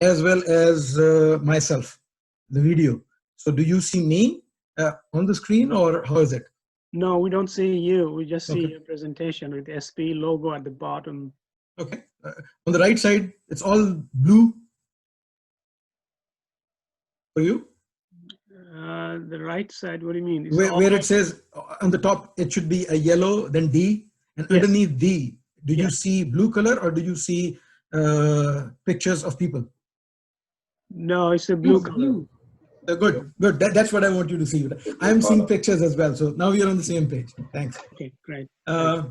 as well as myself, the video. So do you see me on the screen, or how is it? No, we don't see you. We just see Okay. your presentation with the SP logo at the bottom. Okay. On the right side, it's all blue for you. The right side, what do you mean? It's Where it says on the top, it should be a yellow, then D, and Yes. underneath D, do you Yes. see blue color, or do you see pictures of people? No, it's a blue color. Good, good. That's what I want you to see. I'm seeing pictures as well. So now we are on the same page. Thanks. Okay, great.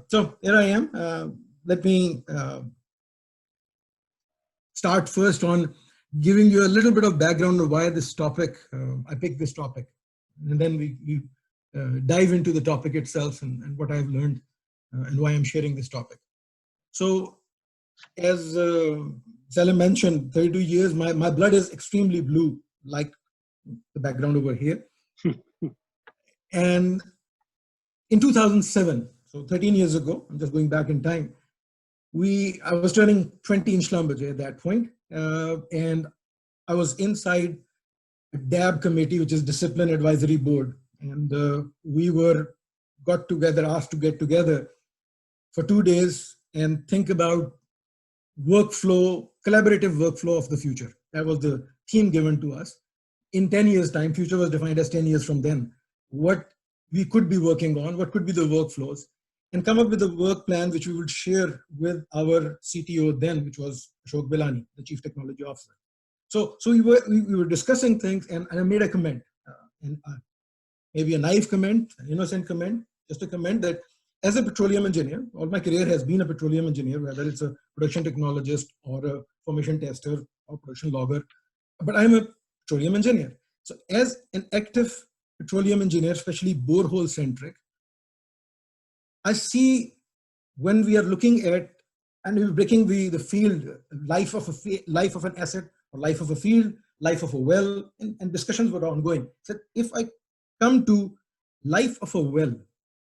So here I am. Let me start first on giving you a little bit of background of why this topic, I picked this topic. And then we dive into the topic itself and what I've learned and why I'm sharing this topic. So as Salim mentioned, 32 years, my blood is extremely blue, like the background over here. And in 2007, so 13 years ago, I'm just going back in time, I was turning 20 in Schlumberger at that point, and I was inside a DAB committee, which is Discipline Advisory Board, and we got together, asked to get together for 2 days and think about workflow, collaborative workflow of the future. That was the theme given to us. In 10 years' time, future was defined as 10 years from then, what we could be working on, what could be the workflows, and come up with a work plan which we would share with our CTO then, which was Ashok Bilani, the Chief Technology Officer. So we were discussing things, and I made a comment, and maybe a naive comment, an innocent comment, just a comment that as a petroleum engineer, all my career has been a petroleum engineer, whether it's a production technologist or a formation tester or production logger, but I'm a petroleum engineer. So as an active petroleum engineer, especially borehole centric, I see when we are looking at and we're breaking the field, life of an asset, or life of a field, life of a well, and discussions were ongoing. So if I come to life of a well,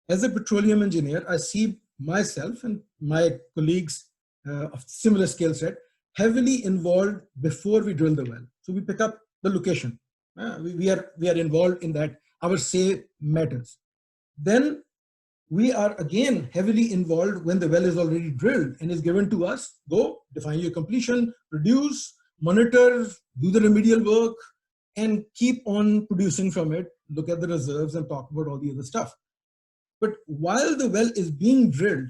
as a petroleum engineer, I see myself and my colleagues of similar skill set heavily involved before we drill the well. So we pick up the location. We are involved in that. Our say matters. Then we are again heavily involved when the well is already drilled and is given to us. Go define your completion, produce, monitor, do the remedial work, and keep on producing from it. Look at the reserves and talk about all the other stuff. But while the well is being drilled,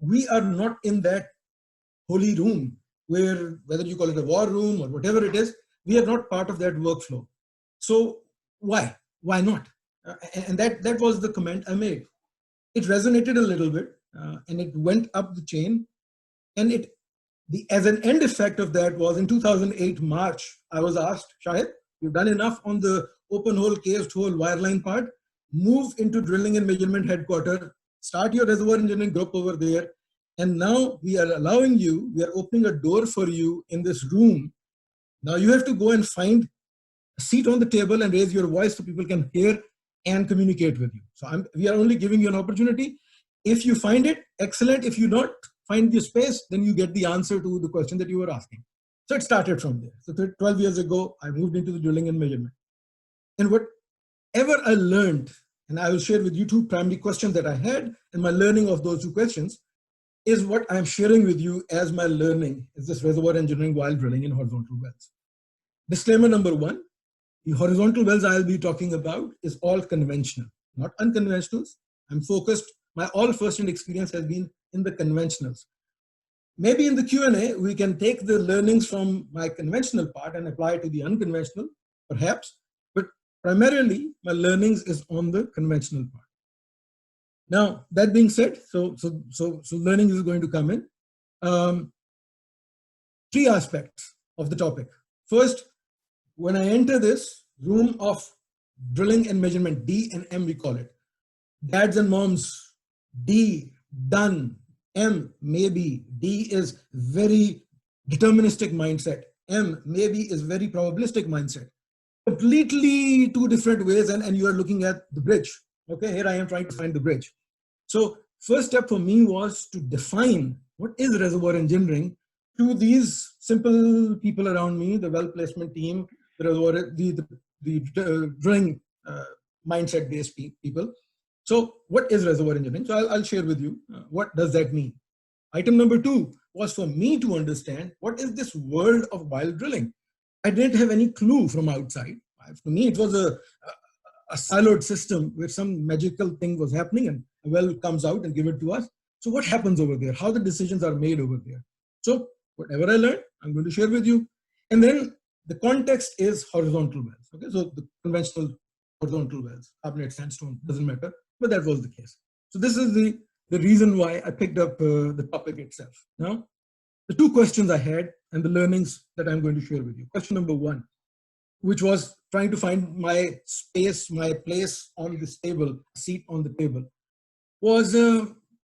we are not in that holy room where, whether you call it a war room or whatever it is, we are not part of that workflow. So why? Why not? And that was the comment I made. It resonated a little bit, and it went up the chain. And as an end effect of that was in 2008 March, I was asked, Shahid, you've done enough on the open hole, cased hole, wireline part. Move into drilling and measurement headquarters, start your reservoir engineering group over there. And now we are allowing you, we are opening a door for you in this room. Now you have to go and find a seat on the table and raise your voice so people can hear and communicate with you. So we are only giving you an opportunity. If you find it, excellent. If you not find the space, then you get the answer to the question that you were asking. So it started from there. So 12 years ago, I moved into the drilling and measurement. And whatever I learned, and I will share with you 2 primary questions that I had, and my learning of those 2 questions is what I'm sharing with you as my learning is this reservoir engineering while drilling in horizontal wells. Disclaimer number 1, the horizontal wells I'll be talking about is all conventional, not unconventionals. I'm focused, my all first-hand experience has been in the conventionals. Maybe in the Q&A, we can take the learnings from my conventional part and apply it to the unconventional, perhaps. Primarily, my learnings is on the conventional part. Now, that being said, so learning is going to come in. 3 aspects of the topic. First, when I enter this room of drilling and measurement, D and M we call it. Dads and moms, D, done, M, maybe. D is very deterministic mindset. M, maybe, is very probabilistic mindset. Completely 2 different ways, and you are looking at the bridge. Okay, here I am trying to find the bridge. So first step for me was to define what is reservoir engineering to these simple people around me, the well placement team, the drilling mindset based people. So what is reservoir engineering? So I'll share with you what does that mean. Item number 2 was for me to understand what is this world of well drilling. I didn't have any clue from outside. For me, it was a siloed system where some magical thing was happening and a well comes out and give it to us. So what happens over there? How the decisions are made over there? So whatever I learned, I'm going to share with you. And then the context is horizontal wells. Okay, so the conventional horizontal wells, carbonate sandstone, doesn't matter, but that was the case. So this is the reason why I picked up the topic itself. Now, the 2 questions I had and the learnings that I'm going to share with you. Question number 1, which was trying to find my space, my place on this table, seat on the table, was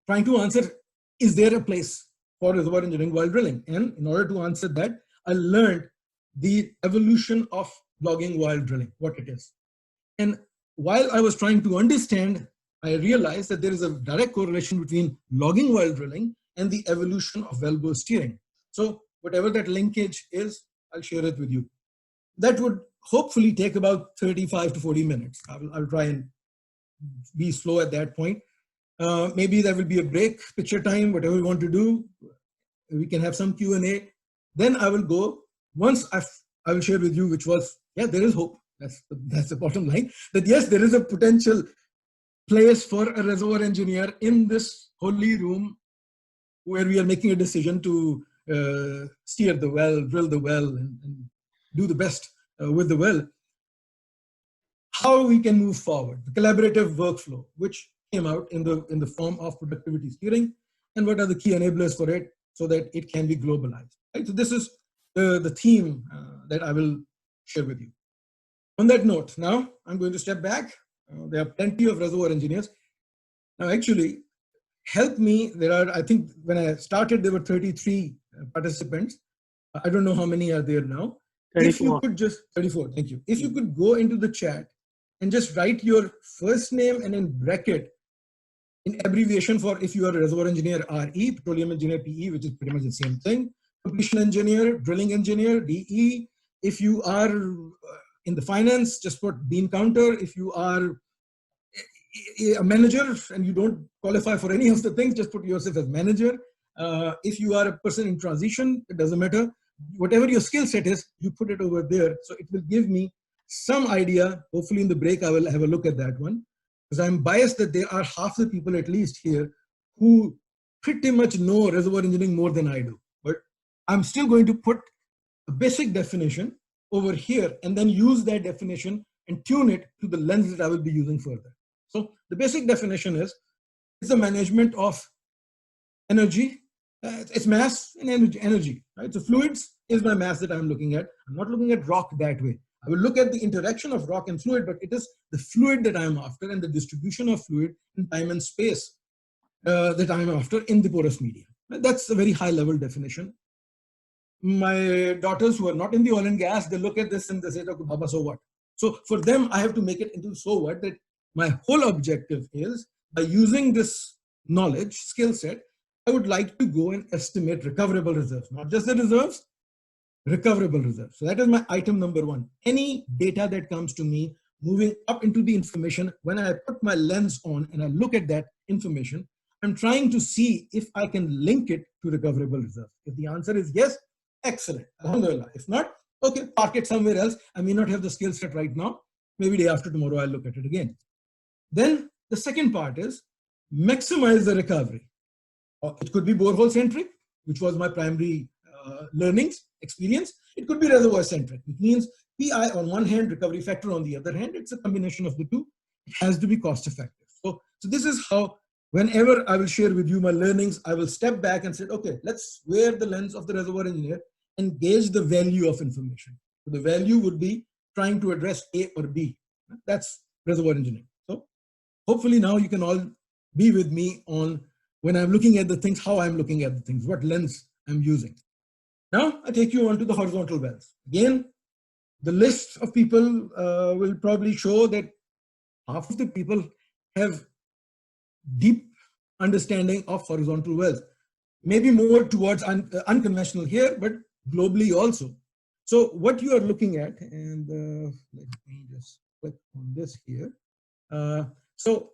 trying to answer, is there a place for reservoir engineering while drilling? And in order to answer that, I learned the evolution of logging while drilling, what it is. And while I was trying to understand, I realized that there is a direct correlation between logging while drilling and the evolution of wellbore steering. So whatever that linkage is, I'll share it with you. That would hopefully take about 35 to 40 minutes. I'll try and be slow at that point. Maybe there will be a break, picture time, whatever we want to do. We can have some Q&A. Then I will go, once I will share with you, which was, yeah, there is hope. That's the bottom line. That yes, there is a potential place for a reservoir engineer in this holy room where we are making a decision to steer the well, drill the well, and do the best with the well. How we can move forward, the collaborative workflow, which came out in the form of productivity steering, and what are the key enablers for it so that it can be globalized. Right? So this is the theme that I will share with you. On that note, now I'm going to step back. There are plenty of reservoir engineers. Now, actually, help me. There are, I think, when I started, there were 33 participants. I don't know how many are there now. 34. If you could just, 34, thank you. If you could go into the chat and just write your first name and in bracket, in abbreviation for if you are a reservoir engineer, RE, petroleum engineer, PE, which is pretty much the same thing, completion engineer, drilling engineer, DE. If you are in the finance, just put bean counter. If you are a manager and you don't qualify for any of the things, just put yourself as manager. If you are a person in transition, it doesn't matter. Whatever your skill set is, you put it over there. So it will give me some idea. Hopefully in the break, I will have a look at that one. Because I'm biased that there are half the people at least here who pretty much know reservoir engineering more than I do. But I'm still going to put a basic definition over here and then use that definition and tune it to the lens that I will be using further. So the basic definition is, it's the management of energy. It's mass and energy, right? So fluids is my mass that I'm looking at. I'm not looking at rock that way. I will look at the interaction of rock and fluid, but it is the fluid that I'm after and the distribution of fluid in time and space that I'm after in the porous medium. That's a very high level definition. My daughters who are not in the oil and gas, they look at this and they say, okay, Baba, so what? So for them, I have to make it into so what, that my whole objective is, by using this knowledge, skill set, I would like to go and estimate recoverable reserves, not just the reserves, recoverable reserves. So that is my item number 1. Any data that comes to me moving up into the information, when I put my lens on and I look at that information, I'm trying to see if I can link it to recoverable reserves. If the answer is yes, excellent. Alhamdulillah. If not, okay, park it somewhere else. I may not have the skill set right now. Maybe day after tomorrow, I'll look at it again. Then the second part is maximize the recovery. It could be borehole centric, which was my primary learnings, experience. It could be reservoir centric, which means PI on one hand, recovery factor on the other hand. It's a combination of the two. It has to be cost effective. So this is how, whenever I will share with you my learnings, I will step back and say, okay, let's wear the lens of the reservoir engineer and gauge the value of information. So the value would be trying to address A or B. That's reservoir engineering. So hopefully now you can all be with me on when I'm looking at the things, how I'm looking at the things, what lens I'm using. Now I take you on to the horizontal wells. Again, the list of people will probably show that half of the people have deep understanding of horizontal wells. maybe more towards unconventional here, but globally also. So what you are looking at, and let me just click on this here. So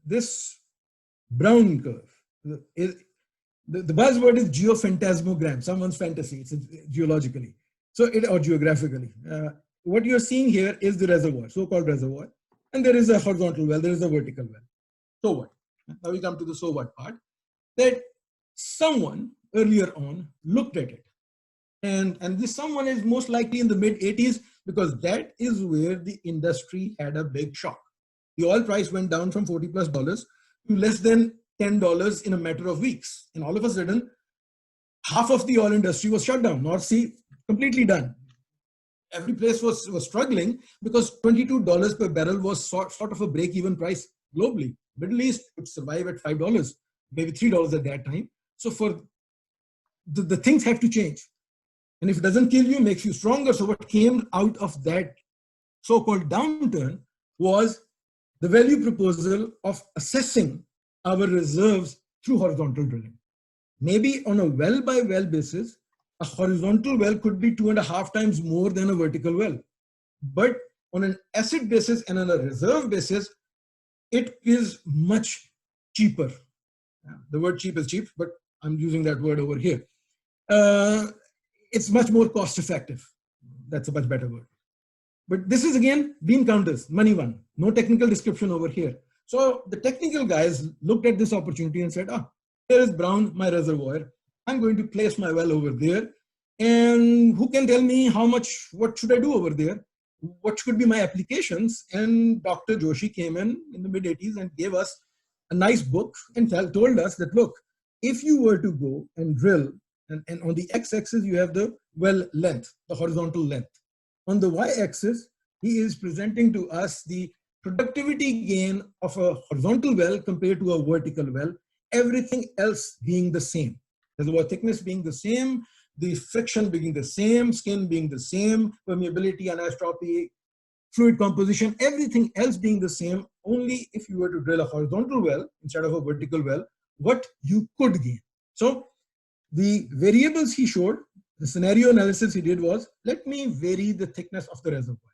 this brown curve is, the buzzword is geophantasmogram, someone's fantasy, it's geologically. So or geographically. What you're seeing here is the reservoir, so-called reservoir. And there is a horizontal well, there is a vertical well. So what? Now we come to the so what part. That someone earlier on looked at it. And this someone is most likely in the mid 80s, because that is where the industry had a big shock. The oil price went down from $40+ to less than $10 in a matter of weeks. And all of a sudden, half of the oil industry was shut down. North Sea completely done. Every place was struggling because $22 per barrel was sort of a break-even price globally. Middle East could survive at $5, maybe $3 at that time. So for the things have to change. And if it doesn't kill you, makes you stronger. So what came out of that so-called downturn was the value proposal of assessing our reserves through horizontal drilling. Maybe on a well-by-well basis, a horizontal well could be 2.5 times more than a vertical well. But on an asset basis and on a reserve basis, it is much cheaper. The word cheap is cheap, but I'm using that word over here. It's much more cost effective. That's a much better word. But this is again beam counters, money one, no technical description over here. So the technical guys looked at this opportunity and said, here is Brown, my reservoir. I'm going to place my well over there. And who can tell me how much, what should I do over there? What should be my applications? And Dr. Joshi came in the mid 80s and gave us a nice book and told us that, look, if you were to go and drill, and on the x-axis you have the well length, the horizontal length. On the y-axis, he is presenting to us the productivity gain of a horizontal well compared to a vertical well, everything else being the same. Reservoir thickness being the same, the friction being the same, skin being the same, permeability, anisotropy, fluid composition, everything else being the same, only if you were to drill a horizontal well instead of a vertical well, what you could gain. So the variables he showed, the scenario analysis he did was, let me vary the thickness of the reservoir.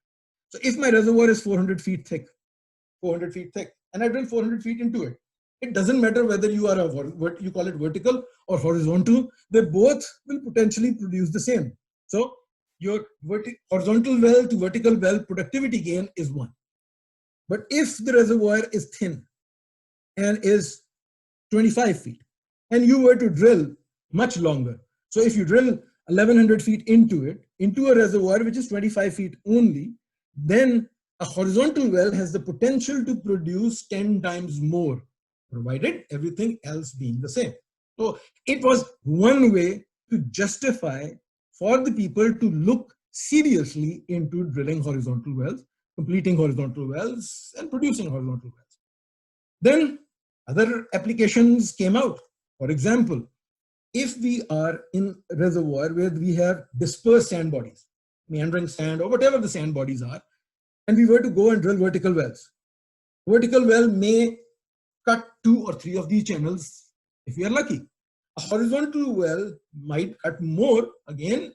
So if my reservoir is 400 feet thick, and I drill 400 feet into it, it doesn't matter whether you are what you call it vertical or horizontal, they both will potentially produce the same. So your horizontal well to vertical well productivity gain is 1. But if the reservoir is thin and is 25 feet, and you were to drill much longer, so if you drill 1100 feet into it, into a reservoir which is 25 feet only, then a horizontal well has the potential to produce 10 times more, provided everything else being the same. So it was one way to justify for the people to look seriously into drilling horizontal wells, completing horizontal wells, and producing horizontal wells. Then other applications came out. For example, if we are in a reservoir where we have dispersed sand bodies, meandering sand or whatever the sand bodies are, and we were to go and drill vertical wells, vertical well may cut 2 or 3 of these channels if we are lucky. A horizontal well might cut more. Again,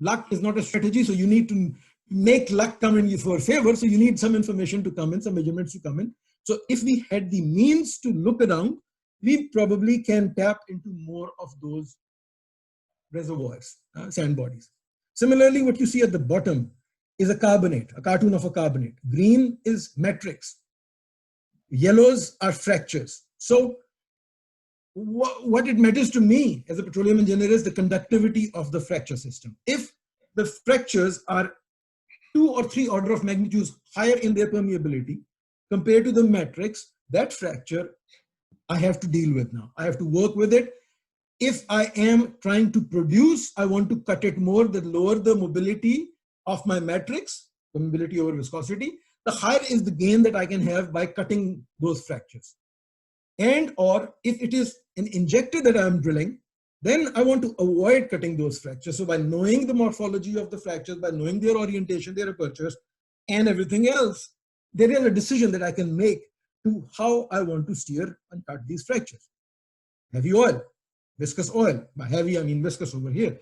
luck is not a strategy, so you need to make luck come in your favor. So you need some information to come in, some measurements to come in. So if we had the means to look around, we probably can tap into more of those reservoirs, sand bodies. Similarly, what you see at the bottom is a carbonate, a cartoon of a carbonate. Green is matrix. Yellows are fractures. So what it matters to me as a petroleum engineer is the conductivity of the fracture system. If the fractures are 2 or 3 order of magnitudes higher in their permeability compared to the matrix, that fracture I have to deal with now. I have to work with it. If I am trying to produce, I want to cut it more, the lower the mobility of my matrix, permeability over viscosity, the higher is the gain that I can have by cutting those fractures. And or if it is an injector that I'm drilling, then I want to avoid cutting those fractures. So by knowing the morphology of the fractures, by knowing their orientation, their apertures, and everything else, there is a decision that I can make to how I want to steer and cut these fractures. Heavy oil. viscous oil. By heavy, I mean viscous over here.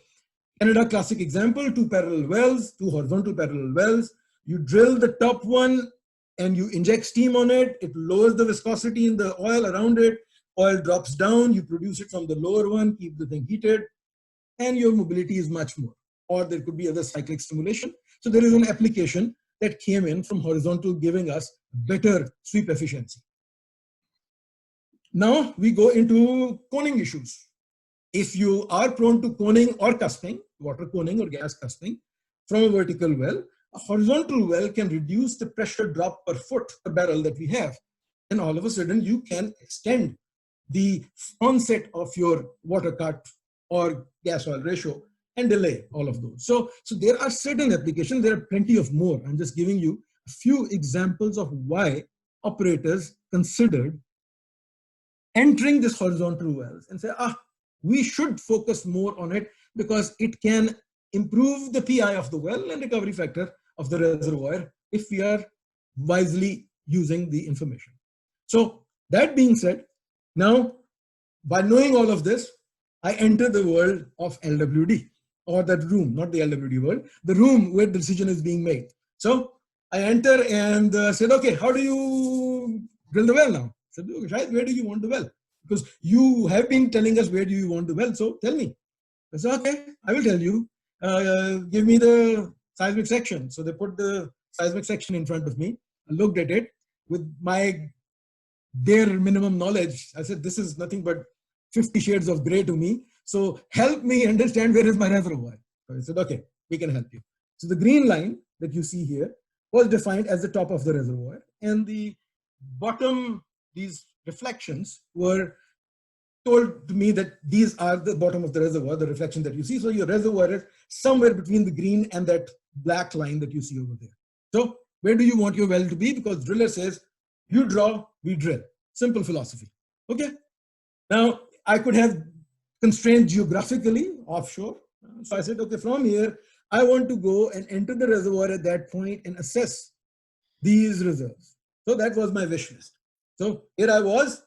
Canada classic example, two parallel wells, two horizontal parallel wells. You drill the top one and you inject steam on it. It lowers the viscosity in the oil around it. Oil drops down, you produce it from the lower one, keep the thing heated, and your mobility is much more. Or there could be other cyclic stimulation. So there is an application that came in from horizontal giving us better sweep efficiency. Now we go into coning issues. If you are prone to coning or cusping, water coning or gas cusping from a vertical well, a horizontal well can reduce the pressure drop per foot per barrel that we have. And all of a sudden you can extend the onset of your water cut or gas oil ratio and delay all of those. So there are certain applications, there are plenty of more. I'm just giving you a few examples of why operators considered entering this horizontal wells and say, we should focus more on it because it can improve the PI of the well and recovery factor of the reservoir if we are wisely using the information. So that being said, now by knowing all of this, I enter the world of LWD, or that room, not the LWD world, the room where the decision is being made. So I enter and said, okay, how do you drill the well now? I said, Shahid, where do you want the well? Because you have been telling us where do you want the well, so tell me. I said, okay, I will tell you. Give me the seismic section. So they put the seismic section in front of me. I looked at it with their minimum knowledge. I said, this is nothing but 50 shades of gray to me. So help me understand where is my reservoir. So I said, okay, we can help you. So the green line that you see here was defined as the top of the reservoir, and the bottom, these reflections were told to me that these are the bottom of the reservoir, the reflection that you see. So your reservoir is somewhere between the green and that black line that you see over there. So where do you want your well to be? Because driller says, you draw, we drill. Simple philosophy. Okay. Now I could have constrained geographically offshore. So I said, okay, from here, I want to go and enter the reservoir at that point and assess these reserves. So that was my wish list. So here I was,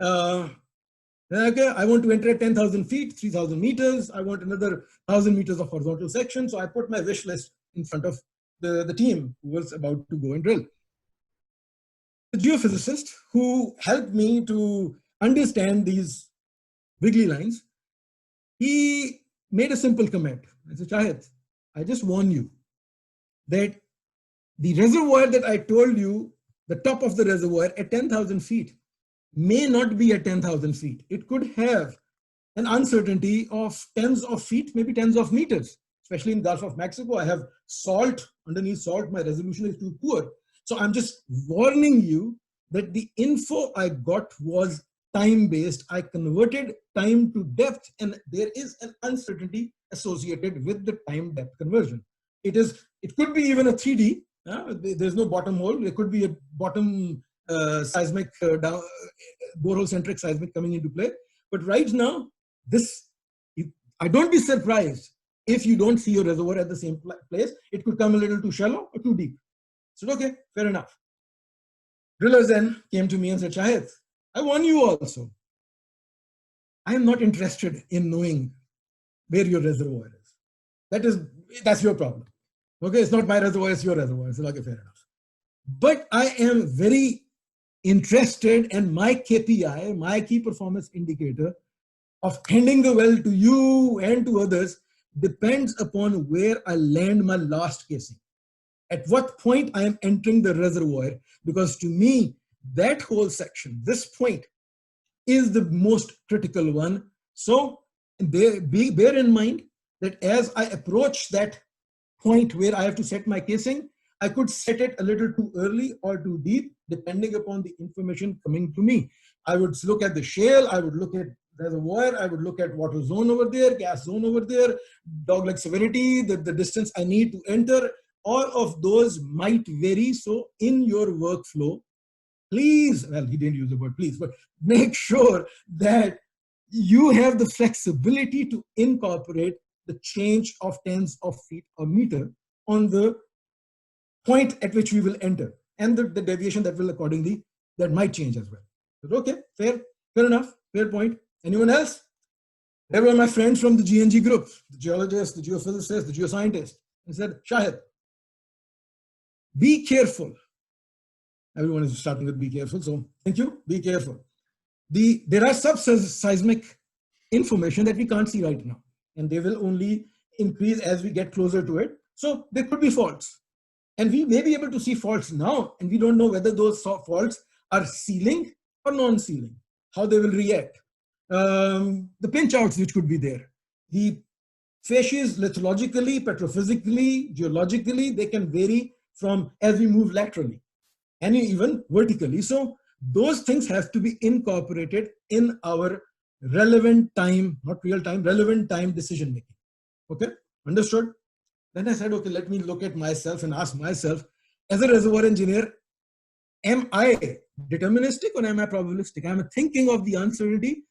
okay, I want to enter at 10,000 feet, 3,000 meters. I want another 1,000 meters of horizontal section. So I put my wish list in front of the team who was about to go and drill. The geophysicist who helped me to understand these wiggly lines, he made a simple comment. I said, Shahid, I just warn you that the reservoir that I told you, the top of the reservoir at 10,000 feet, may not be at 10,000 feet. It could have an uncertainty of tens of feet, maybe tens of meters. Especially in Gulf of Mexico, I have salt, underneath salt, my resolution is too poor. So I'm just warning you that the info I got was time-based. I converted time to depth, and there is an uncertainty associated with the time depth conversion. It could be even a 3D. There's no bottom hole. There could be a bottom seismic, borehole-centric seismic coming into play. But right now, I don't be surprised if you don't see your reservoir at the same place. It could come a little too shallow or too deep. So, okay, fair enough. Drillers then came to me and said, Shahid, I warn you also. I am not interested in knowing where your reservoir is. That's your problem. Okay, it's not my reservoir, it's your reservoir. So, okay, fair enough. But I am very interested, and my KPI, my key performance indicator of handing the well to you and to others depends upon where I land my last casing. At what point I am entering the reservoir, because to me, that whole section, this point, is the most critical one. So bear in mind that as I approach that point where I have to set my casing, I could set it a little too early or too deep, depending upon the information coming to me. I would look at the shale, I would look at reservoir, I would look at water zone over there, gas zone over there, dogleg severity, the distance I need to enter. All of those might vary. So in your workflow, please, well, he didn't use the word please, but make sure that you have the flexibility to incorporate the change of tens of feet or meter on the point at which we will enter, and the deviation that will accordingly, that might change as well. But okay, fair enough, fair point. Anyone else? They were my friends from the GNG group, the geologists, the geophysicists, the geoscientists, and said, Shahid, be careful. Everyone is starting with be careful, so thank you, be careful. There are subseismic information that we can't see right now, and they will only increase as we get closer to it. So there could be faults. And we may be able to see faults now, and we don't know whether those faults are sealing or non-sealing, how they will react. The pinch outs which could be there. The facies lithologically, petrophysically, geologically, they can vary from as we move laterally and even vertically. So those things have to be incorporated in our relevant time, not real time, relevant time decision making. Okay, understood? Then I said, okay, let me look at myself and ask myself, as a reservoir engineer, am I deterministic or am I probabilistic? I'm thinking of the uncertainty,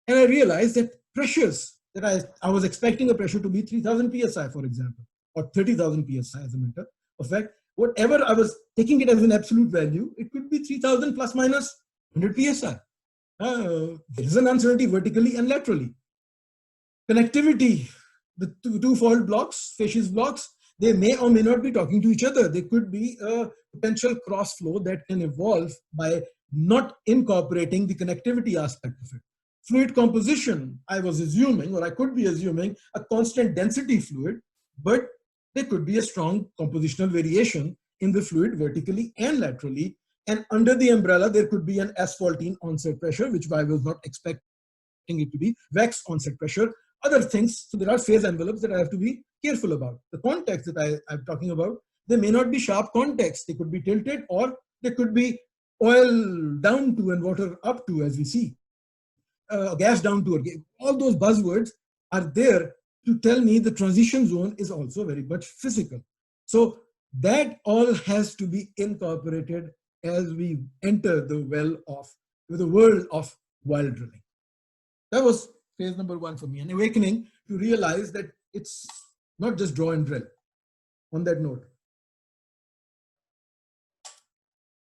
and I realized that pressures that I was expecting a pressure to be 3000 psi, for example, or 30,000 psi as a matter of fact. Whatever I was taking it as an absolute value, it could be 3000 plus minus 100 psi. There is an uncertainty vertically and laterally. Connectivity, the two fault blocks, facies blocks, they may or may not be talking to each other. There could be a potential cross flow that can evolve by not incorporating the connectivity aspect of it. Fluid composition, I was assuming, or I could be assuming, a constant density fluid, but there could be a strong compositional variation in the fluid vertically and laterally. And under the umbrella, there could be an asphaltene onset pressure, which I was not expecting it to be, wax onset pressure, other things. So there are phase envelopes that I have to be careful about. The context that I'm talking about, they may not be sharp contacts. They could be tilted, or they could be oil down to and water up to, as we see, gas down to. All those buzzwords are there to tell me the transition zone is also very much physical. So that all has to be incorporated as we enter the world of well drilling. That was phase number one for me, an awakening to realize that it's not just draw and drill. On that note,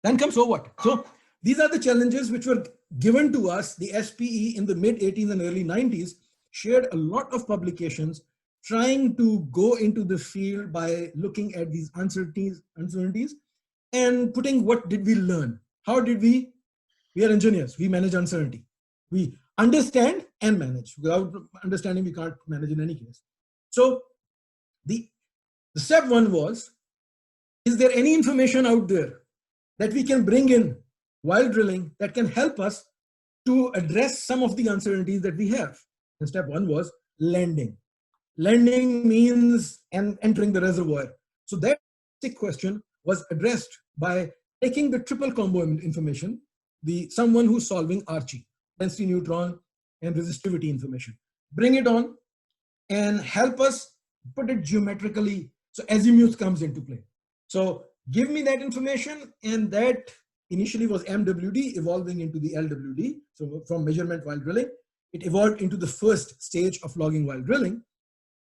then comes so what? So these are the challenges which were given to us. The SPE in the mid 80s and early 90s shared a lot of publications trying to go into the field by looking at these uncertainties and putting what did we learn? How did we are engineers, we manage uncertainty. We understand and manage. Without understanding, we can't manage in any case. So the step one was, is there any information out there that we can bring in while drilling that can help us to address some of the uncertainties that we have? And step one was landing. Landing means entering the reservoir. So that question was addressed by taking the triple combo information, someone who's solving Archie, density neutron and resistivity information. Bring it on and help us put it geometrically. So azimuth comes into play. So give me that information, and that initially was MWD evolving into the LWD. So from measurement while drilling, it evolved into the first stage of logging while drilling,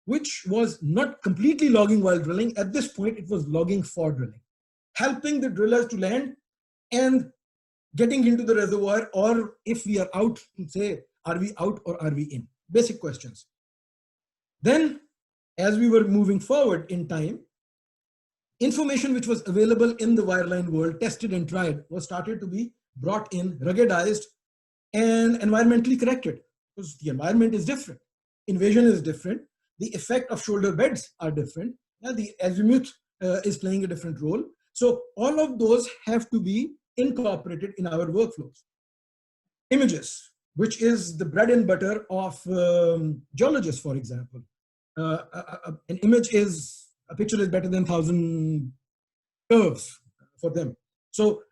which was not completely logging while drilling. At this point, it was logging for drilling, helping the drillers to land and getting into the reservoir, or if we are out, say, are we out or are we in? Basic questions. Then, as we were moving forward in time, information which was available in the wireline world, tested and tried, was started to be brought in, ruggedized, and environmentally corrected, because the environment is different. Invasion is different. The effect of shoulder beds are different. The azimuth is playing a different role. So all of those have to be incorporated in our workflows. Images, which is the bread and butter of geologists, for example. An image is, a picture is better than 1,000 curves for them. So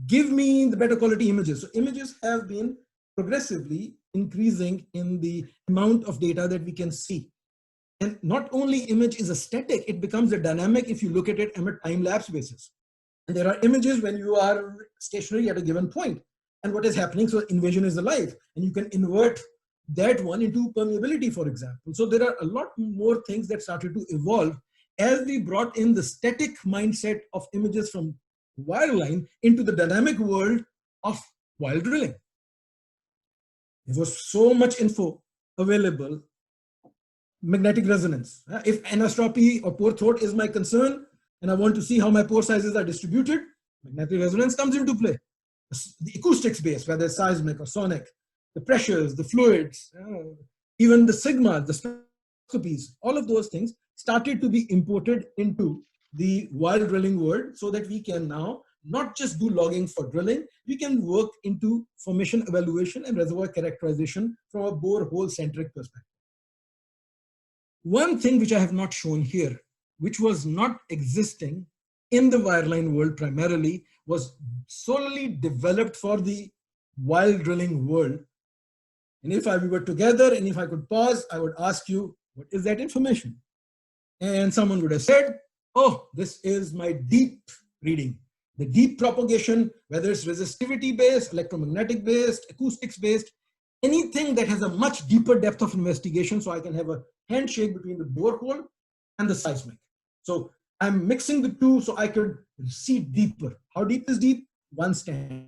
give me the better quality images. So images have been progressively increasing in the amount of data that we can see. And not only image is a static, it becomes a dynamic if you look at it on a time-lapse basis. And there are images when you are stationary at a given point and what is happening. So invasion is alive, and you can invert that one into permeability, for example. So there are a lot more things that started to evolve as we brought in the static mindset of images from wireline into the dynamic world of while drilling. There was so much info available magnetic resonance. If anisotropy or pore throat is my concern, and I want to see how my pore sizes are distributed, magnetic resonance comes into play. The acoustics base, whether it's seismic or sonic, the pressures, the fluids, even the sigma, the spectroscopies, all of those things started to be imported into the while drilling world, so that we can now not just do logging for drilling, we can work into formation evaluation and reservoir characterization from a borehole centric perspective. One thing which I have not shown here, which was not existing in the wireline world primarily, was solely developed for the while drilling world. And if we were together and if I could pause, I would ask you, what is that information? And someone would have said, oh, this is my deep reading. The deep propagation, whether it's resistivity based, electromagnetic based, acoustics based, anything that has a much deeper depth of investigation, so I can have a handshake between the borehole and the seismic. So I'm mixing the two so I could see deeper. How deep is deep? 1 stand,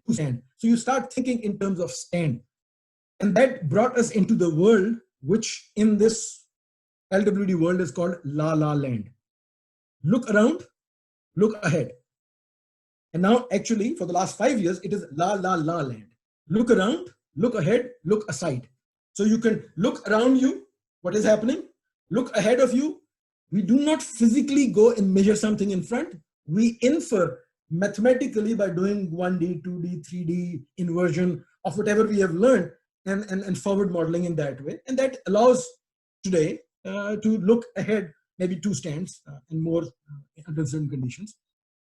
2 stand. So you start thinking in terms of stand. And that brought us into the world, which in this LWD world is called La La Land. Look around, look ahead. And now actually for the last 5 years, it is La La La Land. Look around, look ahead, look aside. So you can look around you, what is happening? Look ahead of you. We do not physically go and measure something in front. We infer mathematically by doing 1D, 2D, 3D inversion of whatever we have learned and forward modeling in that way. And that allows today to look ahead, maybe 2 stands and more under certain conditions.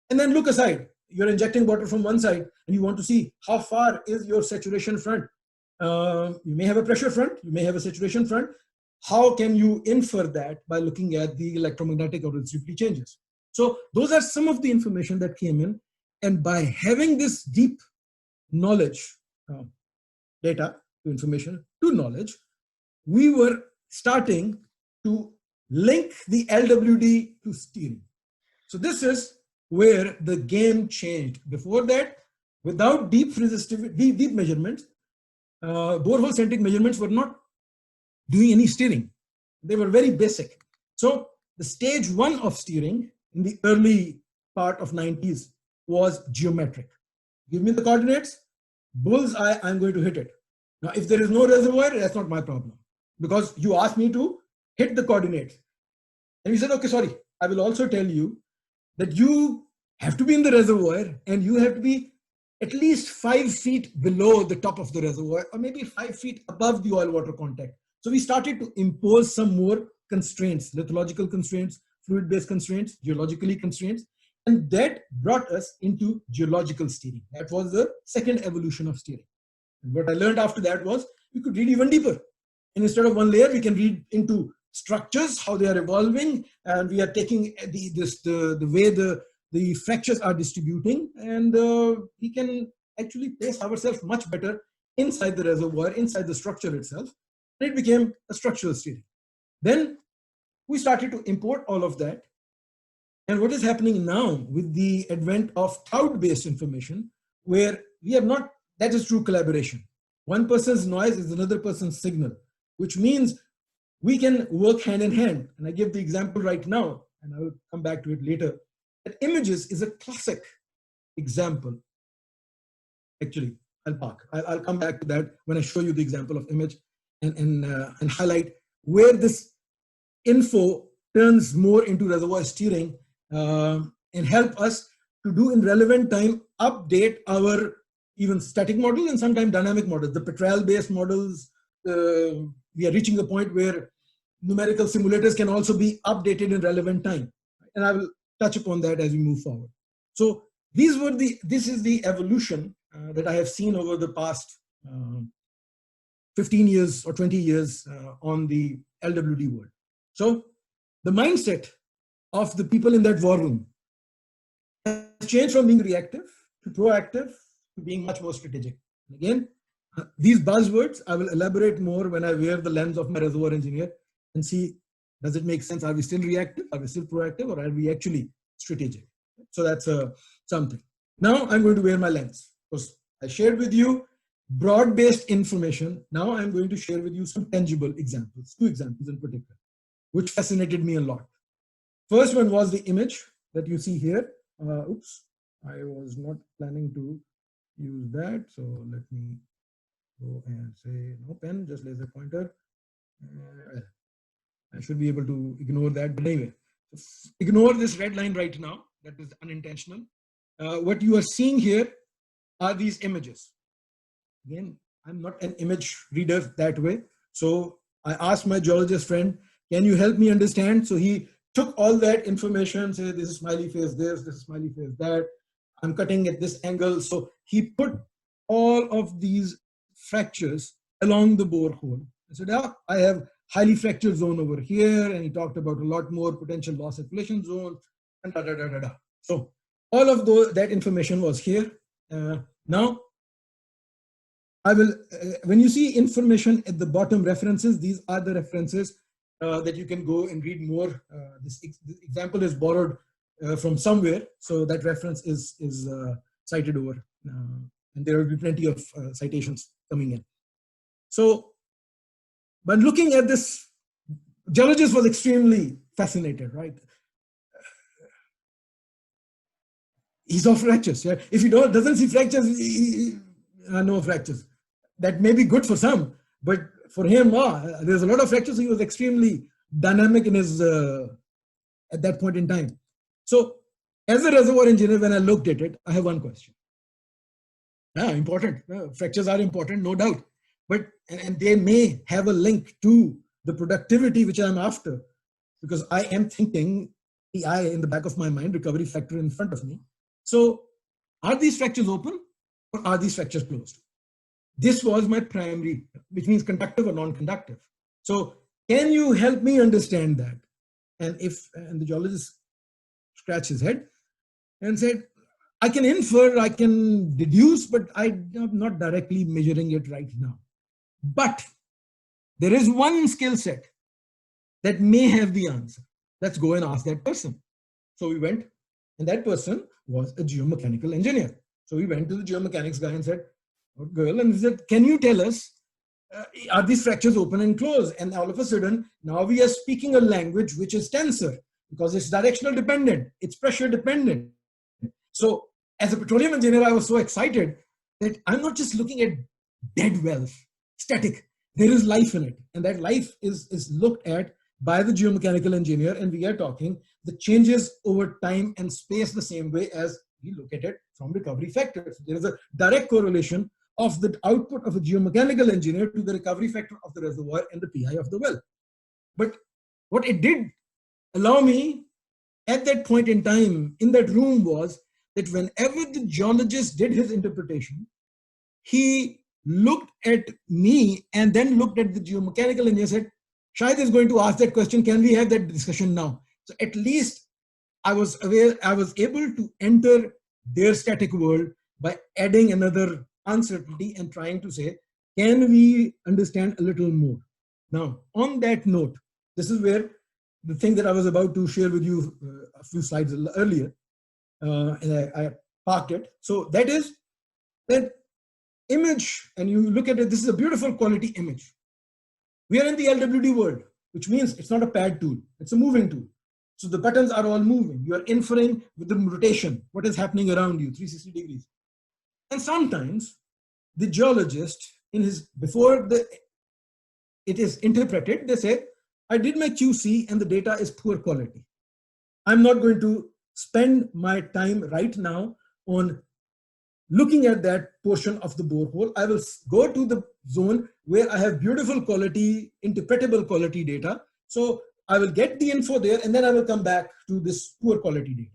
And then look aside. You're injecting water from one side and you want to see how far is your saturation front. You may have a pressure front, you may have a saturation front. How can you infer that? By looking at the electromagnetic or resistivity changes. So those are some of the information that came in. And by having this deep knowledge, data to information to knowledge, we were starting to link the LWD to steering. So this is where the game changed. Before that, without deep resistivity, deep measurements, borehole centric measurements were not doing any steering. They were very basic. So the stage 1 of steering in the early part of 90s was geometric. Give me the coordinates, bullseye, I'm going to hit it. Now, if there is no reservoir, that's not my problem, because you asked me to hit the coordinates. And we said, okay, sorry, I will also tell you that you have to be in the reservoir and you have to be at least 5 feet below the top of the reservoir, or maybe 5 feet above the oil water contact. So we started to impose some more constraints, lithological constraints, fluid-based constraints, geologically constraints, and that brought us into geological steering. That was the second evolution of steering. And what I learned after that was we could read even deeper. And instead of one layer, we can read into structures, how they are evolving, and we are taking the way the fractures are distributing, and we can actually place ourselves much better inside the reservoir, inside the structure itself. And it became a structural steering. Then we started to import all of that. And what is happening now with the advent of cloud-based information, where we have not, that is true collaboration. One person's noise is another person's signal, which means we can work hand in hand. And I give the example right now, and I will come back to it later. That images is a classic example. Actually, I'll come back to that when I show you the example of image and highlight where this info turns more into reservoir steering and help us to do in relevant time, update our even static model and sometimes dynamic models. The Petrel-based models, we are reaching a point where numerical simulators can also be updated in relevant time. And I will touch upon that as we move forward. So this is the evolution that I have seen over the past 15 years or 20 years on the LWD world. So the mindset of the people in that war room has changed from being reactive to proactive to being much more strategic. And again, these buzzwords, I will elaborate more when I wear the lens of my reservoir engineer and see, does it make sense? Are we still reactive? Are we still proactive? Or are we actually strategic? So that's something. Now I'm going to wear my lens, because I shared with you broad-based information. Now I'm going to share with you some tangible examples, 2 examples in particular, which fascinated me a lot. First one was the image that you see here. Oops, I was not planning to use that. So let me go and say no pen, just laser pointer. I should be able to ignore that, but anyway, ignore this red line right now. That is unintentional. What you are seeing here are these images. Again, I'm not an image reader that way. So I asked my geologist friend, can you help me understand? So he took all that information, say this is smiley face this is smiley face that, I'm cutting at this angle. So he put all of these fractures along the borehole. I said, yeah, I have highly fractured zone over here. And he talked about a lot more potential loss circulation zone and da, da, da, da, da. So all of that information was here. Now, I will, when you see information at the bottom references, these are the references that you can go and read more. This example is borrowed from somewhere. So that reference is cited over. And there will be plenty of citations coming in. So, but looking at this, geologist was extremely fascinated, right? He saw fractures. Yeah? If he doesn't see fractures, no fractures. That may be good for some, but for him, there's a lot of fractures. So he was extremely dynamic in his at that point in time. So, as a reservoir engineer, when I looked at it, I have one question. Important. Fractures are important, no doubt. But and they may have a link to the productivity which I'm after, because I am thinking PI in the back of my mind, recovery factor in front of me. So, are these fractures open or are these fractures closed? This was my primary, which means conductive or non-conductive. So, can you help me understand that? And the geologist scratched his head and said, I can infer, I can deduce, but I'm not directly measuring it right now. But there is one skill set that may have the answer. Let's go and ask that person. So we went, and that person was a geomechanical engineer. So we went to the geomechanics guy and said, girl, and he said, can you tell us, are these fractures open and closed? And all of a sudden, now we are speaking a language which is tensor, because it's directional dependent, it's pressure dependent. So as a petroleum engineer, I was so excited that I'm not just looking at dead wells, static. There is life in it. And that life is looked at by the geomechanical engineer. And we are talking the changes over time and space the same way as we look at it from recovery factors. There is a direct correlation of the output of a geomechanical engineer to the recovery factor of the reservoir and the PI of the well. But what it did allow me at that point in time in that room was that whenever the geologist did his interpretation, he looked at me and then looked at the geomechanical engineer and said, Shahid is going to ask that question, can we have that discussion now? So at least I was aware, I was able to enter their static world by adding another uncertainty and trying to say, can we understand a little more? Now, on that note, this is where the thing that I was about to share with you a few slides earlier, and I parked it. So that is that image, and you look at it, this is a beautiful quality image. We are in the LWD world, which means it's not a pad tool, it's a moving tool. So the buttons are all moving. You are inferring with the rotation, what is happening around you, 360 degrees. And sometimes the geologist, before it is interpreted, they say, I did my QC and the data is poor quality. I'm not going to spend my time right now on looking at that portion of the borehole. I will go to the zone where I have beautiful quality, interpretable quality data. So I will get the info there and then I will come back to this poor quality data.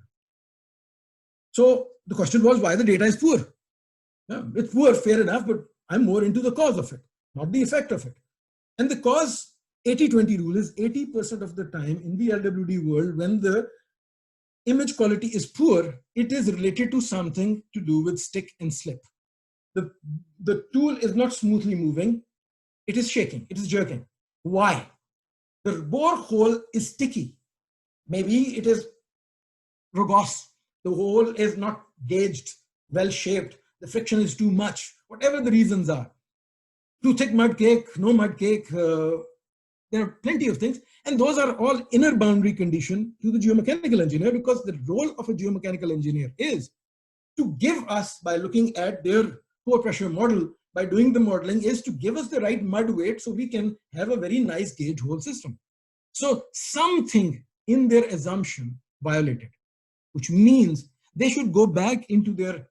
So the question was why the data is poor. Yeah, it's poor, fair enough, but I'm more into the cause of it, not the effect of it. And the cause 80-20 rule is 80% of the time in the LWD world, when the image quality is poor, it is related to something to do with stick and slip. The tool is not smoothly moving, it is shaking, it is jerking. Why? The borehole is sticky. Maybe it is rugose. The hole is not gauged, well shaped. the friction is too much, whatever the reasons are. Too thick mud cake, no mud cake, there are plenty of things. And those are all inner boundary condition to the geomechanical engineer, because the role of a geomechanical engineer is to give us, by looking at their pore pressure model, by doing the modeling, is to give us the right mud weight so we can have a very nice gauge hole system. So something in their assumption violated, which means they should go back into their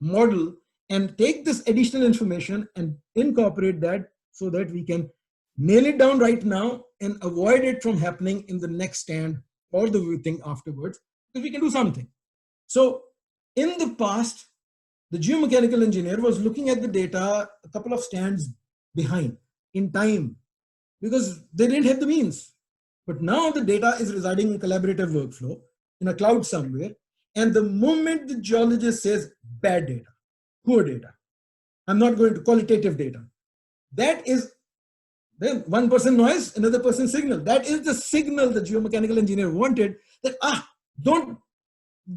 model and take this additional information and incorporate that so that we can nail it down right now and avoid it from happening in the next stand or the thing afterwards, because we can do something. So in the past, the geomechanical engineer was looking at the data a couple of stands behind in time because they didn't have the means. But now the data is residing in collaborative workflow in a cloud somewhere. And the moment the geologist says bad data, poor data, I'm not going to qualitative data, that is then one person noise, another person signal. That is the signal the geomechanical engineer wanted, that don't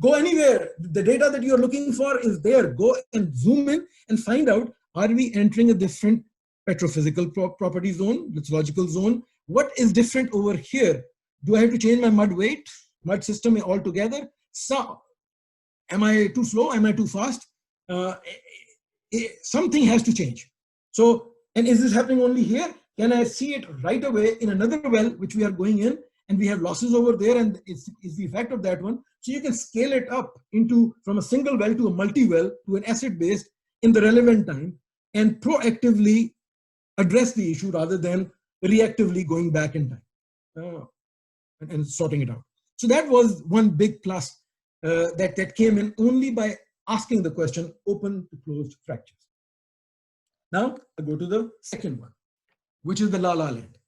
go anywhere. The data that you're looking for is there. Go and zoom in and find out, are we entering a different petrophysical property zone, geological zone? What is different over here? Do I have to change my mud weight, mud system altogether? So, am I too slow? Am I too fast? Something has to change. So, and is this happening only here? Can I see it right away in another well, which we are going in, and we have losses over there, and it's the effect of that one. So you can scale it up into from a single well to a multi-well to an acid-based in the relevant time, and proactively address the issue rather than reactively going back in time and sorting it out. So that was one big plus that came in only by asking the question, open to closed fractures. Now I go to the second one, which is the La La Land.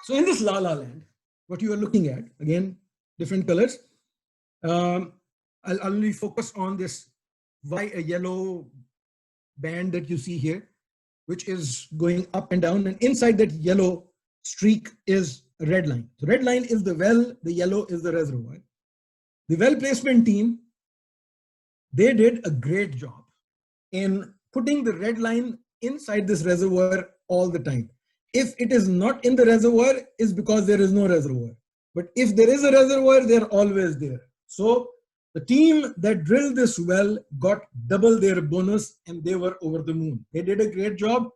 So in this La La Land, what you are looking at, again, different colors. I'll only focus on this yellow band that you see here, which is going up and down. And inside that yellow streak is a red line. The red line is the well, the yellow is the reservoir. The well placement team, they did a great job in putting the red line inside this reservoir all the time. If it is not in the reservoir, is because there is no reservoir. But if there is a reservoir, they're always there. So the team that drilled this well got double their bonus, and they were over the moon. They did a great job.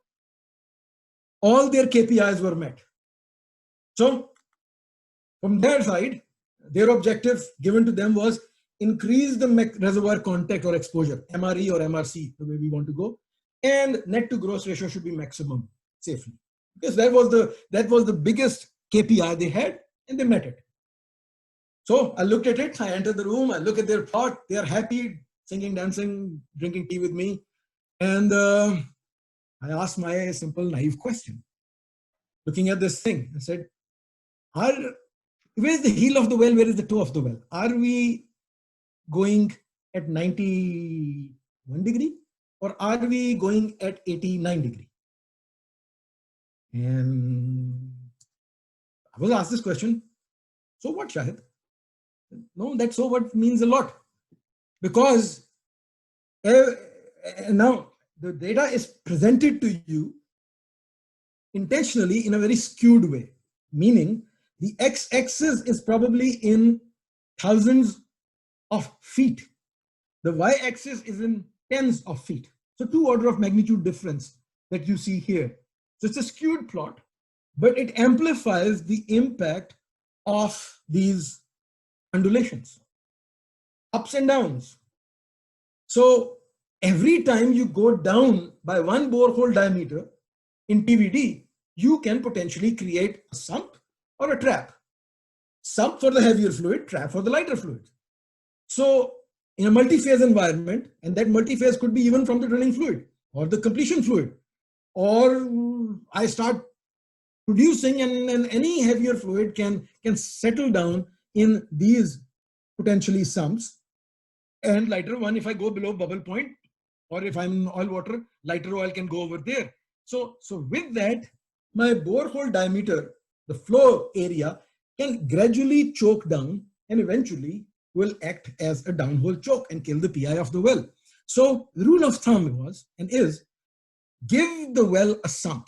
All their KPIs were met. So from their side, their objective given to them was increase the reservoir contact or exposure, MRE or MRC, the way we want to go, and net to gross ratio should be maximum safely. Because that was the biggest KPI they had, and they met it. So I looked at it, I entered the room, I look at their plot, they are happy, singing, dancing, drinking tea with me. And I asked my simple, naive question. Looking at this thing, I said, where's the heel of the well, where is the toe of the well? Are we going at 91 degree, or are we going at 89 degree? And I was asked this question, so what, Shahid? No, that so what means a lot, because now the data is presented to you intentionally in a very skewed way, meaning the x-axis is probably in thousands of feet. The y-axis is in tens of feet. So 2 order of magnitude difference that you see here. So it's a skewed plot, but it amplifies the impact of these undulations, ups and downs. So every time you go down by 1 borehole diameter in PVD, you can potentially create a sump or a trap. Sump for the heavier fluid, trap for the lighter fluid. So in a multi-phase environment, and that multi-phase could be even from the drilling fluid or the completion fluid, or I start producing and any heavier fluid can settle down in these potentially sumps, and lighter one, if I go below bubble point, or if I'm in oil water, lighter oil can go over there. So with that, my borehole diameter, the flow area, can gradually choke down and eventually will act as a downhole choke and kill the PI of the well. So the rule of thumb was and is, give the well a sump.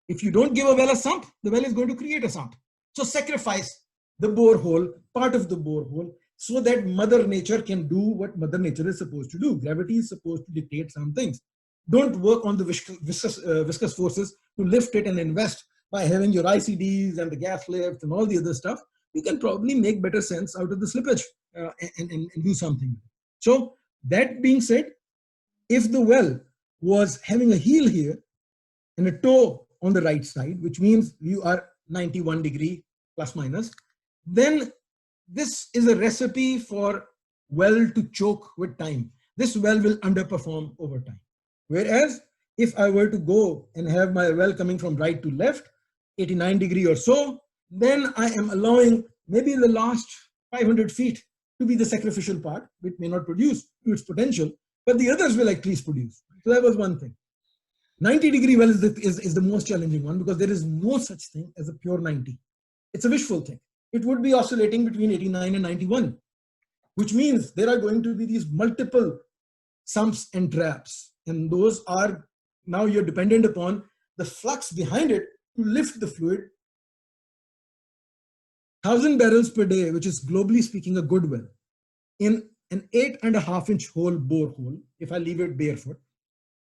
If you don't give a well a sump, the well is going to create a sump. So sacrifice the borehole, part of the borehole, so that Mother Nature can do what Mother Nature is supposed to do. Gravity is supposed to dictate some things. Don't work on the viscous forces to lift it and invest by having your ICDs and the gas lift and all the other stuff. You can probably make better sense out of the slippage and do something. So that being said, if the well was having a heel here and a toe on the right side, which means you are 91 degree plus minus, then this is a recipe for well to choke with time. This well will underperform over time. Whereas if I were to go and have my well coming from right to left, 89 degree or so, then I am allowing maybe the last 500 feet to be the sacrificial part, which may not produce to its potential, but the others will at least produce. So that was one thing. 90 degree well is the most challenging one, because there is no such thing as a pure 90. It's a wishful thing. It would be oscillating between 89 and 91, which means there are going to be these multiple sumps and traps. And those are, now you're dependent upon the flux behind it to lift the fluid. 1,000 barrels per day, which is globally speaking a good well, in an 8.5-inch hole borehole, if I leave it barefoot,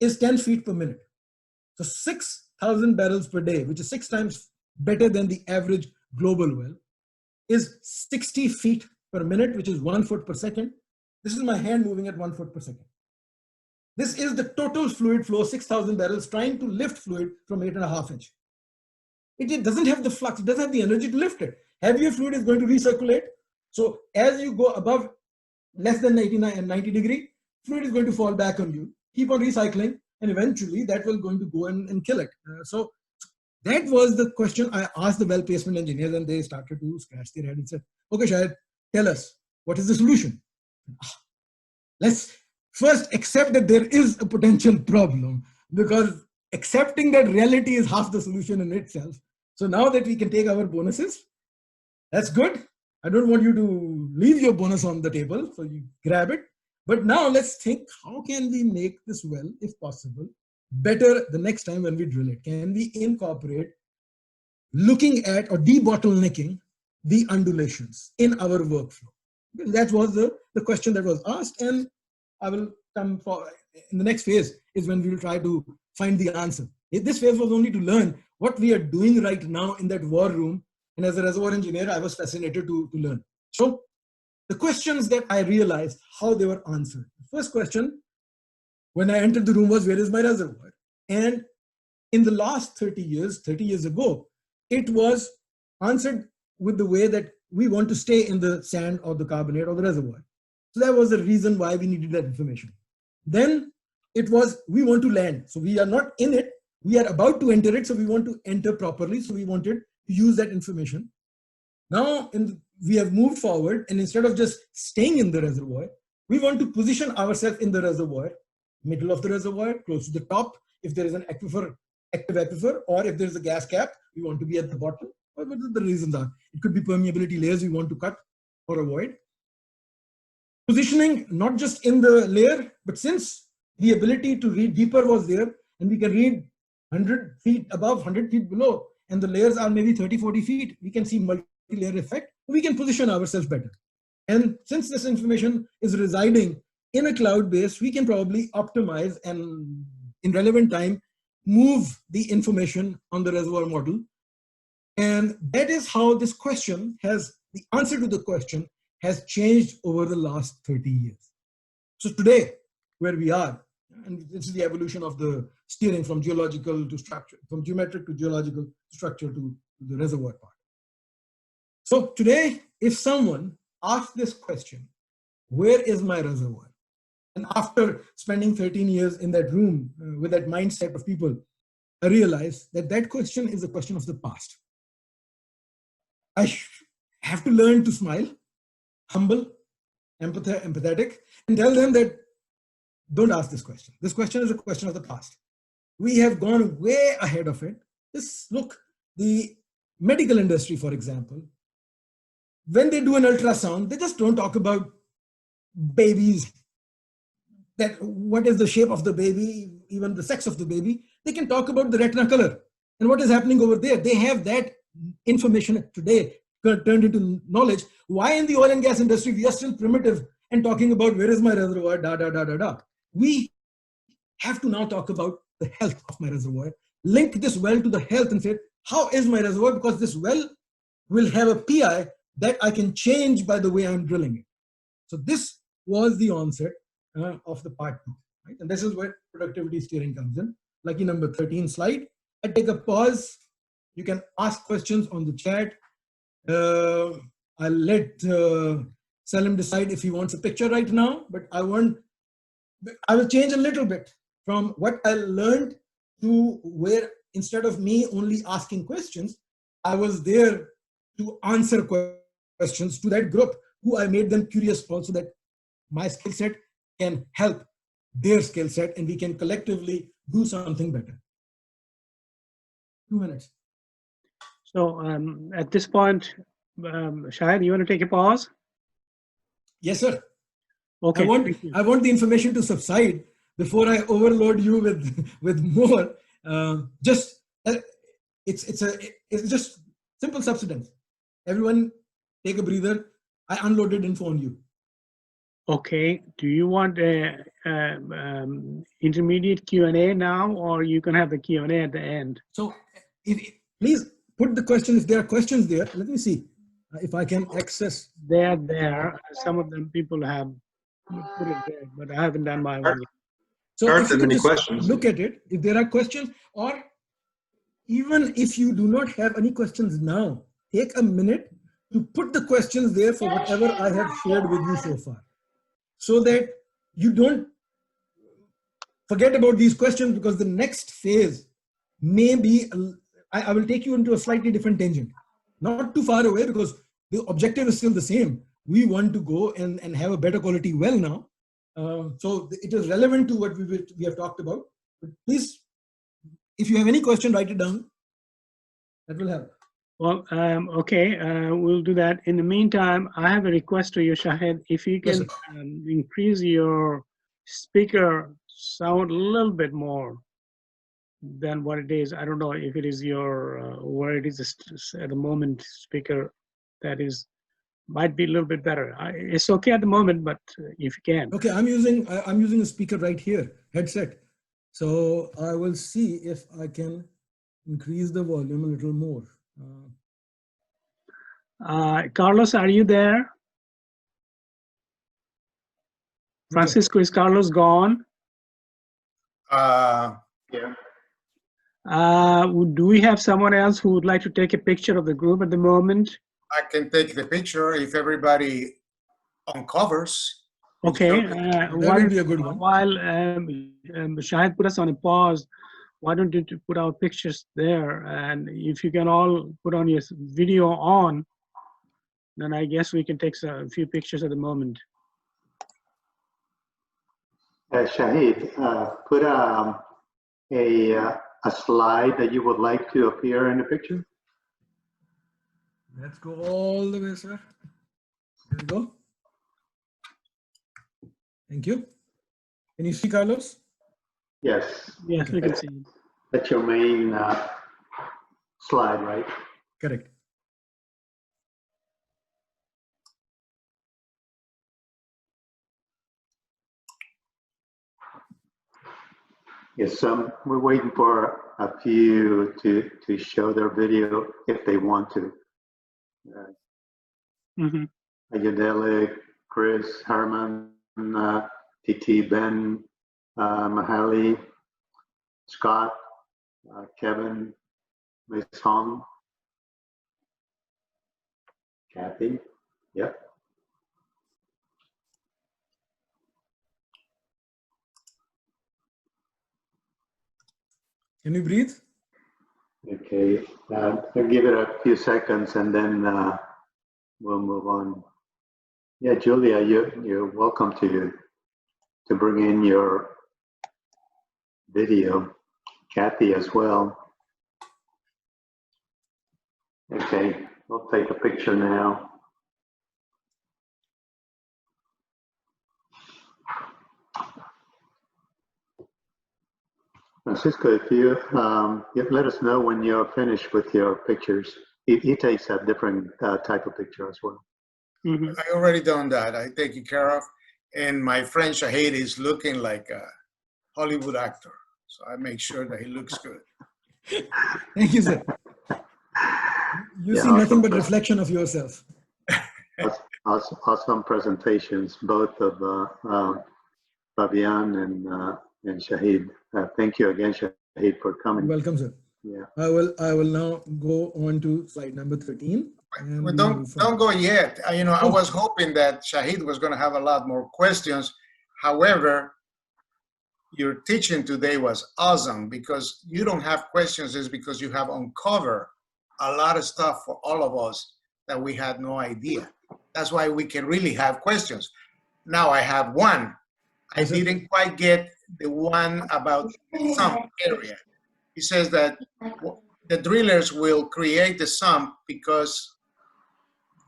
is 10 feet per minute. So 6,000 barrels per day, which is 6 times better than the average global well, is 60 feet per minute, which is 1 foot per second. This is my hand moving at 1 foot per second. This is the total fluid flow, 6,000 barrels trying to lift fluid from 8.5 inch. It doesn't have the flux, it doesn't have the energy to lift it. Heavier fluid is going to recirculate. So as you go above less than 89 and 90 degree, fluid is going to fall back on you. Keep on recycling, and eventually that will going to go and kill it. So that was the question I asked the well placement engineers, and they started to scratch their head and said, okay, Shahid, tell us, what is the solution? Let's first accept that there is a potential problem, because accepting that reality is half the solution in itself. So now that we can take our bonuses, that's good. I don't want you to leave your bonus on the table, so you grab it. But now let's think, how can we make this well, if possible, better the next time when we drill it? Can we incorporate looking at or debottlenecking the undulations in our workflow? That was the question that was asked, and I will come for in the next phase is when we will try to find the answer. This phase was only to learn what we are doing right now in that war room, and as a reservoir engineer, I was fascinated to learn. So the questions that I realized how they were answered. The first question when I entered the room was, where is my reservoir? And in the last 30 years ago, it was answered with the way that we want to stay in the sand or the carbonate or the reservoir. So that was the reason why we needed that information. Then it was, we want to land. So we are not in it, we are about to enter it, so we want to enter properly. So we wanted to use that information. Now we have moved forward, and instead of just staying in the reservoir, we want to position ourselves in the reservoir, middle of the reservoir, close to the top. If there is an aquifer, active aquifer, or if there is a gas cap, we want to be at the bottom. Whatever the reasons are. It could be permeability layers we want to cut or avoid. Positioning not just in the layer, but since the ability to read deeper was there, and we can read 100 feet above, 100 feet below, and the layers are maybe 30, 40 feet, we can see multi-layer effect. We can position ourselves better. And since this information is residing in a cloud base, we can probably optimize and in relevant time, move the information on the reservoir model. And that is how this question has, the answer to the question has changed over the last 30 years. So today, where we are, and this is the evolution of the steering from geological to structure, from geometric to geological structure to the reservoir part. So today, if someone asks this question, where is my reservoir? And after spending 13 years in that room with that mindset of people, I realized that that question is a question of the past. I have to learn to smile, humble, empathetic, and tell them that don't ask this question. This question is a question of the past. We have gone way ahead of it. Just look, the medical industry, for example, when they do an ultrasound, they just don't talk about babies, that what is the shape of the baby, even the sex of the baby. They can talk about the retina color and what is happening over there. They have that information today turned into knowledge. Why in the oil and gas industry we are still primitive and talking about where is my reservoir, da da da da da. We have to now talk about the health of my reservoir, link this well to the health and say, how is my reservoir? Because this well will have a PI that I can change by the way I'm drilling it. So this was the onset of the part 2, right? And this is where productivity steering comes in. Lucky number 13 slide. I take a pause. You can ask questions on the chat. I'll let Salim decide if he wants a picture right now, but I will change a little bit from what I learned to where instead of me only asking questions, I was there to answer questions to that group who I made them curious also, that my skill set can help their skill set and we can collectively do something better. 2 minutes. So at this point, Shahid, you want to take a pause? Yes, sir. Okay. I want the information to subside before I overload you with more. It's just simple subsidence. Everyone take a breather. I unloaded info on you. Okay. Do you want a intermediate Q&A now, or you can have the Q&A at the end? So please put the question, if there are questions there. Let me see if I can access. They're there. Some of them people have put it there, but I haven't done my one yet. So if you can just look at it, if there are questions, or even if you do not have any questions now, take a minute to put the questions there for whatever I have shared with you so far, so that you don't forget about these questions, because the next phase may be, I will take you into a slightly different tangent, not too far away, because the objective is still the same. We want to go and have a better quality well now. So it is relevant to what we have talked about. But please, if you have any question, write it down. That will help. Well, okay, we'll do that. In the meantime, I have a request to you, Shahid. If you can increase your speaker sound a little bit more than what it is. I don't know if it is your, where it is at the moment speaker that is, might be a little bit better. It's okay at the moment, but if you can. Okay, I'm using a speaker right here, headset. So I will see if I can increase the volume a little more. Carlos, are you there? Francisco, is Carlos gone? Yeah. Do we have someone else who would like to take a picture of the group at the moment? I can take the picture if everybody uncovers. Okay. That would be a good one. While Shahid put us on a pause, why don't you put our pictures there? And if you can all put on your video on, then I guess we can take a few pictures at the moment. Shahid, put a slide that you would like to appear in the picture. Let's go all the way, sir. There we go. Thank you. Can you see Carlos? Yes. Yes, we can see. That's your main slide, right? Correct. Yes, we're waiting for a few to show their video if they want to. Ayodele, Chris, Herman, TT, Ben, Mahali, Scott, Kevin, Miss Hong, Kathy. Yep. Can you breathe? Okay, I'll give it a few seconds and then we'll move on. Yeah, Julia, you're welcome to bring in your video. Kathy as well. Okay, we'll take a picture now. Francisco, if you let us know when you're finished with your pictures. He takes a different type of picture as well. Mm-hmm. I already done that. I take it care of. And my friend Shahid is looking like a Hollywood actor. So I make sure that he looks good. Thank you, sir. You see nothing but reflection of yourself. Awesome presentations, both of Fabian and Shahid. Thank you again, Shahid, for coming. You're welcome, sir. Yeah. I will now go on to slide number 13. And Well, don't go yet. I was hoping that Shahid was going to have a lot more questions. However, your teaching today was awesome, because you don't have questions is because you have uncovered a lot of stuff for all of us that we had no idea. That's why we can really have questions. Now I have one. I didn't quite get the one about sump area. He says that the drillers will create the sump because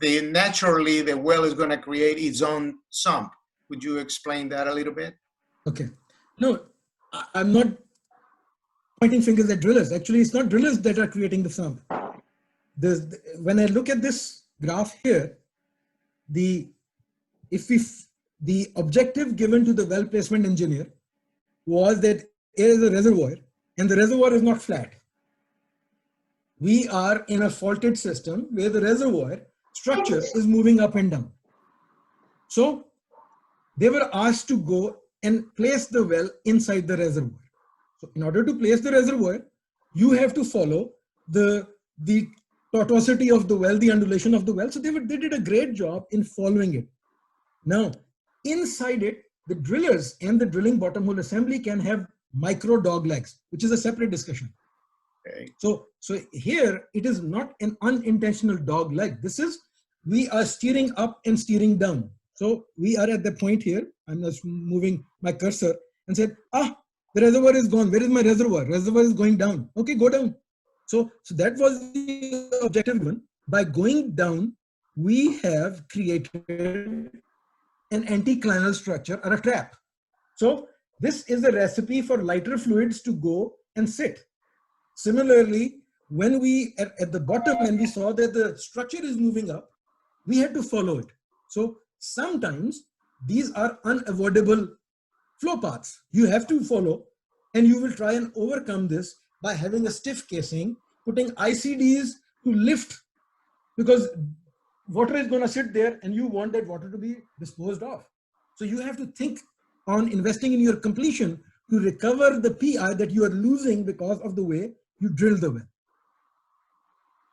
naturally the well is going to create its own sump. Would you explain that a little bit? Okay. No, I'm not pointing fingers at drillers. Actually, it's not drillers that are creating the sump. When I look at this graph here, the objective given to the well placement engineer was that here is a reservoir and the reservoir is not flat. We are in a faulted system where the reservoir structure is moving up and down. So they were asked to go and place the well inside the reservoir. So in order to place the reservoir, you have to follow the tortuosity of the well, the undulation of the well. So they did a great job in following it. Now, inside it, the drillers and the drilling bottom hole assembly can have micro dog legs, which is a separate discussion. Okay. So here it is not an unintentional dog leg. We are steering up and steering down. So we are at the point here. I'm just moving my cursor and said, the reservoir is gone. Where is my reservoir? Reservoir is going down. Okay, go down. So that was the objective one. By going down, we have created an anticlinal structure or a trap. So this is a recipe for lighter fluids to go and sit. Similarly, when we at the bottom and we saw that the structure is moving up, we had to follow it. So sometimes these are unavoidable flow paths you have to follow, and you will try and overcome this by having a stiff casing, putting ICDs to lift, because water is going to sit there and you want that water to be disposed of. So you have to think on investing in your completion to recover the PI that you are losing because of the way you drill the well.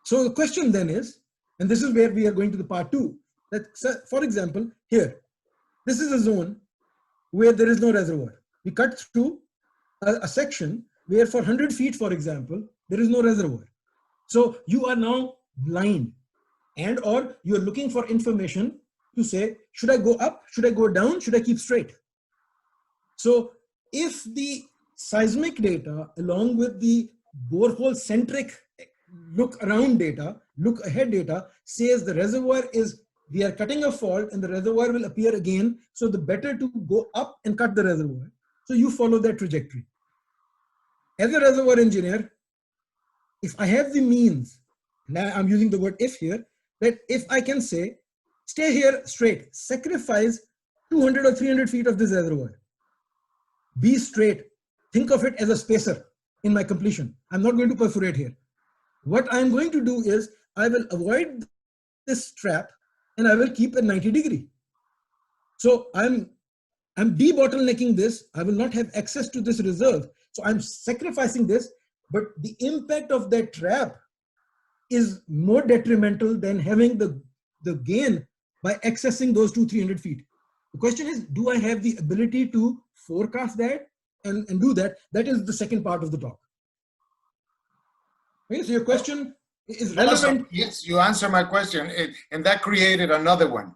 So the question then is, and this is where we are going to the part 2, that for example, here, this is a zone where there is no reservoir. We cut through a section where for 100 feet, for example, there is no reservoir. So you are now blind, and or you are looking for information to say, should I go up? Should I go down? Should I keep straight? So if the seismic data along with the borehole centric look around data, look ahead data says the reservoir we are cutting a fault and the reservoir will appear again. So the better to go up and cut the reservoir. So you follow that trajectory. As a reservoir engineer, if I have the means, now I'm using the word if here, that if I can say, stay here straight, sacrifice 200 or 300 feet of this reservoir, be straight, think of it as a spacer in my completion. I'm not going to perforate here. What I'm going to do is I will avoid this trap and I will keep at 90 degree. So I'm debottlenecking this. I will not have access to this reserve. So I'm sacrificing this, but the impact of that trap is more detrimental than having the gain by accessing those 200-300 feet. The question is, do I have the ability to forecast that and do that? That is the second part of the talk. Okay, so your question is relevant. Yes, you answer my question, and that created another one.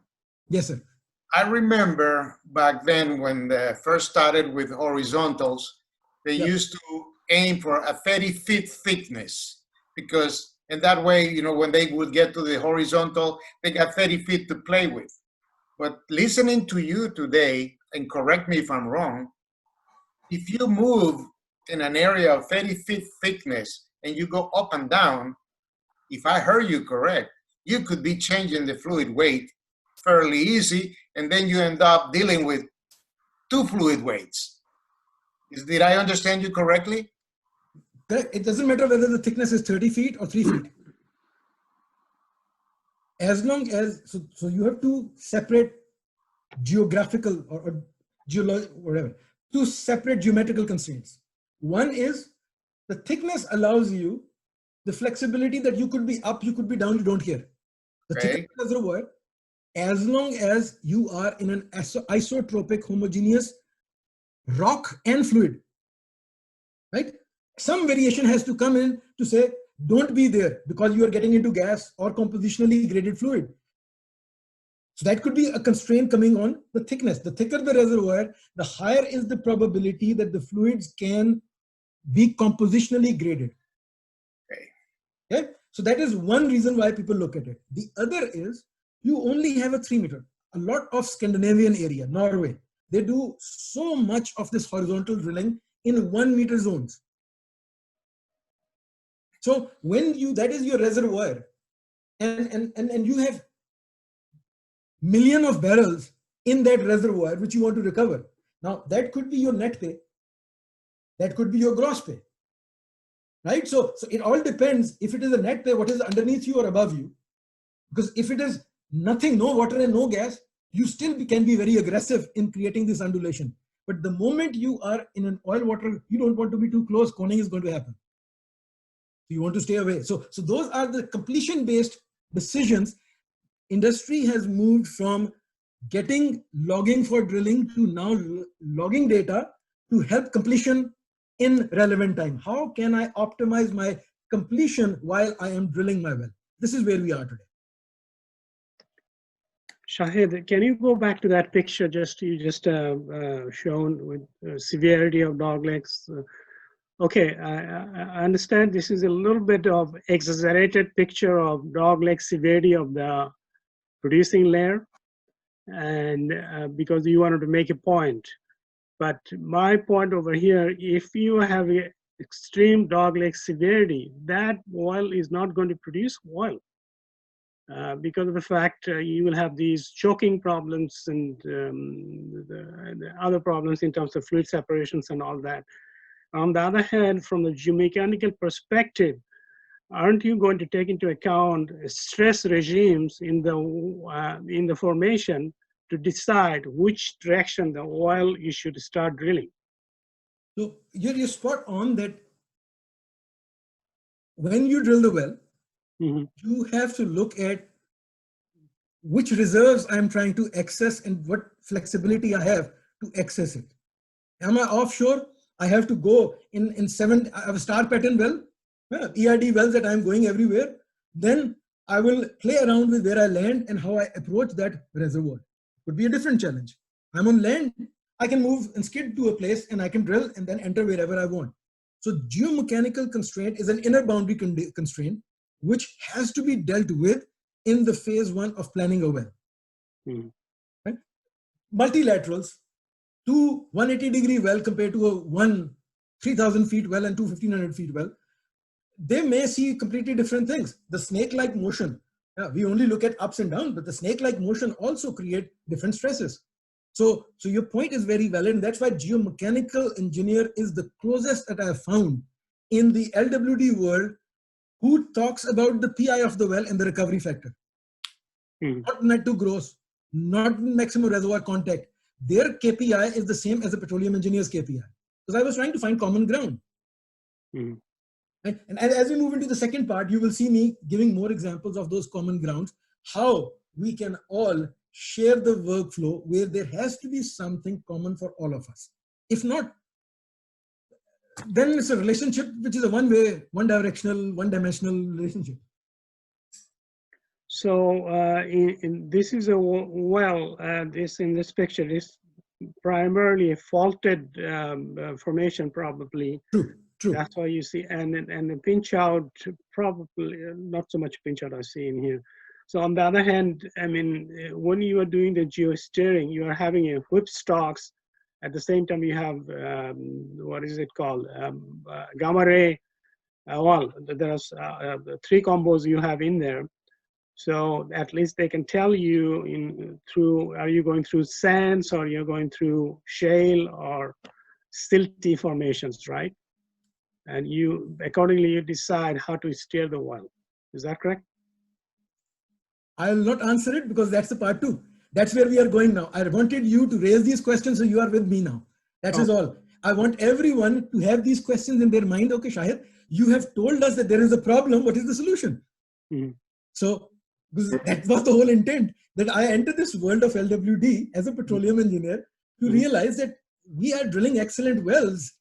Yes, sir. I remember back then when they first started with horizontals, they used to aim for a 30-feet thickness, because in that way, when they would get to the horizontal, they got 30 feet to play with. But listening to you today, and correct me if I'm wrong, if you move in an area of 30 feet thickness and you go up and down, if I heard you correct, you could be changing the fluid weight fairly easy, and then you end up dealing with two fluid weights. Did I understand you correctly? Correct. It doesn't matter whether the thickness is 30 feet or 3 feet. As long as, so you have to separate geographical or whatever, two separate geometrical constraints. One is the thickness allows you the flexibility that you could be up, you could be down, you don't care. The thicker the reservoir, as long as you are in an isotropic homogeneous rock and fluid, right? Some variation has to come in to say, don't be there because you are getting into gas or compositionally graded fluid. So that could be a constraint coming on the thickness. The thicker the reservoir, the higher is the probability that the fluids can be compositionally graded. Okay? So that is one reason why people look at it. The other is you only have a 3 meter. A lot of Scandinavian area, Norway, they do so much of this horizontal drilling in 1 meter zones. So when you, that is your reservoir, and you have million of barrels in that reservoir which you want to recover. Now that could be your net pay, that could be your gross pay, right? So it all depends. If it is a net pay, what is underneath you or above you? Because if it is nothing, no water and no gas, you still can be very aggressive in creating this undulation. But the moment you are in an oil water, you don't want to be too close, coning is going to happen. You want to stay away. So those are the completion-based decisions. Industry has moved from getting logging for drilling to now logging data to help completion in relevant time. How can I optimize my completion while I am drilling my well? This is where we are today. Shahid, can you go back to that picture you just shown with severity of doglegs? Okay, I understand this is a little bit of exaggerated picture of dogleg severity of the producing layer, and because you wanted to make a point. But my point over here, if you have a extreme dogleg severity, that oil is not going to produce oil because of the fact you will have these choking problems and the other problems in terms of fluid separations and all that. On the other hand, from the geomechanical perspective, aren't you going to take into account stress regimes in the formation to decide which direction the oil you should start drilling? So you're spot on that when you drill the well, you have to look at which reserves I'm trying to access and what flexibility I have to access it. Am I offshore? I have to go in I have a star pattern well, ERD wells that I'm going everywhere. Then I will play around with where I land and how I approach that reservoir. Could be a different challenge. I'm on land, I can move and skid to a place and I can drill and then enter wherever I want. So geomechanical constraint is an inner boundary constraint which has to be dealt with in the phase 1 of planning a well. Right? Multilaterals, 2 180-degree well compared to a 3,000 feet well and 2 1,500 feet well, they may see completely different things. The snake-like motion, we only look at ups and downs, but the snake-like motion also create different stresses. So your point is very valid, and that's why geomechanical engineer is the closest that I have found in the LWD world who talks about the PI of the well and the recovery factor. Not net to gross, not maximum reservoir contact. Their KPI is the same as a petroleum engineer's KPI. Because I was trying to find common ground. And as we move into the second part, you will see me giving more examples of those common grounds, how we can all share the workflow where there has to be something common for all of us. If not, then it's a relationship which is a one-way, one-directional, one-dimensional relationship. So this is a well, in this picture is primarily a faulted formation probably. True. That's why you see, and the pinch out probably not so much pinch out I see in here. So on the other hand, I mean, when you are doing the geosteering, you are having a whipstocks At the same time, you have, what is it called? Gamma ray. Well, there's 3 combos you have in there. So at least they can tell you are you going through sands, or you're going through shale or silty formations, right? And accordingly, you decide how to steer the well. Is that correct? I will not answer it because that's the part 2. That's where we are going now. I wanted you to raise these questions, so you are with me now. That is all. I want everyone to have these questions in their mind. Okay, Shahid, you have told us that there is a problem. What is the solution? Mm-hmm. So that was the whole intent, that I entered this world of LWD as a petroleum engineer to realize that we are drilling excellent wells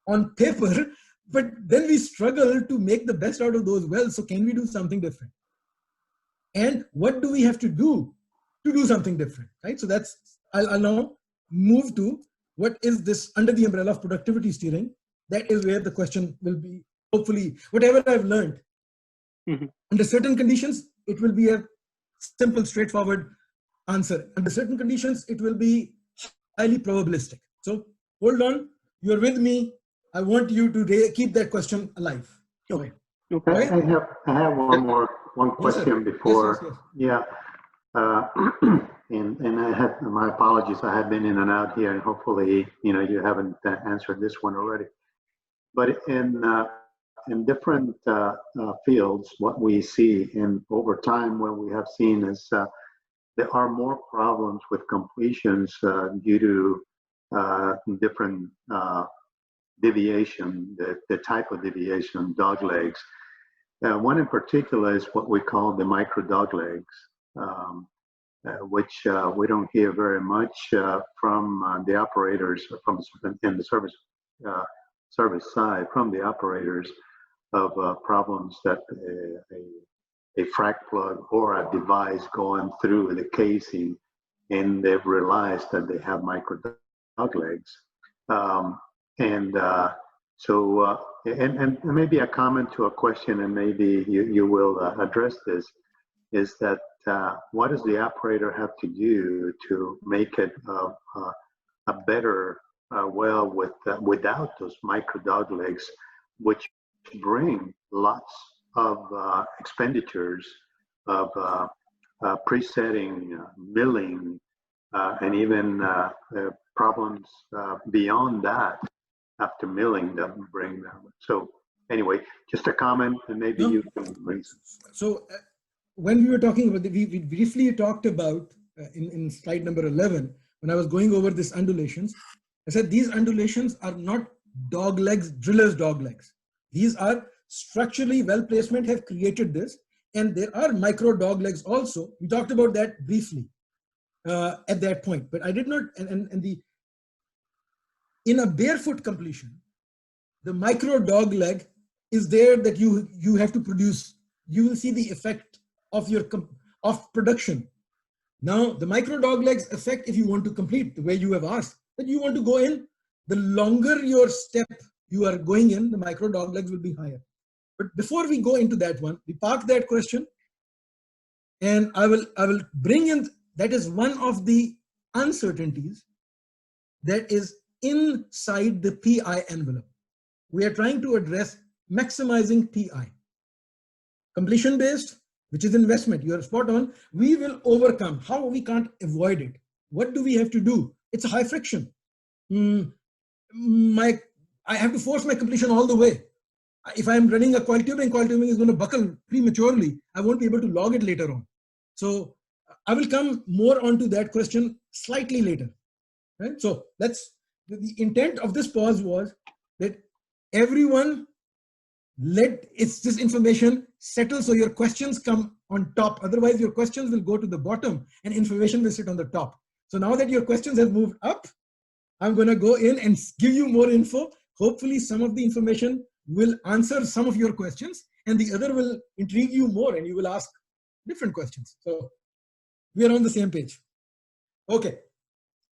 on paper, but then we struggle to make the best out of those wells. So can we do something different? And what do we have to do something different, right? So I'll now move to what is this under the umbrella of productivity steering. That is where the question will be, hopefully, whatever I've learned. Under certain conditions, it will be a simple, straightforward answer. Under certain conditions, it will be highly probabilistic. So hold on, you're with me. I want you to keep that question alive. Okay. I have one question before. Yes. Yeah. And I have my apologies. I have been in and out here, and hopefully, you haven't answered this one already. But in different fields, what we see over time, what we have seen is there are more problems with completions due to different deviation, the type of deviation, dog legs. One in particular is what we call the micro dog legs, which we don't hear very much from the operators, in the service side, from the operators of problems that a frac plug or a device going through the casing, and they've realized that they have micro dog legs. And maybe a comment to a question, and maybe you will address this, is that what does the operator have to do to make it a better well without those micro dog legs, which bring lots of expenditures of presetting, milling, and even problems beyond that after milling that bring them. So anyway, just a comment, and maybe you can bring some. So when we were talking about we briefly talked about in slide number 11, when I was going over these undulations, I said these undulations are not dog legs, driller's dog legs. These are structurally well placement have created this, and there are micro dog legs also. We talked about that briefly at that point, but I did not. In a barefoot completion, the micro dog leg is there that you have to produce. You will see the effect of your production. Now, the micro dog legs affect if you want to complete the way you have asked, that you want to go in. The longer your step you are going in, the micro dog legs will be higher. But before we go into that one, we park that question, and I will bring in, that is one of the uncertainties that is inside the PI envelope. We are trying to address maximizing PI. Completion based, which is investment, you are spot on. We will overcome. How? We can't avoid it. What do we have to do? It's a high friction. I have to force my completion all the way. If I'm running a coil tubing is going to buckle prematurely. I won't be able to log it later on. So I will come more onto that question slightly later. Right? So the intent of this pause was that everyone let this information settle, so your questions come on top. Otherwise, your questions will go to the bottom and information will sit on the top. So now that your questions have moved up, I'm going to go in and give you more info. Hopefully, some of the information will answer some of your questions, and the other will intrigue you more, and you will ask different questions. So we are on the same page. Okay.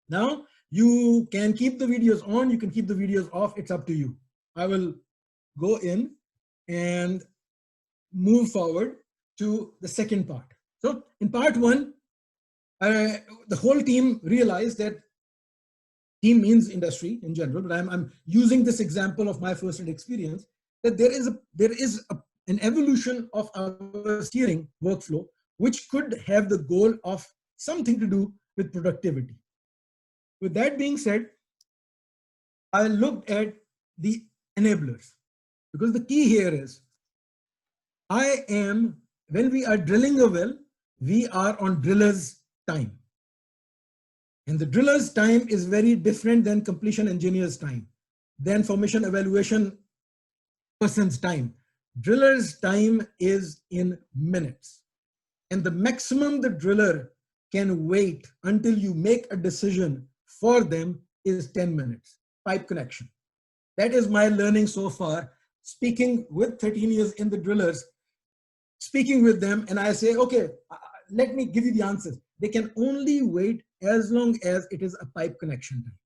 Now, you can keep the videos on, you can keep the videos off, it's up to you. I will go in and move forward to the second part. So in part one, the whole team realized that team means industry in general, but I'm using this example of my first-hand experience, that there is an evolution of our steering workflow, which could have the goal of something to do with productivity. With that being said, I looked at the enablers, because the key here is, when we are drilling a well, we are on driller's time. And the driller's time is very different than completion engineer's time, than formation evaluation person's time. Driller's time is in minutes. And the maximum the driller can wait until you make a decision for them is 10 minutes, pipe connection. That is my learning so far, speaking with 13 years in the drillers, speaking with them, and I say, okay, let me give you the answers. They can only wait as long as it is a pipe connection time.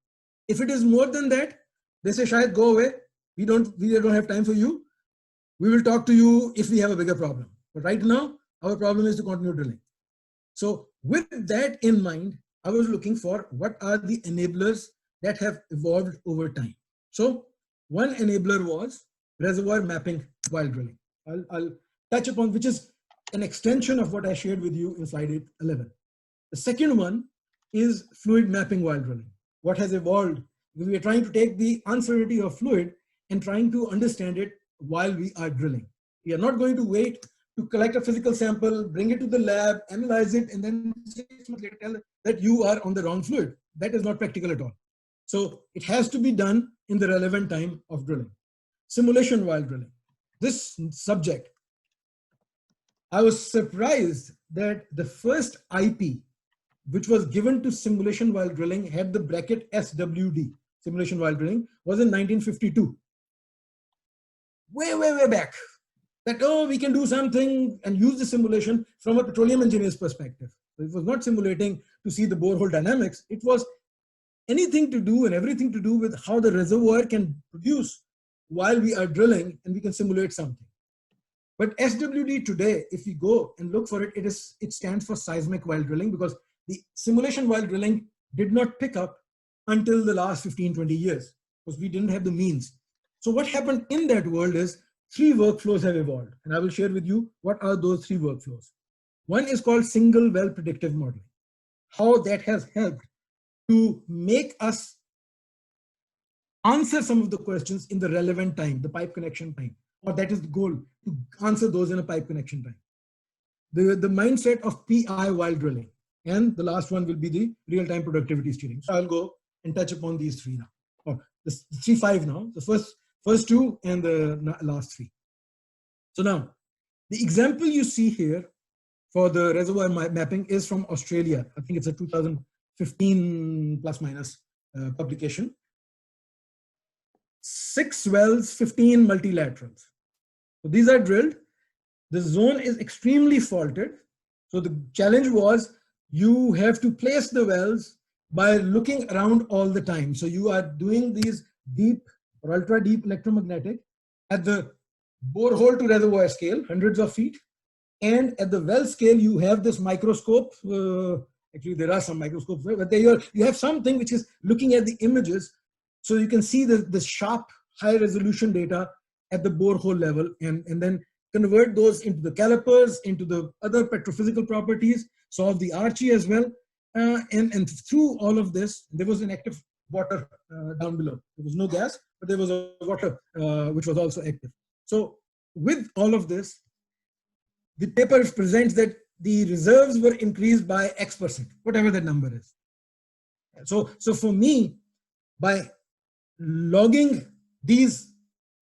If it is more than that, they say, Shahid, go away. We don't have time for you. We will talk to you if we have a bigger problem. But right now, our problem is to continue drilling. So with that in mind, I was looking for what are the enablers that have evolved over time. So one enabler was reservoir mapping while drilling. I'll touch upon, which is an extension of what I shared with you in slide 11. The second one is fluid mapping while drilling. What has evolved, because we are trying to take the uncertainty of fluid and trying to understand it while we are drilling. We are not going to wait to collect a physical sample, bring it to the lab, analyze it, and then 6 months later tell that you are on the wrong fluid. That is not practical at all. So it has to be done in the relevant time of drilling. Simulation while drilling. This subject, I was surprised that the first IP which was given to simulation while drilling had the bracket SWD, simulation while drilling, was in 1952. Way back. That, oh, we can do something and use the simulation from a petroleum engineer's perspective. So it was not simulating to see the borehole dynamics. It was anything to do and everything to do with how the reservoir can produce while we are drilling, and we can simulate something. But SWD today, if we go and look for it, it stands for seismic while drilling, because the simulation while drilling did not pick up until the last 15, 20 years, because we didn't have the means. So what happened in that world is 3 workflows have evolved, and I will share with you what are those 3 workflows. One is called single well predictive modeling. How that has helped to make us answer some of the questions in the relevant time, the pipe connection time, or that is the goal, to answer those in a pipe connection time. The mindset of PI while drilling. And the last one will be the real-time productivity steering. So I'll go and touch upon these 3 now, or the 5 now, the first 2 and the last 3. So now, the example you see here for the reservoir mapping is from Australia. I think it's a 2015 plus minus publication. 6 wells, 15 multilaterals. So these are drilled. The zone is extremely faulted. So the challenge was, you have to place the wells by looking around all the time. So you are doing these deep or ultra deep electromagnetic at the borehole to reservoir scale, hundreds of feet. And at the well scale, you have this microscope. Actually, there are some microscopes, but you have something which is looking at the images. So you can see the sharp, high resolution data at the borehole level, and then convert those into the calipers, into the other petrophysical properties, solve the Archie as well. And through all of this, there was an active water down below. There was no gas, but there was a water which was also active. So with all of this, the paper presents that the reserves were increased by X%, whatever that number is. So for me, by logging these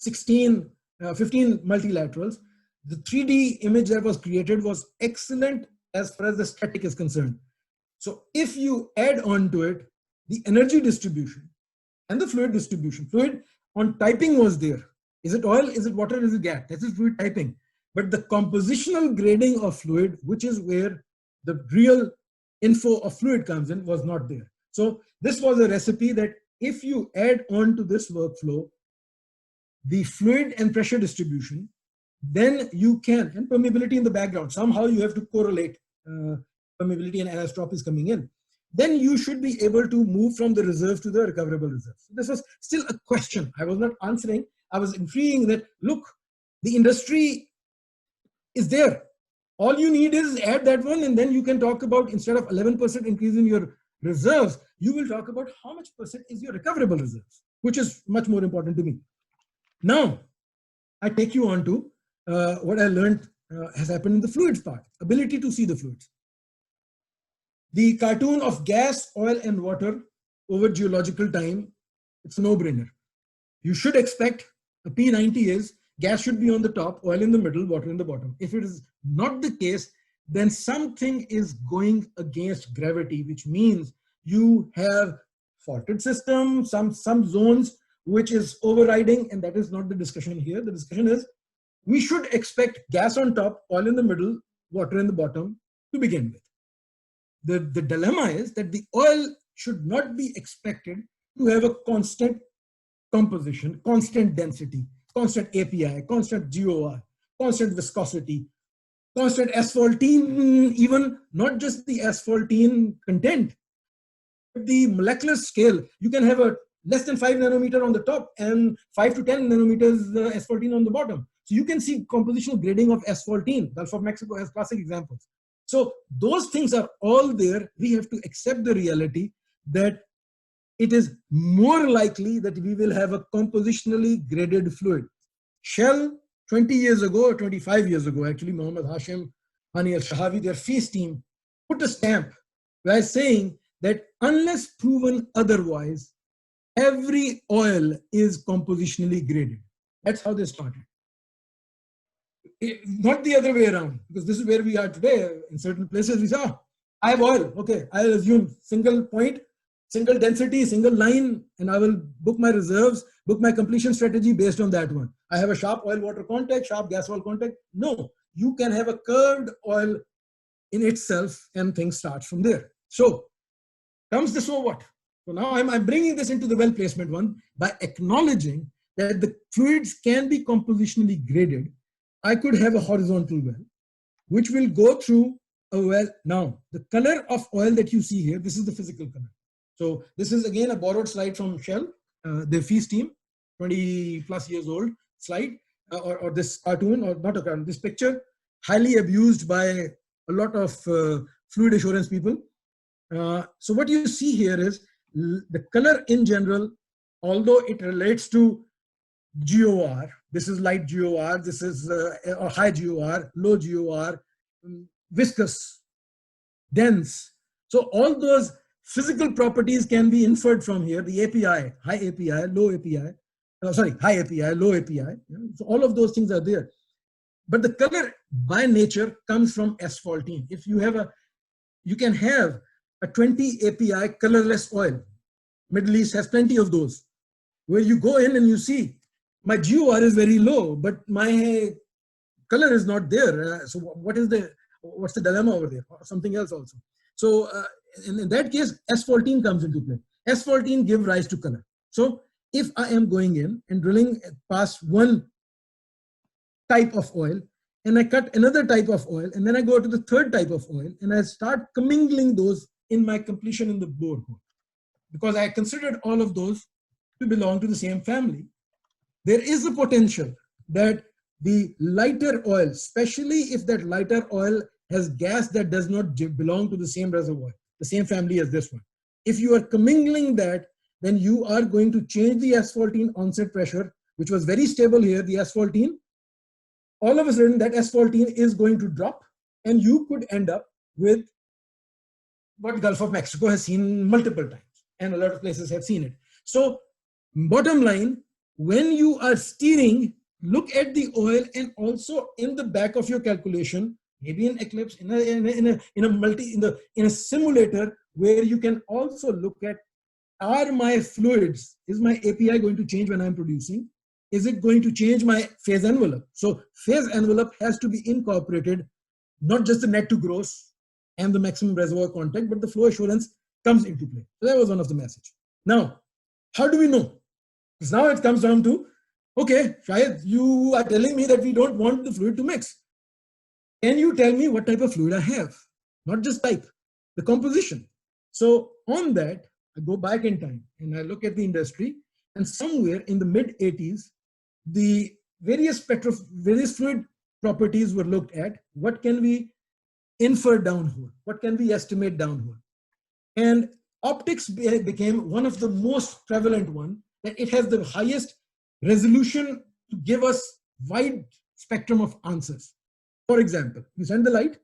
15 multilaterals, the 3D image that was created was excellent as far as the static is concerned. So if you add on to it the energy distribution and the fluid distribution, fluid on typing was there. Is it oil? Is it water? Is it gas? That is fluid typing. But the compositional grading of fluid, which is where the real info of fluid comes in, was not there. So this was a recipe that if you add on to this workflow the fluid and pressure distribution, then you can, and permeability in the background, somehow you have to correlate permeability and anisotropies coming in. then you should be able to move from the reserve to the recoverable reserve. So this was still a question. I was not answering. I was inferring that, look, the industry is there. All you need is add that one, and then you can talk about, instead of 11% increase in your reserves, you will talk about how much percent is your recoverable reserves, which is much more important to me. Now, I take you on to what I learned has happened in the fluids part, ability to see the fluids. The cartoon of gas, oil, and water over geological time, it's a no-brainer. You should expect a P90 is gas should be on the top, oil in the middle, water in the bottom. If it is not the case, then something is going against gravity, which means you have faulted system, some zones which is overriding, and that is not the discussion here. The discussion is we should expect gas on top, oil in the middle, water in the bottom to begin with. The dilemma is that the oil should not be expected to have a constant composition, constant density, constant API, constant GOR, constant viscosity, constant asphaltene, even not just the asphaltene content, but the molecular scale. You can have a less than 5 nanometer on the top and 5 to 10 nanometers asphaltene on the bottom. So you can see compositional grading of asphaltene. Gulf of Mexico has classic examples. So those things are all there. We have to accept the reality that it is more likely that we will have a compositionally graded fluid. Shell, 20 years ago or 25 years ago, actually, Mohammed Hashim, Hani al-Shahavi, their FEE team, put a stamp by saying that unless proven otherwise, every oil is compositionally graded. That's how they started. Not the other way around, because this is where we are today. In certain places, we say, oh, I have oil. Okay, I'll assume single point, single density, single line, and I will book my reserves, book my completion strategy based on that one. I have a sharp oil-water contact, sharp gas-oil contact. No, you can have a curved oil in itself, and things start from there. So comes the so what? So now I'm bringing this into the well placement one by acknowledging that the fluids can be compositionally graded. I could have a horizontal well, which will go through a well. Now, the color of oil that you see here, this is the physical color. So this is again a borrowed slide from Shell, the FEE team, 20 plus years old slide, or this cartoon, or not a cartoon, this picture, highly abused by a lot of fluid assurance people. So what you see here is the color in general, although it relates to GOR, this is light GOR, this is a high GOR, low GOR, viscous, dense. So all those physical properties can be inferred from here. The API, high API, low API, high API, low API. So all of those things are there. But the color by nature comes from asphaltene. If you have you can have a 20 API colorless oil. Middle East has plenty of those, where you go in and you see my GOR is very low, but my color is not there. So what's the dilemma over there? Or something else also. So in that case, asphaltene comes into play. Asphaltene gives rise to color. So if I am going in and drilling past one type of oil, and I cut another type of oil, and then I go to the third type of oil, and I start commingling those in my completion in the borehole, because I considered all of those to belong to the same family. There is a potential that the lighter oil, especially if that lighter oil has gas that does not belong to the same reservoir, the same family as this one. If you are commingling that, then you are going to change the asphaltene onset pressure, which was very stable here, the asphaltene. All of a sudden, that asphaltene is going to drop, and you could end up with what Gulf of Mexico has seen multiple times, and a lot of places have seen it. So bottom line, when you are steering, look at the oil, and also in the back of your calculation, maybe in Eclipse, in a simulator, where you can also look at, are my fluids, is my API going to change when I'm producing? Is it going to change my phase envelope? So phase envelope has to be incorporated, not just the net to gross and the maximum reservoir contact, but the flow assurance comes into play. So that was one of the messages. Now, how do we know? Because now it comes down to, okay, Shahid, you are telling me that we don't want the fluid to mix. Can you tell me what type of fluid I have? Not just type, the composition. So on that, I go back in time and I look at the industry, and somewhere in the mid 80s, the various fluid properties were looked at. What can we infer downhole? What can we estimate downhole? And optics became one of the most prevalent one, that it has the highest resolution to give us wide spectrum of answers. For example, you send the light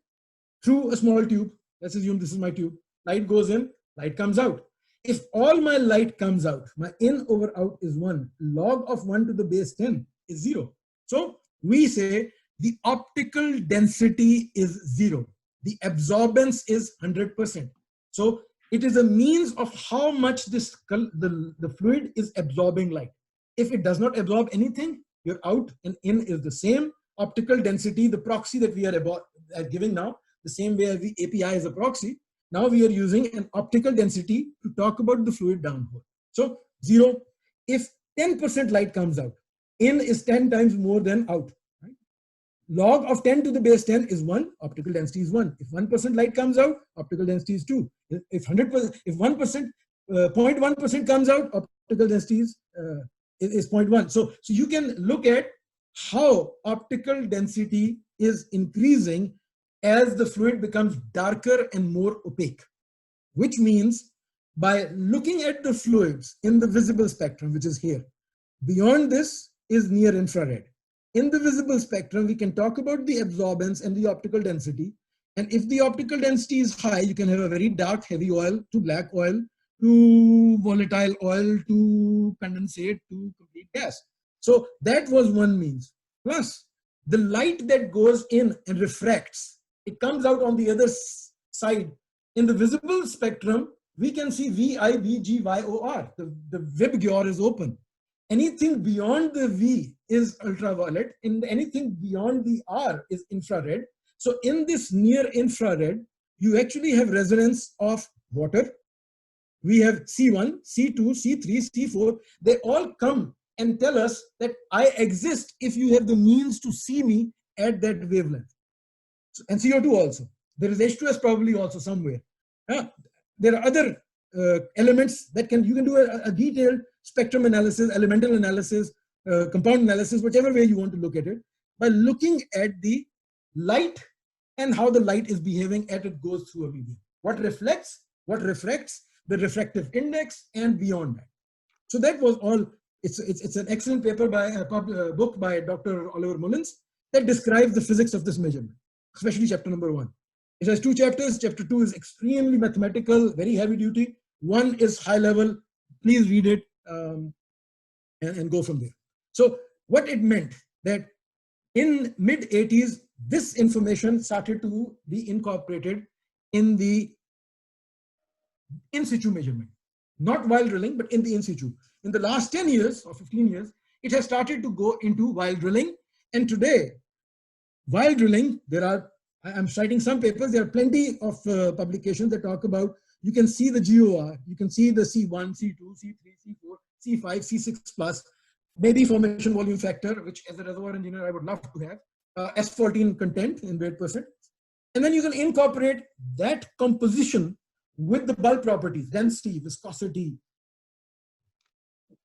through a small tube. Let's assume this is my tube. Light goes in, light comes out. If all my light comes out, my in over out is 1. Log of 1 to the base 10 is 0. So we say the optical density is 0. The absorbance is 100%. So it is a means of how much the fluid is absorbing light. If it does not absorb anything, your out and in is the same. Optical density, the proxy that we are giving now, the same way as the API is a proxy. Now we are using an optical density to talk about the fluid downhole. So 0, if 10% light comes out, in is 10 times more than out. Right? Log of 10 to the base 10 is 1, optical density is 1. If 1% light comes out, optical density is 2. If 100%, if 1%, 0.1% comes out, optical density is 0.1. So you can look at how optical density is increasing as the fluid becomes darker and more opaque, which means by looking at the fluids in the visible spectrum, which is here, beyond this is near infrared. In the visible spectrum, we can talk about the absorbance and the optical density. And if the optical density is high, you can have a very dark, heavy oil to black oil to volatile oil to condensate to complete gas. So that was one means. Plus, the light that goes in and refracts, it comes out on the other side. In the visible spectrum, we can see VIBGYOR. The VIBGYOR is open. Anything beyond the V is ultraviolet, and anything beyond the R is infrared. So in this near infrared, you actually have resonance of water. We have C1, C2, C3, C4. They all come and tell us that I exist if you have the means to see me at that wavelength. And CO2 also. There is H2S probably also somewhere. There are other elements that you can do a detailed spectrum analysis, elemental analysis, compound analysis, whichever way you want to look at it, by looking at the light and how the light is behaving as it goes through a medium. What reflects, what refracts, the refractive index, and beyond that. So that was all. It's an excellent paper by a book by Dr. Oliver Mullins that describes the physics of this measurement, especially chapter number 1. It has 2 chapters. Chapter 2 is extremely mathematical, very heavy duty. 1 is high level. Please read it and go from there. So what it meant that in mid 80s, this information started to be incorporated in the in situ measurement, not while drilling, but in the in situ. In the last 10 years or 15 years, it has started to go into while drilling. And today, while drilling, I'm citing some papers, there are plenty of publications that talk about, you can see the GOR, you can see the C1, C2, C3, C4, C5, C6 plus, maybe formation volume factor, which as a reservoir engineer, I would love to have, S14 content in 8%. And then you can incorporate that composition with the bulk properties, density, viscosity.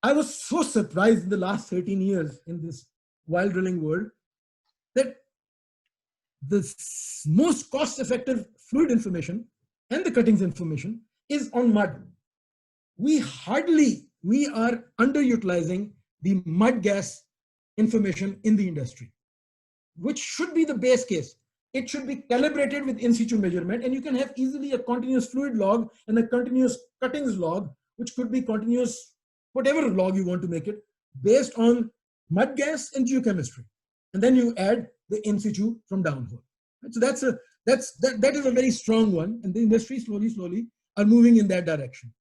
I was so surprised in the last 13 years in this while drilling world that the most cost-effective fluid information and the cuttings information is on mud. We are underutilizing the mud gas information in the industry, which should be the base case. It should be calibrated with in situ measurement, and you can have easily a continuous fluid log and a continuous cuttings log, which could be continuous, whatever log you want to make it, based on mud gas and geochemistry. And then you add the in situ from downhole. So that is a very strong one, and the industry slowly are moving in that direction.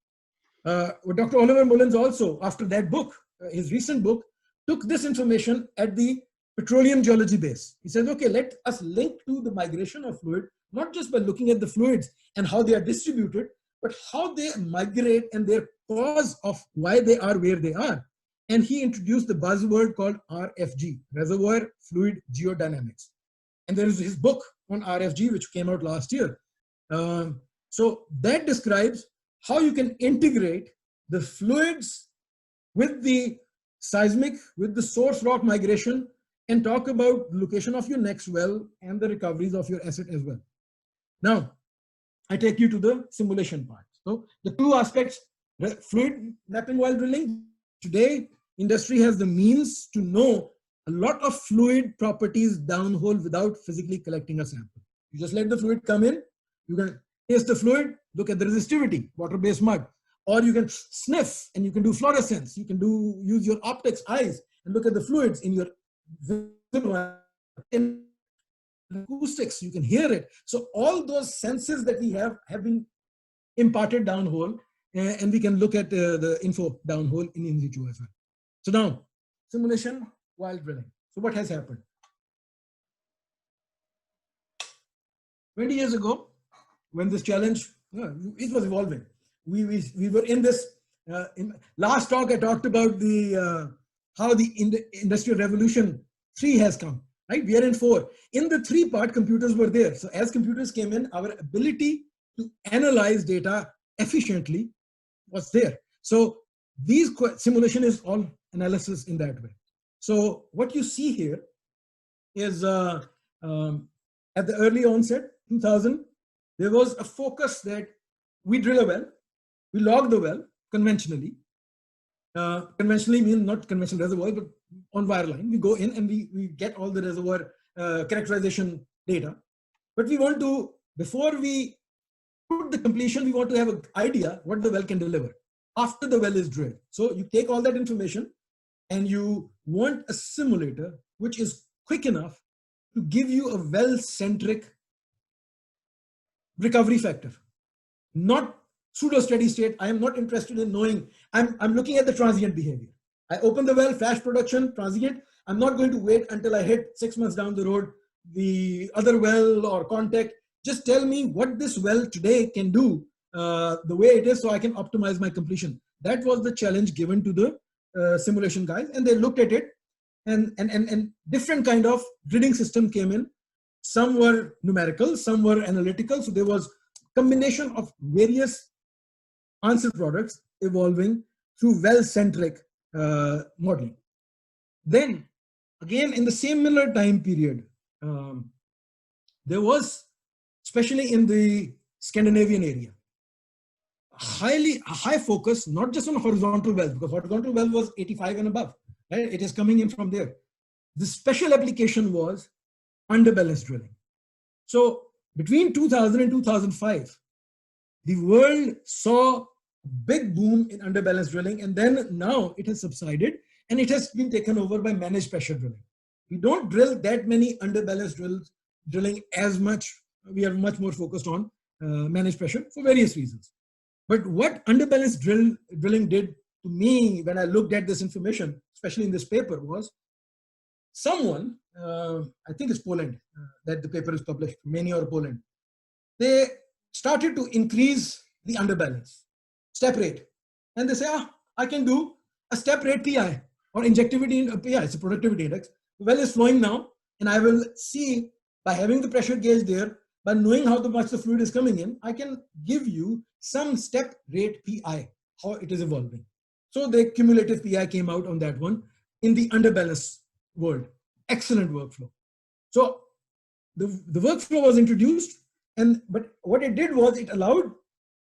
Dr. Oliver Mullins also, after that book, his recent book, took this information at the petroleum geology base. He says, okay, let us link to the migration of fluid, not just by looking at the fluids and how they are distributed, but how they migrate and their cause of why they are where they are. And he introduced the buzzword called RFG, Reservoir Fluid Geodynamics. And there is his book on RFG, which came out last year. So that describes how you can integrate the fluids with the seismic, with the source rock migration, and talk about the location of your next well and the recoveries of your asset as well. Now, I take you to the simulation part. So the two aspects, fluid mapping while drilling. Today, industry has the means to know a lot of fluid properties downhole without physically collecting a sample. You just let the fluid come in, you can taste the fluid, look at the resistivity, water-based mud, or you can sniff and you can do fluorescence. You can use your optics eyes and look at the fluids in your in acoustics, you can hear it. So all those senses that we have been imparted downhole, and we can look at the info downhole in situ as well. So now, simulation while drilling. So what has happened? 20 years ago, when this challenge, it was evolving. We were in this, in last talk I talked about the how the Industrial Revolution 3 has come, right? We are in 4. In the 3 part, computers were there. So as computers came in, our ability to analyze data efficiently was there. So these simulation is all analysis in that way. So what you see here is at the early onset, 2000, there was a focus that we drill a well, we log the well conventionally. Conventionally means not conventional reservoir, but on wireline. We go in and we get all the reservoir characterization data. But we want to, before we put the completion, we want to have an idea what the well can deliver after the well is drilled. So you take all that information and you want a simulator which is quick enough to give you a well-centric recovery factor, not pseudo steady state. I am not interested in knowing. I'm looking at the transient behavior. I open the well, flash production, transient. I'm not going to wait until I hit 6 months down the road the other well or contact. Just tell me what this well today can do the way it is, so I can optimize my completion. That was the challenge given to the simulation guys, and they looked at it, and different kind of drilling system came in. Some were numerical, some were analytical. So there was combination of various answer products evolving through well-centric modeling. Then again, in the similar time period, there was, especially in the Scandinavian area, high focus, not just on horizontal wells, because horizontal well was 85 and above, right? It is coming in from there. The special application was underbalance drilling. So between 2000 and 2005, the world saw a big boom in underbalance drilling, and then now it has subsided and it has been taken over by managed pressure drilling. We don't drill that many underbalance drilling as much. We are much more focused on managed pressure for various reasons. But what underbalance drilling did to me when I looked at this information, especially in this paper, was someone, I think it's Poland, that the paper is published, Mania or Poland, they started to increase the underbalance step rate. And they say, I can do a step rate PI or injectivity in PI, it's a productivity index. The well is flowing now, and I will see by having the pressure gauge there, by knowing how much the fluid is coming in, I can give you some step rate PI, how it is evolving. So the cumulative PI came out on that one in the underbalance world. Excellent workflow. So the workflow was introduced, but what it did was it allowed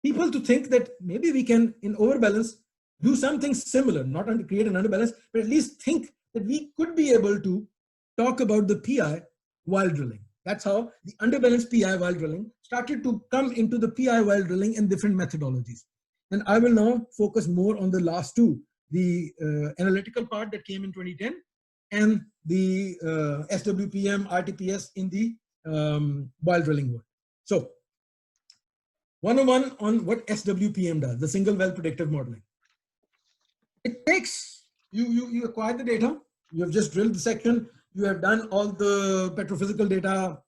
people to think that maybe we can, in overbalance, do something similar, not create an underbalance, but at least think that we could be able to talk about the PI while drilling. That's how the underbalance PI while drilling started to come into the PI while drilling in different methodologies. And I will now focus more on the last two, the analytical part that came in 2010 and the SWPM, RTPS in the while drilling world. So 101 on what SWPM does, the single well predictive modeling. It takes, you acquire the data, you have just drilled the section, you have done all the petrophysical data,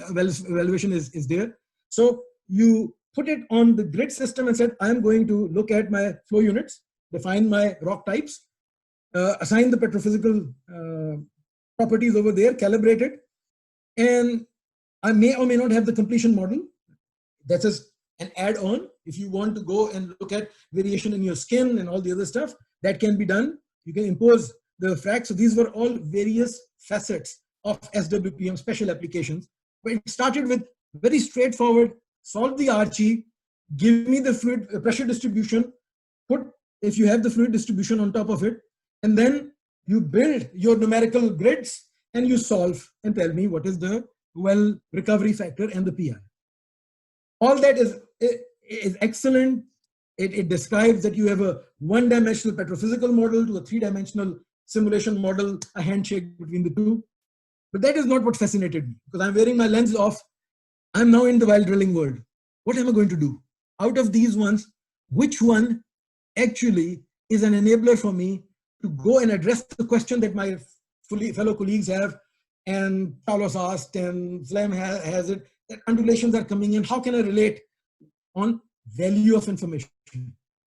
evaluation is there. So you put it on the grid system and said, I'm going to look at my flow units, define my rock types, assign the petrophysical properties over there, calibrate it, and I may or may not have the completion model. That's and add on. If you want to go and look at variation in your skin and all the other stuff, that can be done. You can impose the frac. So these were all various facets of SWPM special applications. But it started with very straightforward, solve the RC, give me the fluid pressure distribution, put, if you have the fluid distribution on top of it, and then you build your numerical grids and you solve and tell me what is the well recovery factor and the PI. All that is excellent. It describes that you have a one-dimensional petrophysical model to a three-dimensional simulation model, a handshake between the two. But that is not what fascinated me, because I'm wearing my lens off. I'm now in the well drilling world. What am I going to do? Out of these ones, which one actually is an enabler for me to go and address the question that my fellow colleagues have, and Carlos asked, and Slam has it, that undulations are coming in. How can I relate on value of information?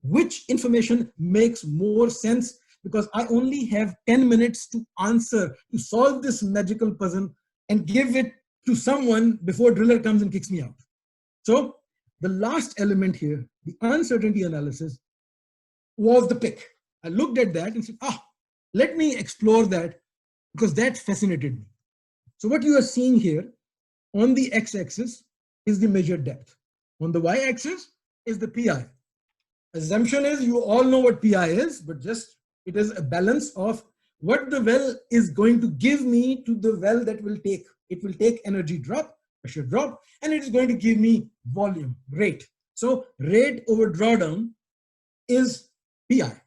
Which information makes more sense? Because I only have 10 minutes to answer, to solve this magical puzzle and give it to someone before driller comes and kicks me out. So the last element here, the uncertainty analysis, was the pick. I looked at that and said, let me explore that, because that fascinated me. So what you are seeing here on the x-axis is the measured depth. On the y-axis is the PI. Assumption is you all know what PI is, but just it is a balance of what the well is going to give me to the well that will take. It will take energy drop, pressure drop, and it is going to give me volume, rate. So rate over drawdown is PI.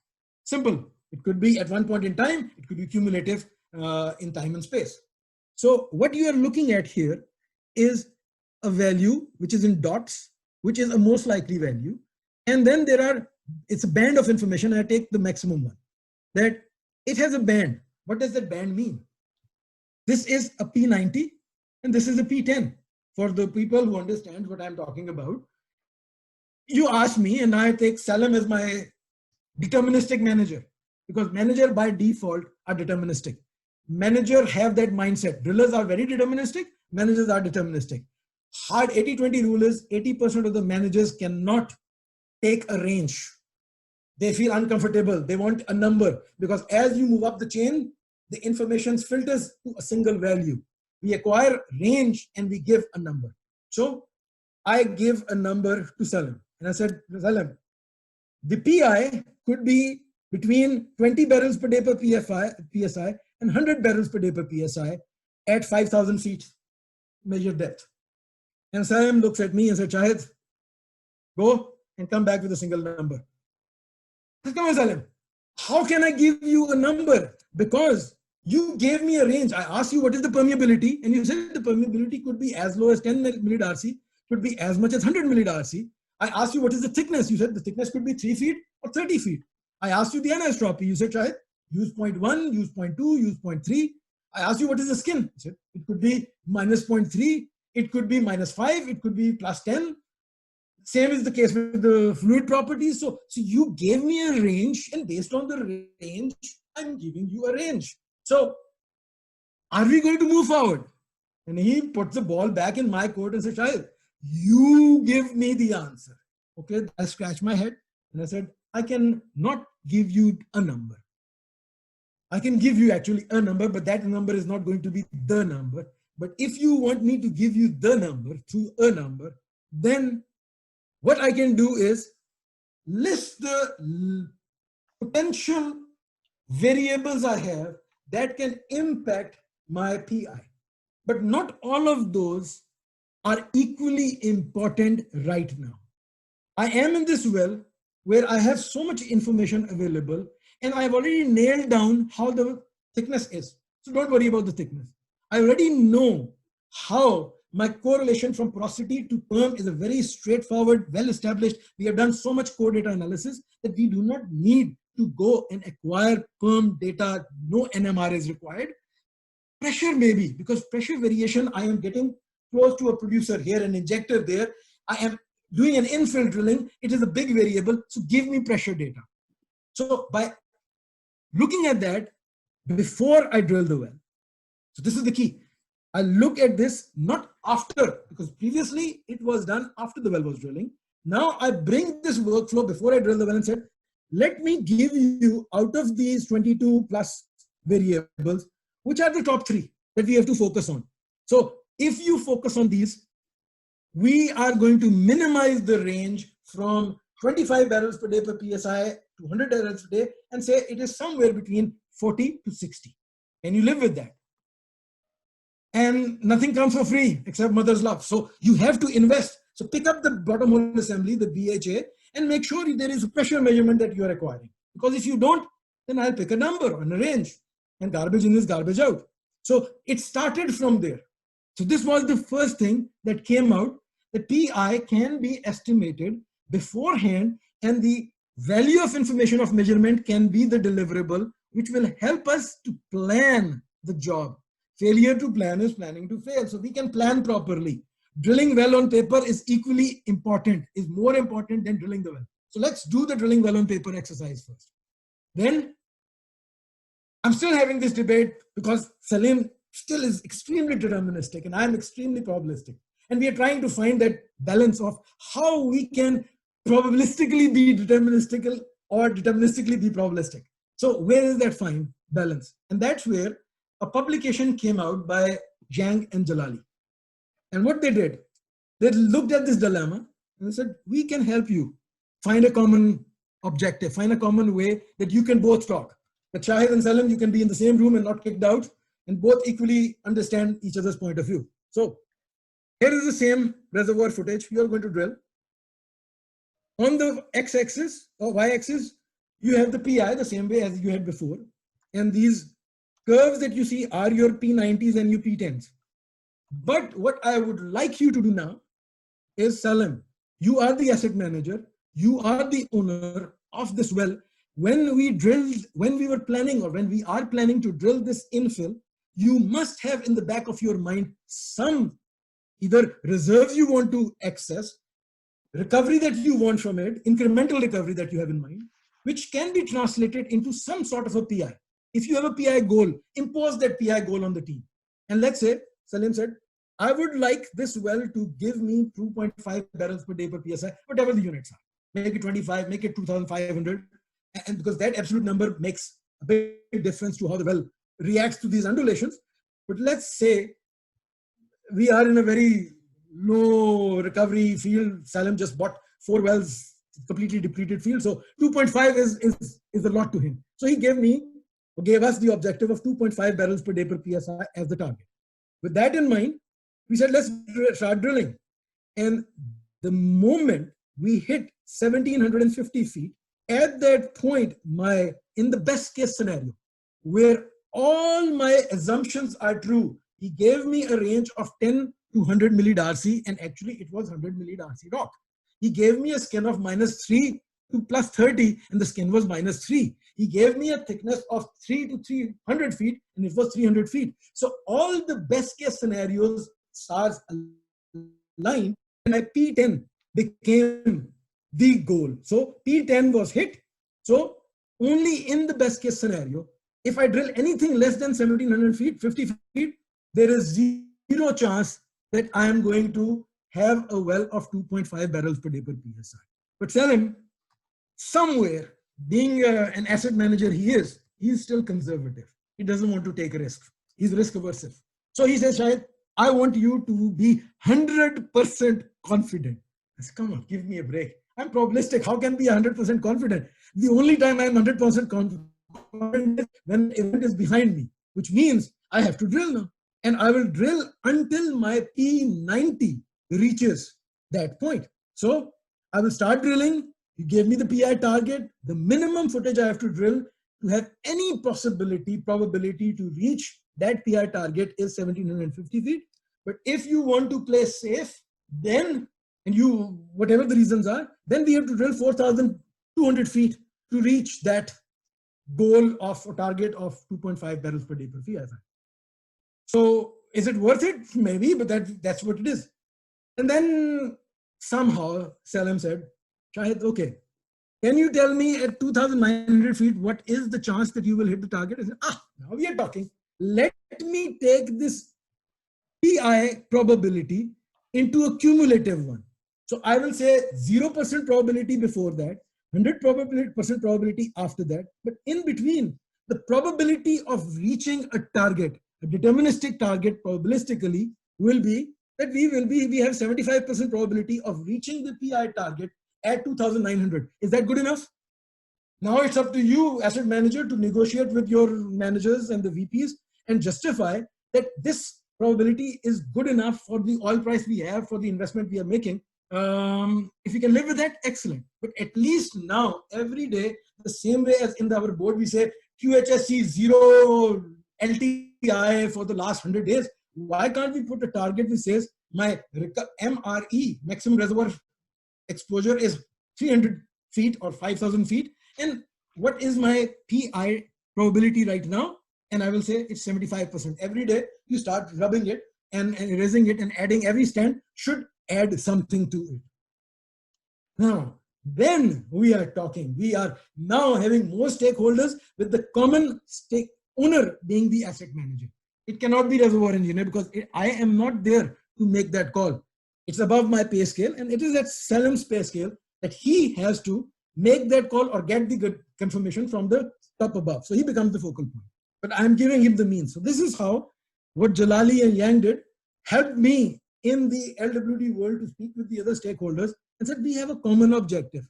Simple. It could be at one point in time, it could be cumulative in time and space. So what you are looking at here is a value which is in dots, which is a most likely value. And then it's a band of information. I take the maximum one. That it has a band. What does that band mean? This is a P90 and this is a P10. For the people who understand what I'm talking about, you ask me and I take Salam as my deterministic manager, because manager by default are deterministic. Manager have that mindset. Drillers are very deterministic, managers are deterministic. Hard 80-20 rule is 80% of the managers cannot take a range. They feel uncomfortable. They want a number, because as you move up the chain, the information filters to a single value. We acquire range and we give a number. So I give a number to Salam and I said, Salam, the PI could be between 20 barrels per day per PSI and 100 barrels per day per PSI at 5,000 feet measured depth. And Salam looks at me and said, Shahid, go and come back with a single number. I said, come on, Salam, how can I give you a number? Because you gave me a range. I asked you what is the permeability, and you said the permeability could be as low as 10 millid RC, could be as much as 100 millid RC. I asked you what is the thickness. You said the thickness could be 3 feet or 30 feet. I asked you the anisotropy. You said, Shahid, use 0.1, use 0.2, use 0.3. I asked you what is the skin. You said it could be minus 0.3, it could be minus 5, it could be plus 10. Same is the case with the fluid properties. So you gave me a range, and based on the range, I'm giving you a range. So are we going to move forward? And he put the ball back in my court and said, Shahid, you give me the answer. Okay, I scratched my head and I said, I can not give you a number. I can give you actually a number, but that number is not going to be the number. But if you want me to give you the number through a number, then what I can do is list the potential variables I have that can impact my PI. But not all of those are equally important right now. I am in this well where I have so much information available, and I've already nailed down how the thickness is. So don't worry about the thickness. I already know how my correlation from porosity to perm is a very straightforward, well-established. We have done so much core data analysis that we do not need to go and acquire perm data. No NMR is required. Pressure maybe, because pressure variation, I am getting close to a producer here, an injector there. I am doing an infill drilling. It is a big variable. So give me pressure data. So by looking at that before I drill the well, so this is the key. I look at this not after, because previously it was done after the well was drilling. Now I bring this workflow before I drill the well and said, let me give you out of these 22 plus variables, which are the top 3 that we have to focus on. So if you focus on these, we are going to minimize the range from 25 barrels per day per PSI to 100 barrels per day and say it is somewhere between 40 to 60. Can you live with that? And nothing comes for free except mother's love. So you have to invest. So pick up the bottom hole assembly, the BHA, and make sure there is a pressure measurement that you are acquiring. Because if you don't, then I'll pick a number on a range, and garbage in is garbage out. So it started from there. So this was the first thing that came out. The PI can be estimated beforehand, and the value of information of measurement can be the deliverable, which will help us to plan the job. Failure to plan is planning to fail. So we can plan properly. Drilling well on paper is equally important, is more important than drilling the well. So let's do the drilling well on paper exercise first. Then I'm still having this debate because Salim still is extremely deterministic and I'm extremely probabilistic. And we are trying to find that balance of how we can probabilistically be deterministic or deterministically be probabilistic. So where is that fine balance? And that's where a publication came out by Zhang and Jalali. And what they did, they looked at this dilemma and they said, we can help you find a common objective, find a common way that you can both talk. That Shahid and Salim, you can be in the same room and not kicked out and both equally understand each other's point of view. So here is the same reservoir footage you are going to drill. On the x-axis or y-axis, you have the PI the same way as you had before. And these curves that you see are your P90s and your P10s. But what I would like you to do now is, Salim, you are the asset manager, you are the owner of this well. When we were planning or when we are planning to drill this infill, you must have in the back of your mind some either reserves you want to access, recovery that you want from it, incremental recovery that you have in mind, which can be translated into some sort of a PI. If you have a PI goal, impose that PI goal on the team. And let's say, Salim said, I would like this well to give me 2.5 barrels per day per PSI, whatever the units are. Make it 25, make it 2,500. And because that absolute number makes a big difference to how the well reacts to these undulations. But let's say we are in a very low recovery field. Salim just bought 4 wells, completely depleted field. So 2.5 is a lot to him. So he gave us the objective of 2.5 barrels per day per PSI as the target. With that in mind, we said, let's start drilling. And the moment we hit 1,750 feet, at that point, in the best case scenario, where all my assumptions are true, he gave me a range of 10 to 100 millidarcy, and actually it was 100 millidarcy rock. He gave me a skin of -3 to +30, and the skin was -3. He gave me a thickness of 3 to 300 feet, and it was 300 feet. So all the best case scenarios, stars aligned, and my P10 became the goal. So P10 was hit. So only in the best case scenario, if I drill anything less than 1,700 feet, 50 feet, there is zero chance that I am going to have a well of 2.5 barrels per day per PSI. But Salim, somewhere, being an asset manager he's still conservative. He doesn't want to take a risk. He's risk aversive. So he says, Shahid, I want you to be 100% confident. I said, come on, give me a break. I'm probabilistic. How can I be 100% confident? The only time I'm 100% confident is when the event is behind me, which means I have to drill now. And I will drill until my P90 reaches that point. So I will start drilling. You gave me the PI target. The minimum footage I have to drill to have any probability to reach that PI target is 1,750 feet. But if you want to play safe, then, and whatever the reasons are, then we have to drill 4,200 feet to reach that goal of a target of 2.5 barrels per day per PSI. So is it worth it? Maybe, but that's what it is. And then somehow Salim said, Shahid, okay, can you tell me at 2,900 feet, what is the chance that you will hit the target? I said, now we are talking. Let me take this PI probability into a cumulative one. So I will say 0% probability before that, 100% probability after that. But in between, the probability of reaching a target, a deterministic target probabilistically, will be that we have 75% probability of reaching the PI target at 2,900. Is that good enough? Now it's up to you, asset manager, to negotiate with your managers and the VPs and justify that this probability is good enough for the oil price we have, for the investment we are making. If you can live with that, excellent. But at least now, every day, the same way as in our board, we say QHSE 0 LTI for the last 100 days. Why can't we put a target which says my MRE, maximum reservoir exposure, is 300 feet or 5,000 feet? And what is my PI probability right now? And I will say it's 75%. Every day you start rubbing it and erasing it and adding. Every stand should add something to it. Now, then we are talking. We are now having more stakeholders, with the common stake owner being the asset manager. It cannot be reservoir engineer, because I am not there to make that call. It's above my pay scale, and it is at Salim's pay scale that he has to make that call or get the good confirmation from the top above. So he becomes the focal point. But I'm giving him the means. So this is how what Jalali and Yang did helped me in the LWD world to speak with the other stakeholders and said, we have a common objective,